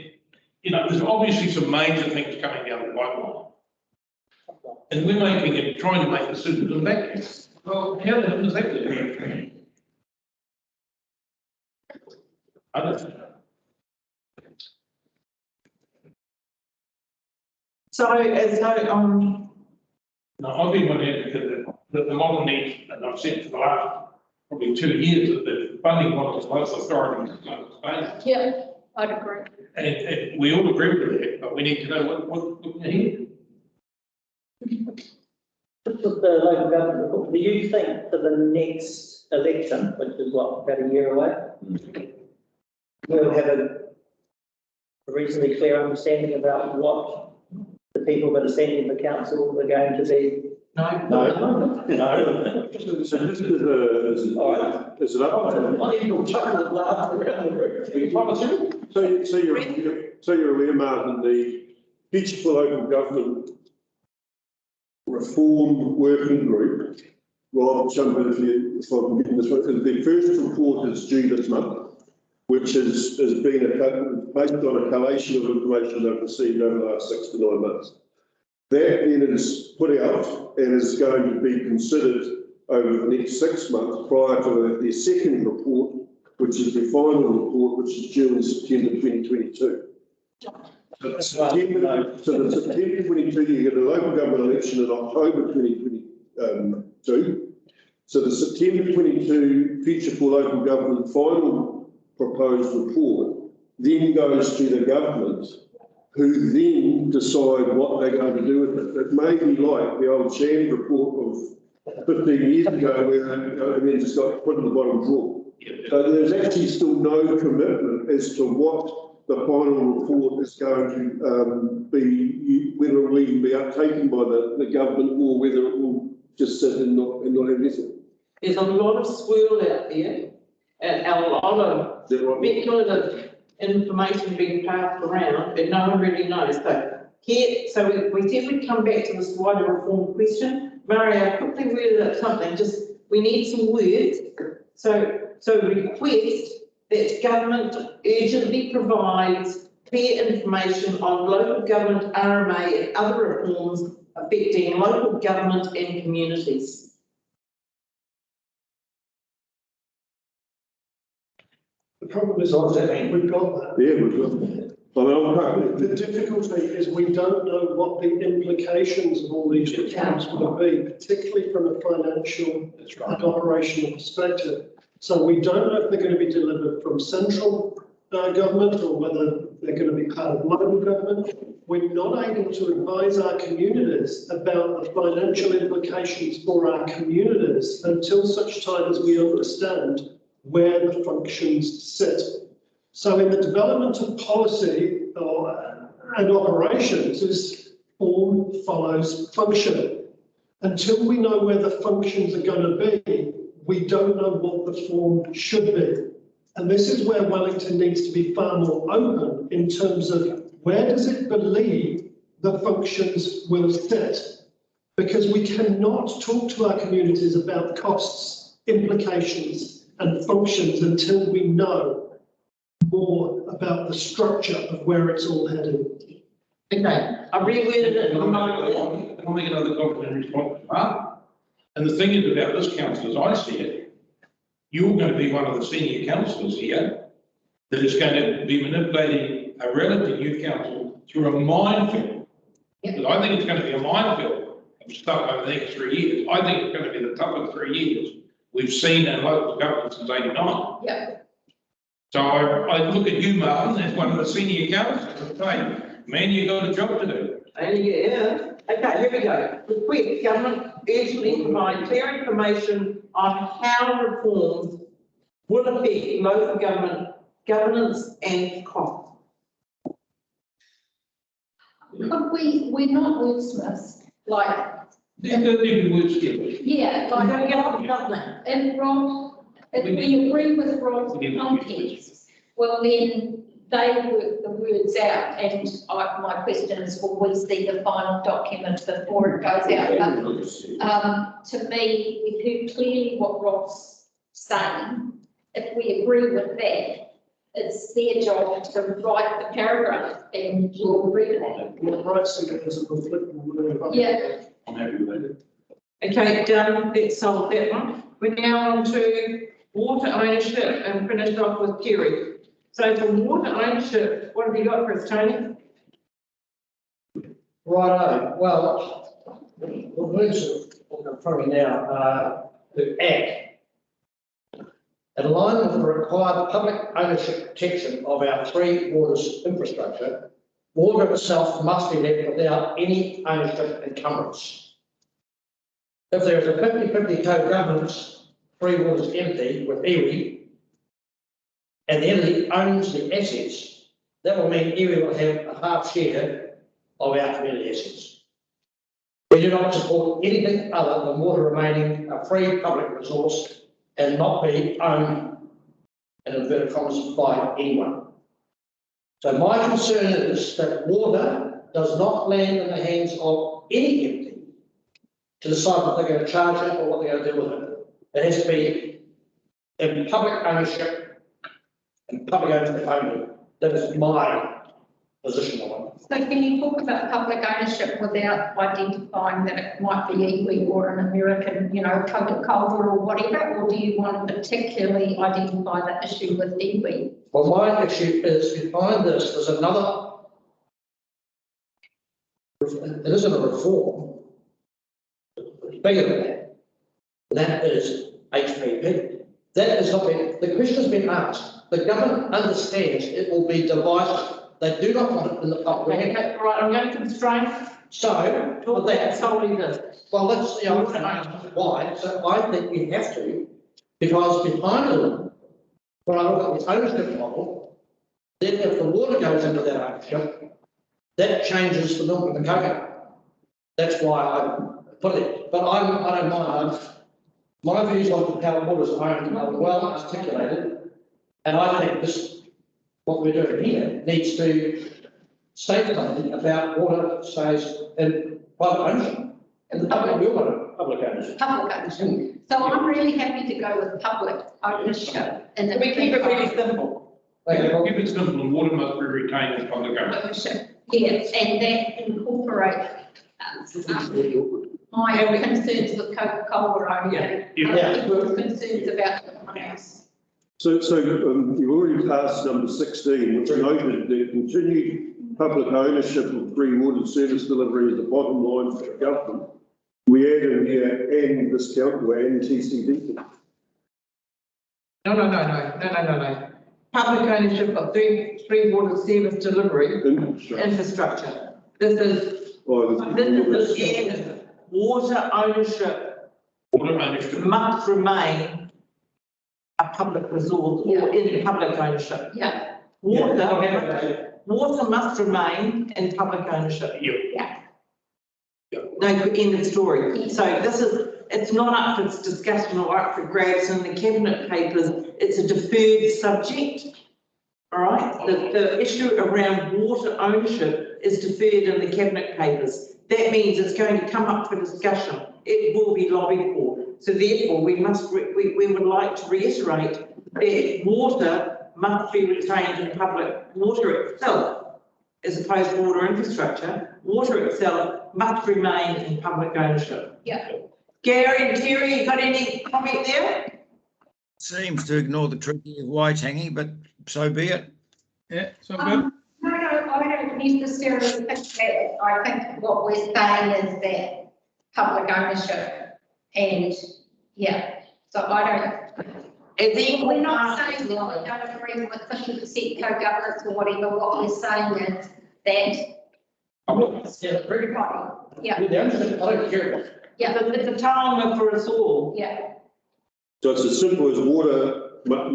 S4: you know, there's obviously some major things coming down the pipeline. And we're trying to make decisions on that. Well, how the hell does that do? I don't know. No, I've been one advocate that the model needs, and I've said for the last probably 2 years, that the funding model is local authorities.
S7: Yeah, I'd agree.
S4: And we all agree with that, but we need to know what we need.
S9: This was the local government report. Do you think for the next election, which is what, about a year away, we'll have a reasonably clear understanding about what the people that are sending the council are going to be?
S6: No.
S10: So this is a,
S9: All right.
S10: is it up?
S9: Chocolate laugh around the room.
S10: So you're aware, Martin, the Future for Local Government Reform Working Group, Rob, jump in if I'm getting this right, the first report is due this month, which has been based on a collation of information they've received over the last 6 to 9 months. That then is put out and is going to be considered over the next 6 months prior to their second report, which is the final report, which is due in September 2022. So the September 22, you get a local government election in October 2022. So the September 22 Future for Local Government final proposed report then goes to the government, who then decide what they're going to do with it. It may be like the old Shand report of 15 years ago, where and then just got put in the bottom drawer. So there's actually still no commitment as to what the final report is going to be, whether it will even be uptaken by the government or whether it will just sit and not have anything.
S5: There's a lot of swirl out there and a lot of speculative information being passed around and no one really knows. So here, so we said we'd come back to this wider reform question. Mario, quickly worded up something, just, we need some words. So request that government urgently provides clear information on local government RMA and other reforms affecting local government and communities.
S8: The problem is, we've got that.
S10: Yeah, we've got that.
S8: The difficulty is we don't know what the implications of all these reforms will be, particularly from a financial and operational perspective. So we don't know if they're going to be delivered from central government or whether they're going to be part of local government. We're not able to advise our communities about the financial implications for our communities until such time as we understand where the functions sit. So in the development of policy and operations is form follows function. Until we know where the functions are going to be, we don't know what the form should be. And this is where Wellington needs to be far more open in terms of where does it believe the functions will sit? Because we cannot talk to our communities about costs, implications and functions until we know more about the structure of where it's all heading.
S5: Okay, I reworded it in my
S4: list. I'll make another comment in response to that. And the thing is about this council, as I see it, you're going to be one of the senior councillors here that is going to be manipulating a relatively new council through a minefield. Because I think it's going to be a minefield of stuff over the next 3 years. I think it's going to be the toughest 3 years we've seen in local government since '89.
S7: Yeah.
S4: So I look at you, Martin, as one of the senior councillors, and say, man, you've got a job to do.
S5: Yeah. Okay, here we go. Request government urgently provide clear information on how reforms will affect local government governance and costs.
S7: Could we're not wordsmiths, like.
S4: Yeah,
S7: like. And Rob, if we agree with Rob's context, well then they work the words out, and my question is, will we see the final document before it goes out? But, to me, we heard clearly what Rob's saying. If we agree with that, it's their job to write the paragraph, and we'll agree to that.
S8: Well, pricing it as a conflict.
S7: Yeah.
S4: I'm happy with that.
S5: Okay, done. Let's solve that one. We're now on to water ownership and finish off with Kerry. So for water ownership, what have you got for us, Tony?
S6: Righto. Well, the words that are in front of me now are to act. In line with the required public ownership protection of our three waters infrastructure, water itself must be left without any ownership encumbrance. If there is a 50-50 co-governance, Three Waters entity with iwi, and the entity owns the assets, that will mean iwi will have a half share of our community assets. We do not support anything other than water remaining a free public resource and not be owned, in inverted commas, by anyone. So my concern is that water does not land in the hands of any entity to decide what they're going to charge it or what they're going to do with it. It has to be in public ownership and public ownership only. That is my position on it.
S7: So can you talk about public ownership without identifying that it might be iwi or an American, Coca-Cola or whatever, or do you want to particularly identify the issue with iwi?
S6: Well, my issue is behind this, there's another, it isn't a reform, it's bigger than that. That is HPP. That is not been, the question has been asked. The government understands it will be divisive. They do not want it in the public.
S5: Okay, right, I'm going to constrain.
S6: So,
S5: Talk about solely this.
S6: well, let's, I'm going to ask why. So I think we have to, because behind them, when I look at the ownership model, then if the water goes into that ownership, that changes the milk and the cocoa. That's why I put it. But I don't mind. My views on how water is owned are well articulated, and I think this, what we're doing here, needs to state something about water stays in private ownership. And the public will want public ownership.
S7: Public ownership. So I'm really happy to go with public ownership. And
S5: We keep it really simple.
S4: Keep it simple, and water must be retained as public ownership.
S7: Yes, and that incorporates my concerns with Coca-Cola only. People's concerns about someone else.
S2: So you've already passed number 16, which noted that continued public ownership of Three Water service delivery is the bottom line for the government. We add in here and discount and TCD.
S5: No. Public ownership of three water service delivery infrastructure. This is again, water ownership must remain a public resource or in public ownership.
S7: Yeah.
S5: Water must remain in public ownership.
S7: Yeah.
S5: No, end of story. So this is, it's not up for discussion or up for grabs in the cabinet papers. It's a deferred subject. All right. The issue around water ownership is deferred in the cabinet papers. That means it's going to come up for discussion. It will be lobbied for. So therefore, we would like to reiterate that water must be retained in public. Water itself, as opposed to water infrastructure, water itself must remain in public ownership.
S7: Yeah.
S5: Gary and Terry, you got any comment there?
S11: Seems to ignore the Treaty of Waitangi, but so be it.
S3: Yeah, so good.
S7: No, I don't necessarily think that. I think what we're saying is that public ownership and, so I don't. We're not saying that we don't agree with 50% co-governance or whatever. What we're saying is that. Yeah.
S6: I don't care about it.
S7: Yeah.
S5: It's a timer for us all.
S7: Yeah.
S2: So it's as simple as water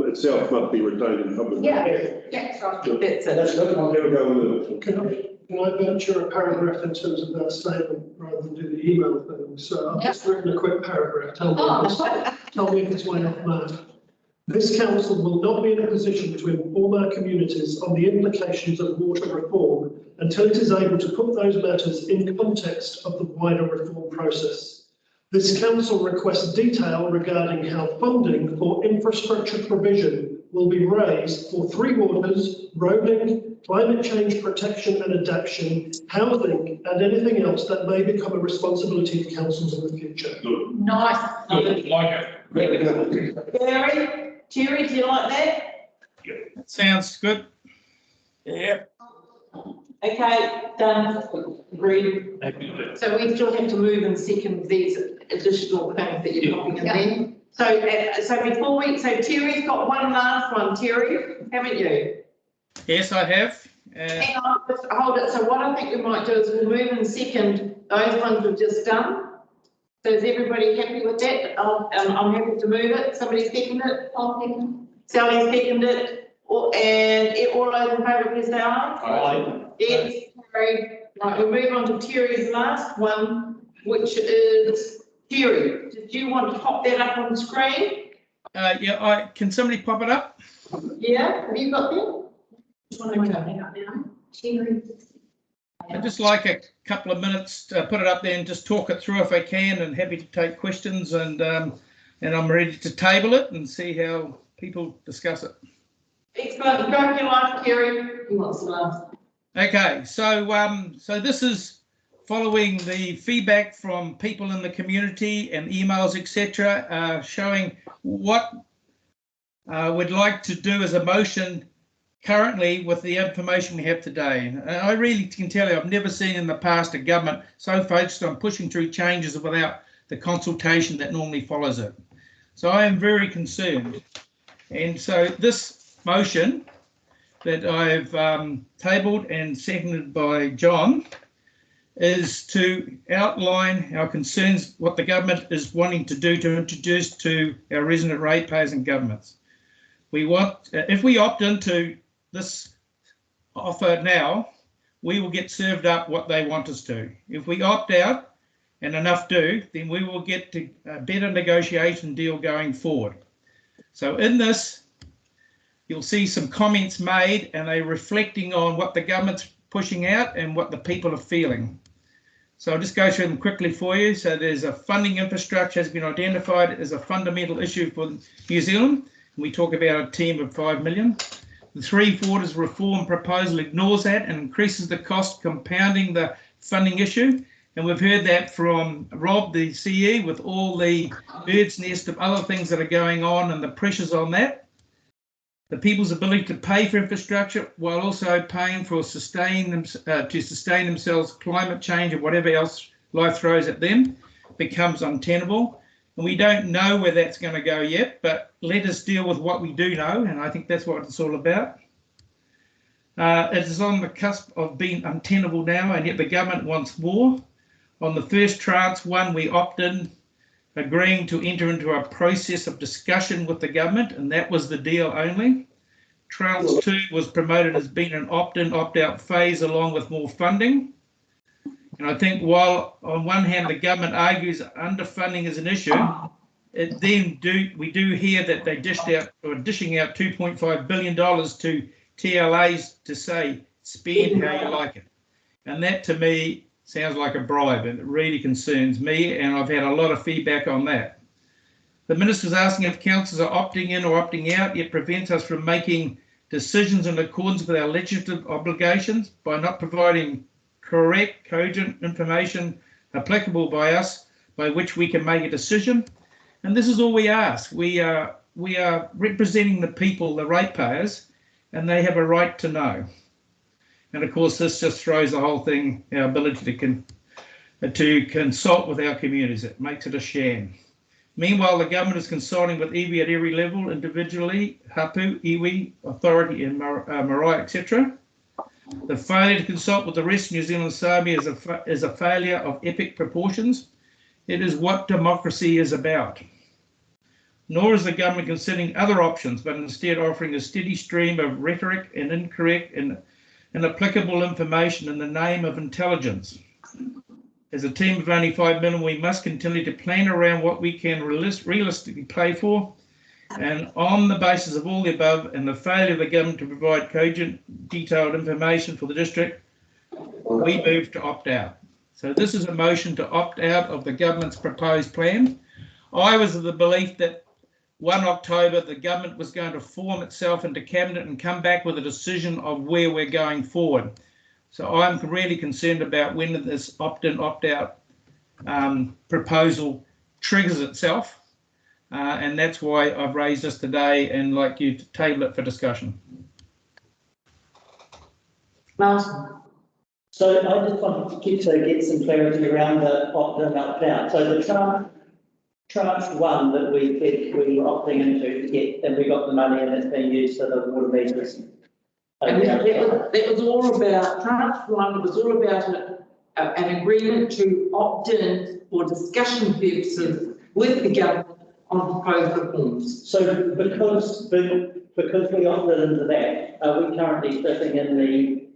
S2: itself must be retained in public.
S7: Yeah. That's right.
S5: That's it.
S2: That's good. I'll never go with it.
S8: Can I venture a paragraph in terms of that statement rather than do the email thing? So I've just written a quick paragraph. Tell me if it's way off mark. This council will not be in a position to inform our communities on the implications of water reform until it is able to put those matters in context of the wider reform process. This council requests detail regarding how funding for infrastructure provision will be raised for Three Waters, roading, climate change protection and adaptation, housing, and anything else that may become a responsibility of councils in the future.
S4: Good.
S7: Nice.
S4: Good, like it.
S2: Really good.
S5: Gary, Terry, do you like that?
S3: Sounds good.
S11: Yeah.
S5: Okay, done. Agreed.
S4: Happy with it.
S5: So we still have to move and second these additional things that you're popping in there. So before so Terry's got one last one, Terry, haven't you?
S3: Yes, I have.
S5: Hang on, just hold it. So what I think we might do is we'll move and second those ones we've just done. So is everybody happy with that? I'm happy to move it. Somebody second it?
S7: I'll second.
S5: Sally seconded it. And all those in favour, please say aye.
S13: Aye.
S5: Yes, carried. Right, we'll move on to Terry's last one, which is Terry. Did you want to pop that up on the screen?
S3: Yeah, can somebody pop it up?
S5: Yeah, have you got that?
S3: I'd just like a couple of minutes to put it up there and just talk it through if I can, and happy to take questions, and I'm ready to table it and see how people discuss it.
S5: Excellent. Go with your life, Terry. He wants to laugh.
S3: Okay, so this is following the feedback from people in the community and emails, etc., showing what we'd like to do as a motion currently with the information we have today. And I really can tell you, I've never seen in the past a government so focused on pushing through changes without the consultation that normally follows it. So I am very concerned. And so this motion that I've tabled and seconded by John is to outline our concerns, what the government is wanting to do to introduce to our resident ratepayers and governments. We want, if we opt into this offer now, we will get served up what they want us to. If we opt out, and enough do, then we will get to a better negotiation deal going forward. So in this, you'll see some comments made, and they're reflecting on what the government's pushing out and what the people are feeling. So I'll just go through them quickly for you. So there's a funding infrastructure has been identified as a fundamental issue for New Zealand. We talk about a team of 5 million. The 3/4 reform proposal ignores that and increases the cost, compounding the funding issue. And we've heard that from Rob, the CE, with all the bird's nest of other things that are going on and the pressures on that. The people's ability to pay for infrastructure while also paying for to sustain themselves, climate change or whatever else life throws at them, becomes untenable. And we don't know where that's going to go yet, but let us deal with what we do know, and I think that's what it's all about. It is on the cusp of being untenable now, and yet the government wants more. On the first tranche one, we opted, agreeing to enter into a process of discussion with the government, and that was the deal only. Tranche 2 was promoted as being an opt-in, opt-out phase along with more funding. And I think while on one hand the government argues underfunding is an issue, we do hear that they dishing out $2.5 billion to TLAs to say spend how you like it. And that to me sounds like a bribe, and it really concerns me, and I've had a lot of feedback on that. The minister's asking if councils are opting in or opting out. It prevents us from making decisions in accordance with our legislative obligations by not providing correct, cogent information applicable by us, by which we can make a decision. And this is all we ask. We are representing the people, the ratepayers, and they have a right to know. And of course, this just throws the whole thing, our ability to consult with our communities. It makes it a sham. Meanwhile, the government is consulting with iwi at every level, individually, hapu, iwi, authority, and marae, etc. The failure to consult with the rest of New Zealand Sami is a failure of epic proportions. It is what democracy is about. Nor is the government considering other options, but instead offering a steady stream of rhetoric and incorrect and inapplicable information in the name of intelligence. As a team of only 5 million, we must continue to plan around what we can realistically pay for. And on the basis of all the above and the failure of the government to provide cogent, detailed information for the district, we move to opt out. So this is a motion to opt out of the government's proposed plan. I was of the belief that 1 October, the government was going to form itself into cabinet and come back with a decision of where we're going forward. So I'm really concerned about when this opt-in, opt-out proposal triggers itself. And that's why I've raised this today and like you to table it for discussion.
S5: Martin.
S9: So I just wanted to get some clarity around the opt-in, opt-out. So the chart tranche one that we said we were opting into to get, and we got the money and it's being used for the water meters.
S5: And that was all about, tranche one was all about an agreement to opt in for discussion purposes with the government on proposed reforms.
S9: So because we opted into that, are we currently sitting in the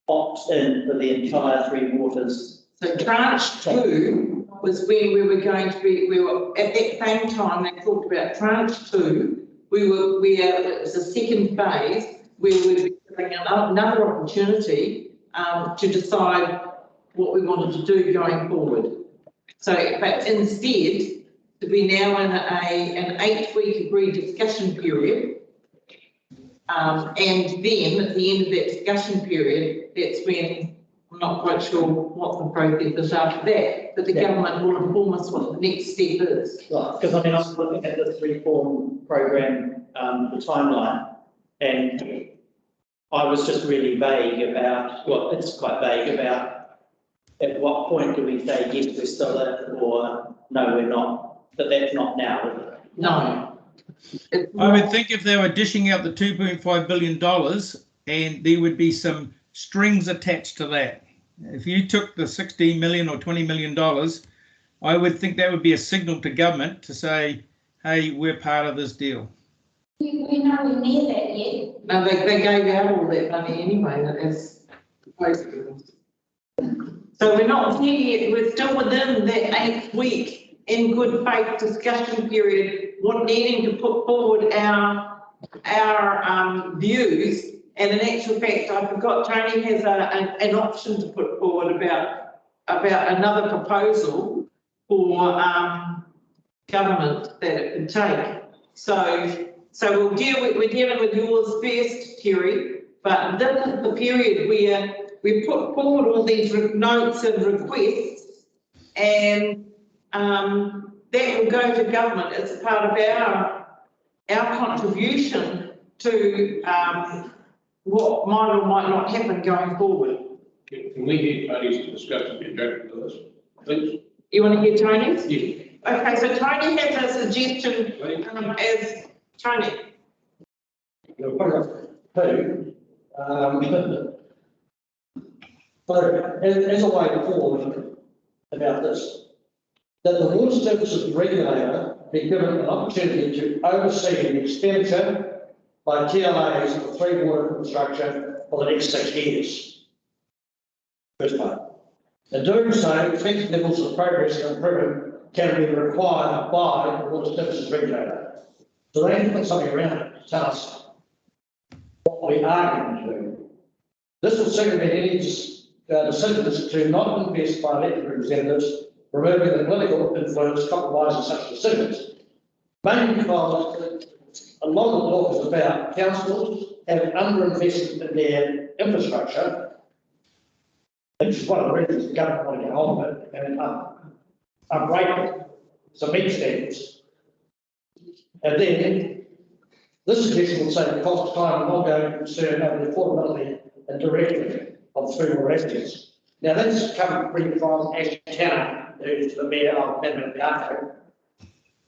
S9: opt-in for the entire Three Waters?
S5: So tranche two was when we were going to be, we were at that same time, they talked about tranche two, it was the second phase, where we would be giving another opportunity to decide what we wanted to do going forward. So, but instead, we're now in an 8-week agreed discussion period. And then at the end of that discussion period, that's when I'm not quite sure what the process is after that, but the government will inform us what the next step is.
S9: Right, because I mean, I was looking at this reform program, the timeline, and I was just really vague about, well, it's quite vague about at what point do we say, yes, we're still in, or no, we're not, but that's not now, is it?
S5: No.
S3: I would think if they were dishing out the $2.5 billion and there would be some strings attached to that. If you took the $16 million or $20 million, I would think that would be a signal to government to say, hey, we're part of this deal.
S7: We're nowhere near that yet.
S5: No, they gave out all that money anyway, as so we're not here yet, we're still within that 8-week in good faith discussion period, needing to put forward our views. And in actual fact, I forgot, Tony has an option to put forward about another proposal for government that it could take. So we're dealing with yours first, Terry, but this is the period where we put forward all these notes and requests, and that will go to government as part of our contribution to what might or might not happen going forward.
S4: Can we hear Tony's discussion in general to this, please?
S5: You want to hear Tony's?
S4: Yes.
S5: Okay, so Tony has a suggestion as Tony.
S6: So, as a way forward about this, that the Water Services Regulator be given an opportunity to oversee the expenditure by TLAs for Three Water infrastructure for the next 6 years. First part. In doing so, effective levels of progress and improvement can be required by the Water Services Regulator. So they can put something around it to tell us what we are going to do. This will circumvent any decisions to not invest by elected representatives, removing the political influence compromising such decisions. Mainly because a lot of the law is about councils having underinvestment in their infrastructure, which is one of the reasons the government want to get hold of it and upgrade some meat standards. And then this suggestion will save cost, time, and ongoing concern over the affordability and direction of Three Water assets. Now, that's come really from Ashton Town, who's the mayor of Mandarin,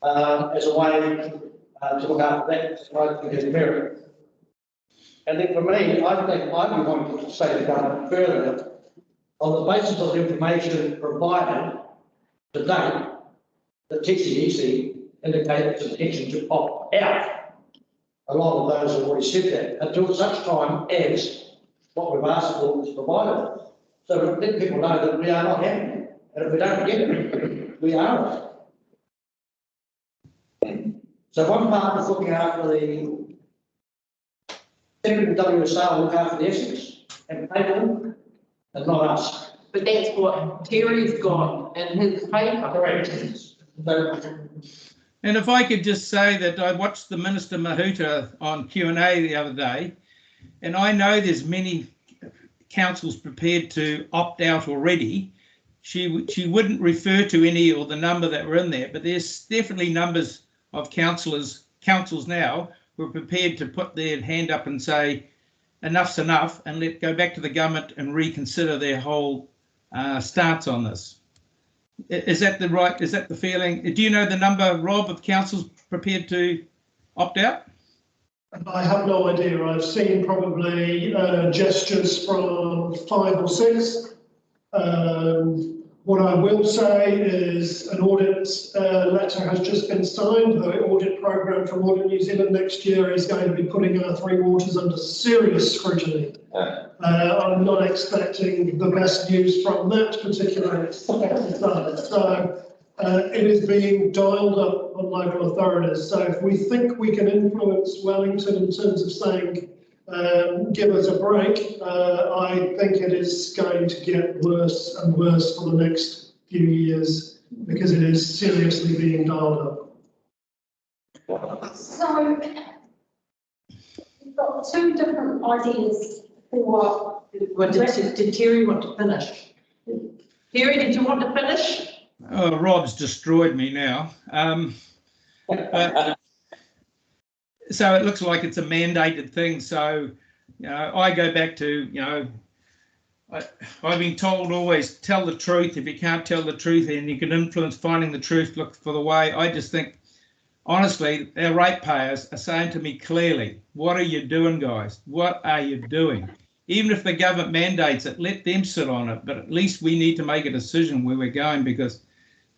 S6: as a way to look after that, right, for his merit. And then for me, I think I'd be wanting to say the government further on the basis of the information provided to date, the TCEC indicates its intention to opt out. A lot of those have already said that, until such time as what we've asked for is provided. So let people know that we are not happy, and if we don't get it, we are. So one part is looking after the WSR will look after the Essex and pay them, and not us.
S5: But that's what Terry's got in his paper.
S6: Correct.
S3: And if I could just say that I watched the Minister Mahuta on Q&A the other day, and I know there's many councils prepared to opt out already. She wouldn't refer to any or the number that were in there, but there's definitely numbers of councils now who are prepared to put their hand up and say enough's enough and go back to the government and reconsider their whole stance on this. Is that the feeling? Do you know the number, Rob, of councils prepared to opt out?
S8: I have no idea. I've seen probably gestures from 5 or 6. What I will say is an audit letter has just been signed. The audit programme from Audit New Zealand next year is going to be putting our 3 waters under serious scrutiny. I'm not expecting the best news from that particular exercise. So it is being dialed up on local authorities. So if we think we can influence Wellington in terms of saying, give us a break, I think it is going to get worse and worse for the next few years because it is seriously being dialed up.
S7: So we've got 2 different ideas for.
S5: Did Terry want to finish? Terry, did you want to finish?
S3: Oh, Rob's destroyed me now. So it looks like it's a mandated thing. So, you know, I go back to, you know, I've been told always tell the truth. If you can't tell the truth and you can influence finding the truth, look for the way. I just think, honestly, our ratepayers are saying to me clearly, what are you doing, guys? What are you doing? Even if the government mandates it, let them sit on it. But at least we need to make a decision where we're going because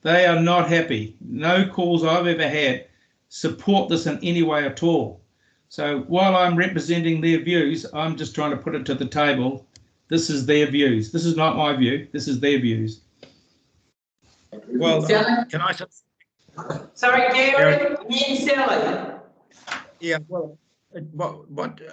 S3: they are not happy. No calls I've ever had support this in any way at all. So while I'm representing their views, I'm just trying to put it to the table. This is their views. This is not my view. This is their views.
S11: Well, can I?
S5: Sorry, Gary, me and Sally.
S11: Yeah, well,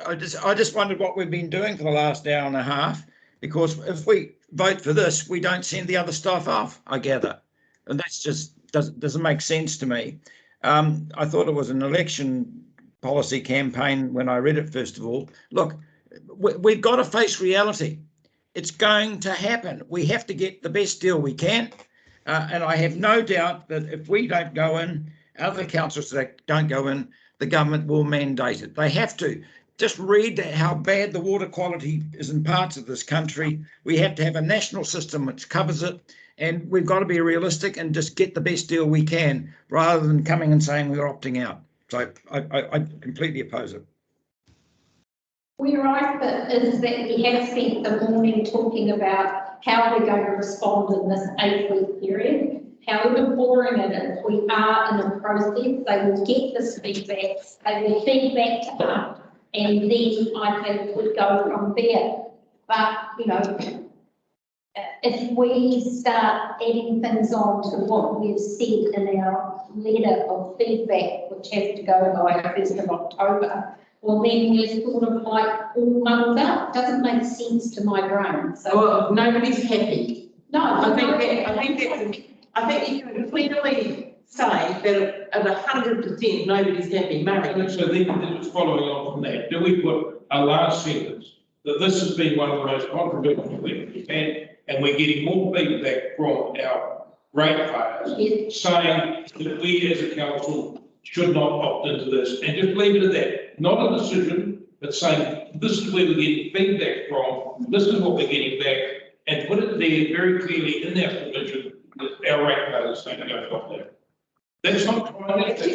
S11: I just wondered what we've been doing for the last hour and a half, because if we vote for this, we don't send the other stuff off, I gather. And that's just doesn't make sense to me. I thought it was an election policy campaign when I read it, first of all. Look, we've got to face reality. It's going to happen. We have to get the best deal we can. And I have no doubt that if we don't go in, other councils that don't go in, the government will mandate it. They have to. Just read how bad the water quality is in parts of this country. We have to have a national system which covers it. And we've got to be realistic and just get the best deal we can rather than coming and saying we're opting out. So I completely oppose it.
S7: Where I fit is that we have spent the morning talking about how we're going to respond in this 8-week period. However boring it is, we are in a process. They will get this feedback. They will feed back to us. And then I think we go from there. But, you know, if we start adding things on to what we've said in our letter of feedback, which has to go by 1st of October, well, then we're sort of like all muddled up. Doesn't make sense to my brain. So
S5: well, nobody's happy.
S7: No,
S5: I think you can clearly say that at 100% nobody's happy. Mary.
S4: So then just following on from that, do we put a last sentence that this has been one of the most controversial things we've had, and we're getting more feedback from our ratepayers saying that we as a council should not opt into this, and just leave it at that. Not a decision, but saying this is where we're getting feedback from, this is what we're getting back, and put it there very clearly in that provision that our ratepayers are saying to go off there. That's not trying
S5: I think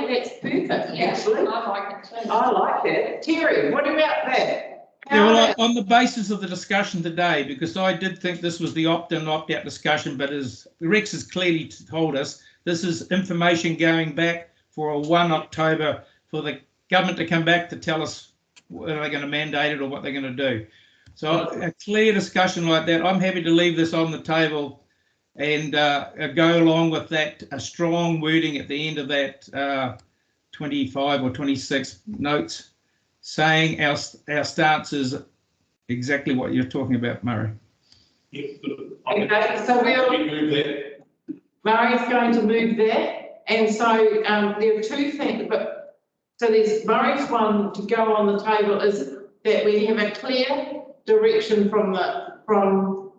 S5: that's perfect, actually.
S7: I like it too.
S5: I like that. Terry, what about that?
S3: Yeah, well, on the basis of the discussion today, because I did think this was the opt-in, opt-out discussion, but as Rex has clearly told us, this is information going back for a 1 October for the government to come back to tell us whether they're going to mandate it or what they're going to do. So a clear discussion like that, I'm happy to leave this on the table and go along with that, a strong wording at the end of that 25 or 26 notes, saying our stance is exactly what you're talking about, Murray.
S5: Okay, so Murray's going to move that, and so there are 2 things, but so there's Murray's one to go on the table is that we have a clear direction from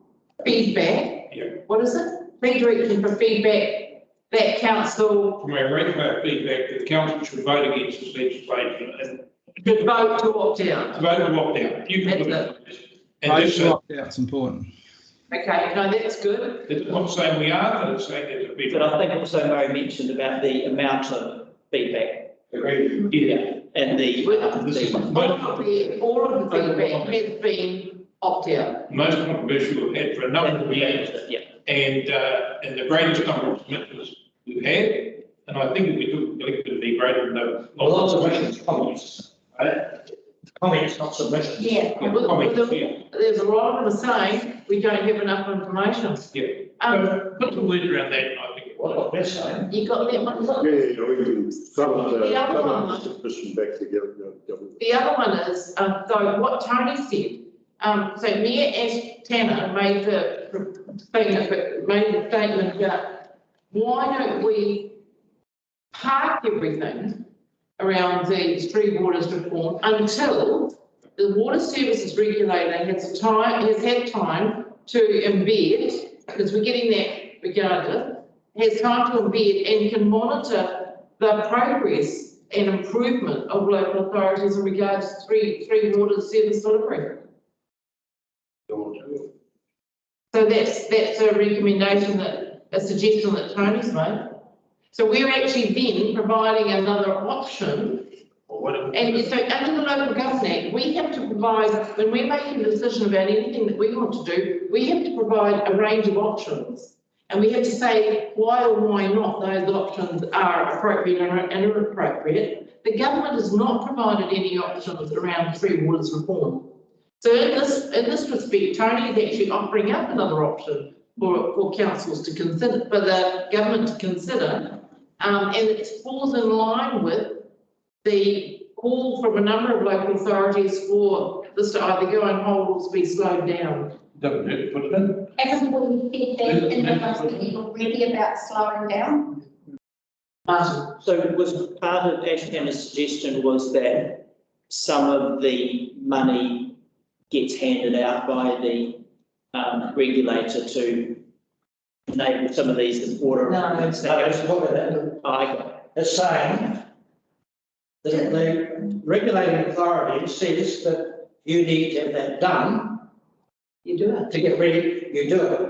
S5: feedback.
S4: Yeah.
S5: What is it? Clear direction for feedback that council.
S4: From our ratepayer feedback, that the council should vote against this legislation and
S5: should vote to opt out.
S4: vote to opt out. You can put it. And
S3: Vote
S4: just
S3: to opt out's important.
S5: Okay, no, that's good.
S4: It's not saying we are, but it's saying there's a big.
S9: But I think also Murray mentioned about the amount of feedback.
S4: Agreed. Yeah.
S9: And the.
S5: All of the feedback has been opt-out.
S4: Most controversial we've had for a number of years.
S9: Yeah.
S4: And the greatest number of commitments we've had, and I think if we took collectively greater than the.
S6: Well, lots of questions, comments. Comments, not submissions.
S7: Yeah.
S5: There's a lot of them saying we don't have enough information.
S4: Yeah. Put the word around that, and I think.
S6: What they're saying.
S5: You got that one?
S10: Yeah, we can throw
S5: The other one.
S10: the submission back together, government.
S5: The other one is, so what Tony said, so Mayor Ash Tanner made the statement that why don't we park everything around the Three Waters reform until the water services regulator has had time to embed, because we're getting that regardless, has time to embed and can monitor the progress and improvement of local authorities in regards to three water service delivery. So that's a recommendation, a suggestion that Tony's made. So we're actually then providing another option. And so under the Local Government Act, we have to provide, when we're making a decision about anything that we want to do, we have to provide a range of options. And we have to say why or why not those options are appropriate and inappropriate. The government has not provided any options around Three Waters reform. So in this respect, Tony is actually offering up another option for councils to consider, for the government to consider, and it falls in line with the call from a number of local authorities for this to either go on hold or to be slowed down.
S4: Doesn't hurt to put it in.
S7: Haven't we said that in the motion already about slowing down?
S5: Martin.
S9: So was part of Ash Tanner's suggestion was that some of the money gets handed out by the regulator to enable some of these water.
S5: No,
S6: Let's look at that.
S9: I got it.
S6: It's saying that the regulating authority says that you need to have that done.
S5: You do it.
S6: To get ready, you do it.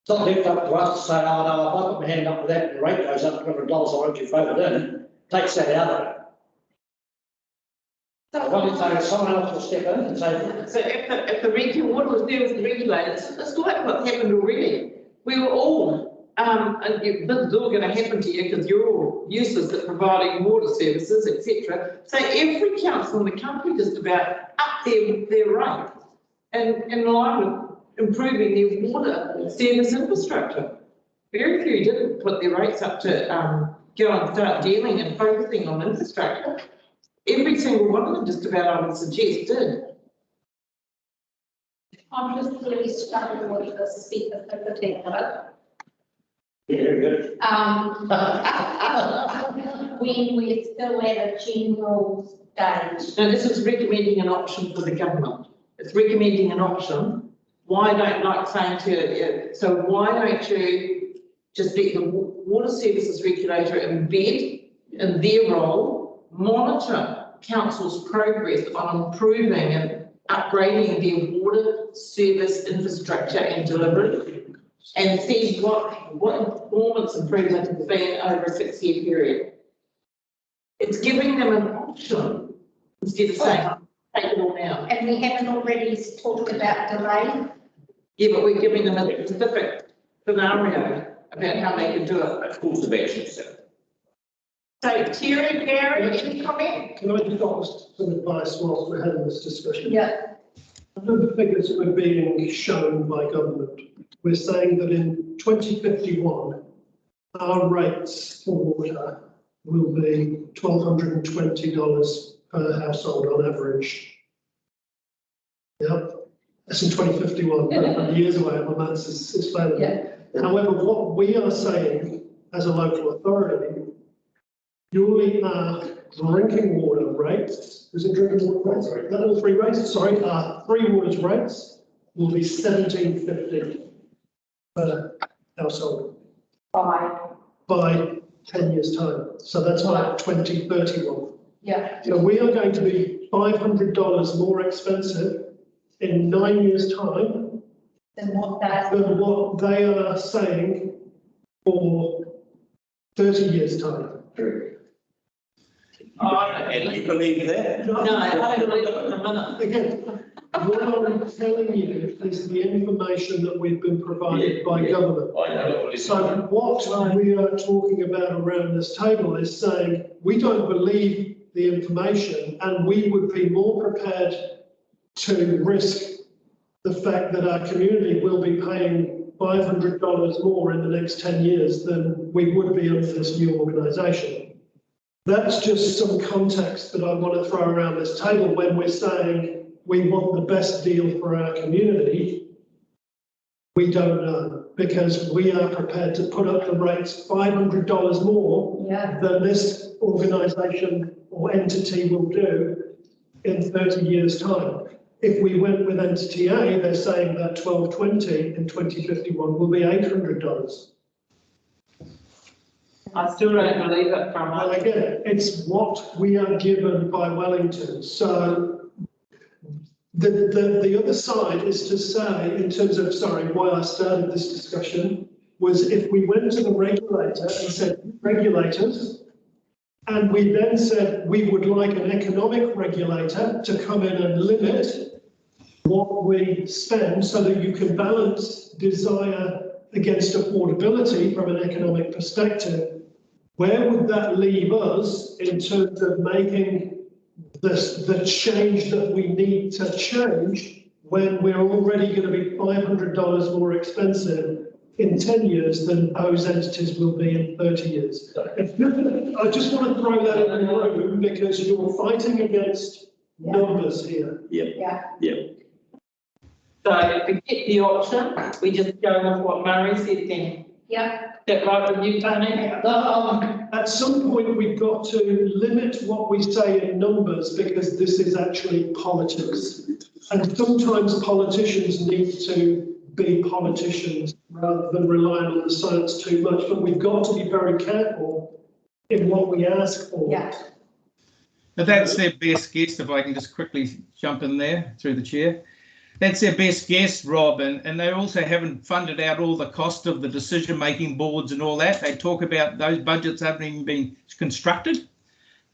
S6: It's not left up to us to say, oh no, if I put my hand up for that and the rate goes up $200, I want you voted in, takes that out of it. So what if say someone else will step in and say.
S5: So if the water service regulators, it's like what's happened already. We were all, and this is all going to happen to you because you're all useless at providing water services, etc. So every council in the country just about up their rate and in line with improving their water service infrastructure. Very few didn't put their rates up to go and start dealing and focusing on infrastructure. Every single one of them just about, I would suggest, did.
S7: I'm just really struggling with the specificity of it.
S6: Yeah, very good.
S7: When we're still at a general stage.
S5: Now, this is recommending an option for the government. It's recommending an option. Why don't, like saying to you, so why don't you just let the water services regulator embed in their role, monitor council's progress on improving and upgrading their water service infrastructure and delivery, and see what performance improvement has been over a 6-year period. It's giving them an option instead of saying, take it all now.
S7: And we haven't already talked about delay.
S5: Yeah, but we're giving them a specific scenario about how they can do it.
S12: A course of action, sir.
S5: So, Terry, Gary, any comment?
S8: Can I just offer some advice whilst we're having this discussion?
S7: Yeah.
S8: The figures that were being shown by government, we're saying that in 2051, our rates for water will be $1,220 per household on average. Yep, that's in 2051, years away, my maths is failing.
S5: Yeah.
S8: However, what we are saying as a local authority, purely our drinking water rates, is it drinking water rates? Not all three rates, sorry, our three waters rates will be $1,750 per household by 10 years' time. So that's by 2031.
S7: Yeah.
S8: So we are going to be $500 more expensive in 9 years' time
S7: than what that.
S8: than what they are saying for 30 years' time.
S11: And you believe that?
S5: No, I don't believe it for a minute.
S8: Again, what I'm telling you is the information that we've been provided by government.
S12: I know.
S8: So what we are talking about around this table is saying we don't believe the information and we would be more prepared to risk the fact that our community will be paying $500 more in the next 10 years than we would be under this new organisation. That's just some context that I want to throw around this table when we're saying we want the best deal for our community. We don't know, because we are prepared to put up the rates $500 more than this organisation or entity will do in 30 years' time. If we went with entity A, they're saying that 1220 in 2051 will be $800.
S5: I still don't believe it from
S8: Well,
S5: a.
S8: again, it's what we are given by Wellington. So the other side is to say, in terms of, sorry, why I started this discussion, was if we went to the regulator and said, regulators, and we then said we would like an economic regulator to come in and limit what we spend so that you can balance desire against affordability from an economic perspective, where would that leave us in terms of making the change that we need to change when we're already going to be $500 more expensive in 10 years than those entities will be in 30 years? I just want to throw that in the room because you're fighting against numbers here.
S5: So if we get the option, we just go with what Murray said then.
S7: Yeah.
S5: Is that right with you, Tony?
S8: At some point, we've got to limit what we say in numbers because this is actually politics. And sometimes politicians need to be politicians rather than relying on the science too much. But we've got to be very careful in what we ask for.
S7: Yeah.
S3: But that's their best guess, if I can just quickly jump in there through the chair. That's their best guess, Rob, and they also haven't funded out all the cost of the decision-making boards and all that. They talk about those budgets haven't even been constructed.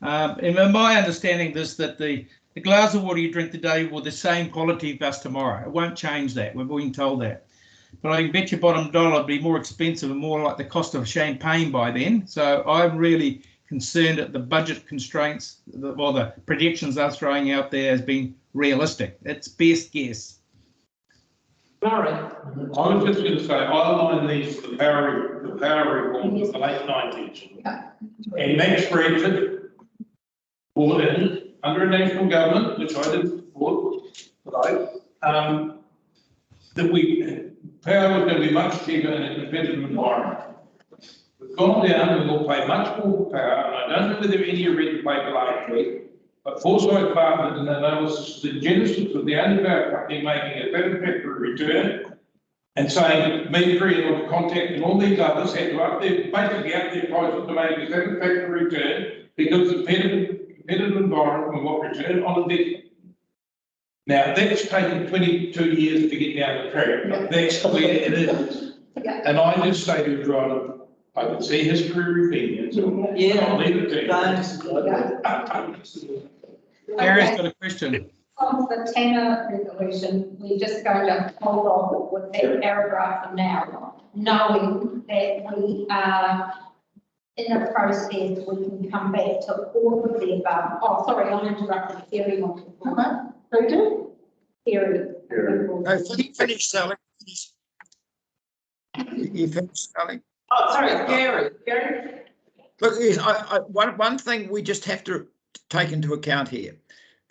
S3: And my understanding is that the glass of water you drink today will the same quality as tomorrow. It won't change that. We're being told that. But I can bet your bottom dollar it'll be more expensive and more like the cost of champagne by then. So I'm really concerned at the budget constraints, or the predictions they're throwing out there as being realistic. It's best guess.
S5: Murray?
S4: I was just going to say, I aligned these for the power reform of the late 90s. And Max Brexit brought in, under a national government, which I didn't support, right, that power was going to be much cheaper in a competitive environment. We've gone down, we will pay much more for power, and I don't know whether any of you read the paper last week, but Forsyth Partners in analysis, the genesis of the only power company making a satisfactory return and saying me-free and Contact and all these others had to basically up their prices to make a satisfactory return because the competitive environment and what return on investment. Now, that's taken 22 years to get down the track, but that's where it is. And I just say to John, I can see history repeating itself.
S5: Yeah.
S4: I'll leave it to you.
S3: Gary's got a question.
S7: On the Tanner resolution, we're just going to hold on with that paragraph for now, knowing that we are in a process, we can come back to all of the above. Oh, sorry, I'm interrupting Terry.
S5: Who did?
S7: Terry.
S11: You finished, Sally. You finished, Sally?
S5: Oh, sorry, Gary. Gary?
S11: Look, yes, one thing we just have to take into account here.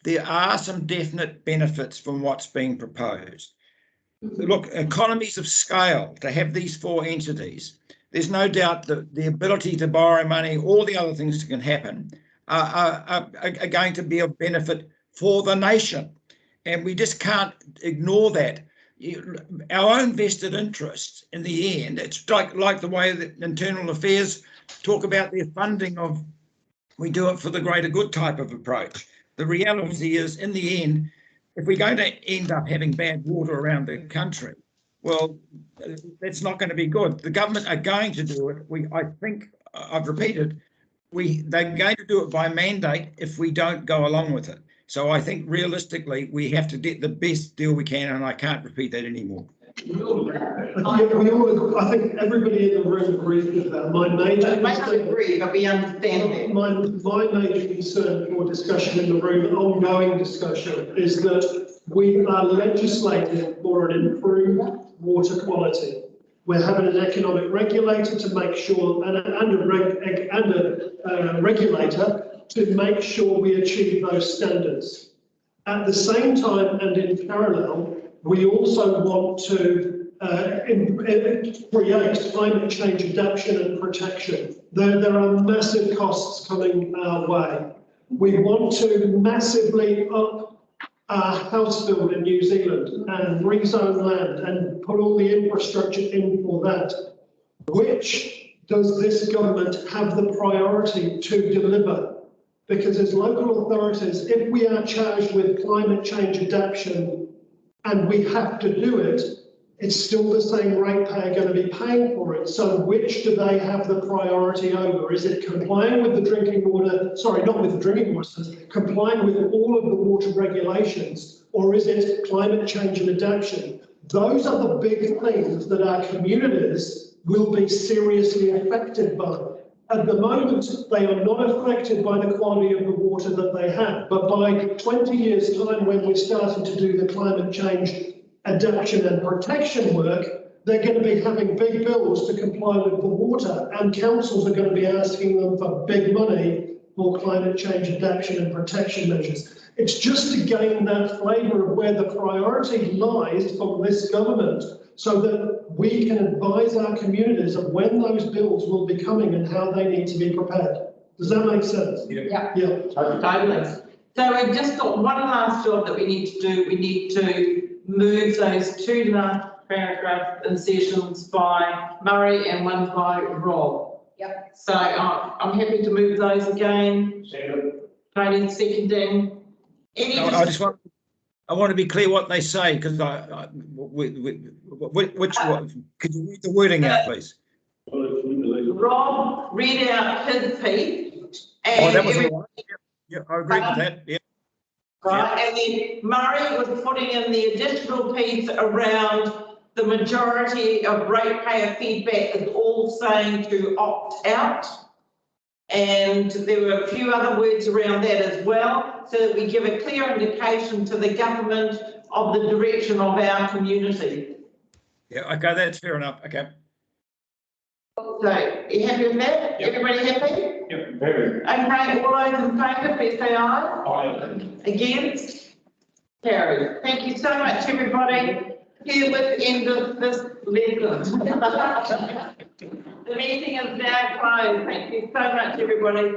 S11: There are some definite benefits from what's being proposed. Look, economies of scale, to have these four entities, there's no doubt that the ability to borrow money, all the other things that can happen are going to be of benefit for the nation. And we just can't ignore that. Our own vested interests in the end, it's like the way that internal affairs talk about their funding of, we do it for the greater good type of approach. The reality is, in the end, if we're going to end up having bad water around the country, well, that's not going to be good. The government are going to do it. I think, I've repeated, they're going to do it by mandate if we don't go along with it. So I think realistically, we have to get the best deal we can, and I can't repeat that anymore.
S8: I think everybody in the room agrees with that. My major
S5: We may not agree, but we understand that.
S8: My major concern for discussion in the room, ongoing discussion, is that we are legislating for an improved water quality. We're having an economic regulator to make sure, and a regulator to make sure we achieve those standards. At the same time and in parallel, we also want to create climate change adaptation and protection. There are massive costs coming our way. We want to massively up our house build in New Zealand and rezone land and put all the infrastructure in for that. Which does this government have the priority to deliver? Because as local authorities, if we are charged with climate change adaptation and we have to do it, it's still the same ratepayer going to be paying for it. So which do they have the priority over? Is it complying with the drinking water, sorry, not with the drinking water, complying with all of the water regulations, or is it climate change and adaptation? Those are the big things that our communities will be seriously affected by. At the moment, they are not affected by the quality of the water that they have, but by 20 years' time, when we're starting to do the climate change adaptation and protection work, they're going to be having big bills to comply with the water, and councils are going to be asking them for big money for climate change adaptation and protection measures. It's just to gain that flavour of where the priority lies from this government, so that we can advise our communities of when those bills will be coming and how they need to be prepared. Does that make sense?
S5: Yeah.
S8: Yeah.
S5: Totally. So we've just got one last job that we need to do. We need to move those two last paragraph insertions by Murray and one by Rob.
S7: Yep.
S5: So I'm happy to move those again. Tony seconding.
S11: I want to be clear what they say, because which one? Could you read the wording out, please?
S5: Rob read out his piece.
S11: Oh, that was all right. Yeah, I agree with that. Yeah.
S5: Right, and then Murray was putting in the additional piece around the majority of ratepayer feedback is all saying to opt out. And there were a few other words around that as well, so that we give a clear indication to the government of the direction of our community.
S11: Yeah, okay, that's fair enough. Okay.
S5: So, you happy with that? Yep. Everybody happy?
S4: Yep, very.
S5: Okay, all those in favour, please say aye.
S4: Aye.
S5: Against? Carried. Thank you so much, everybody. Herewith end of this lesson. The meeting is now closed. Thank you so much, everybody.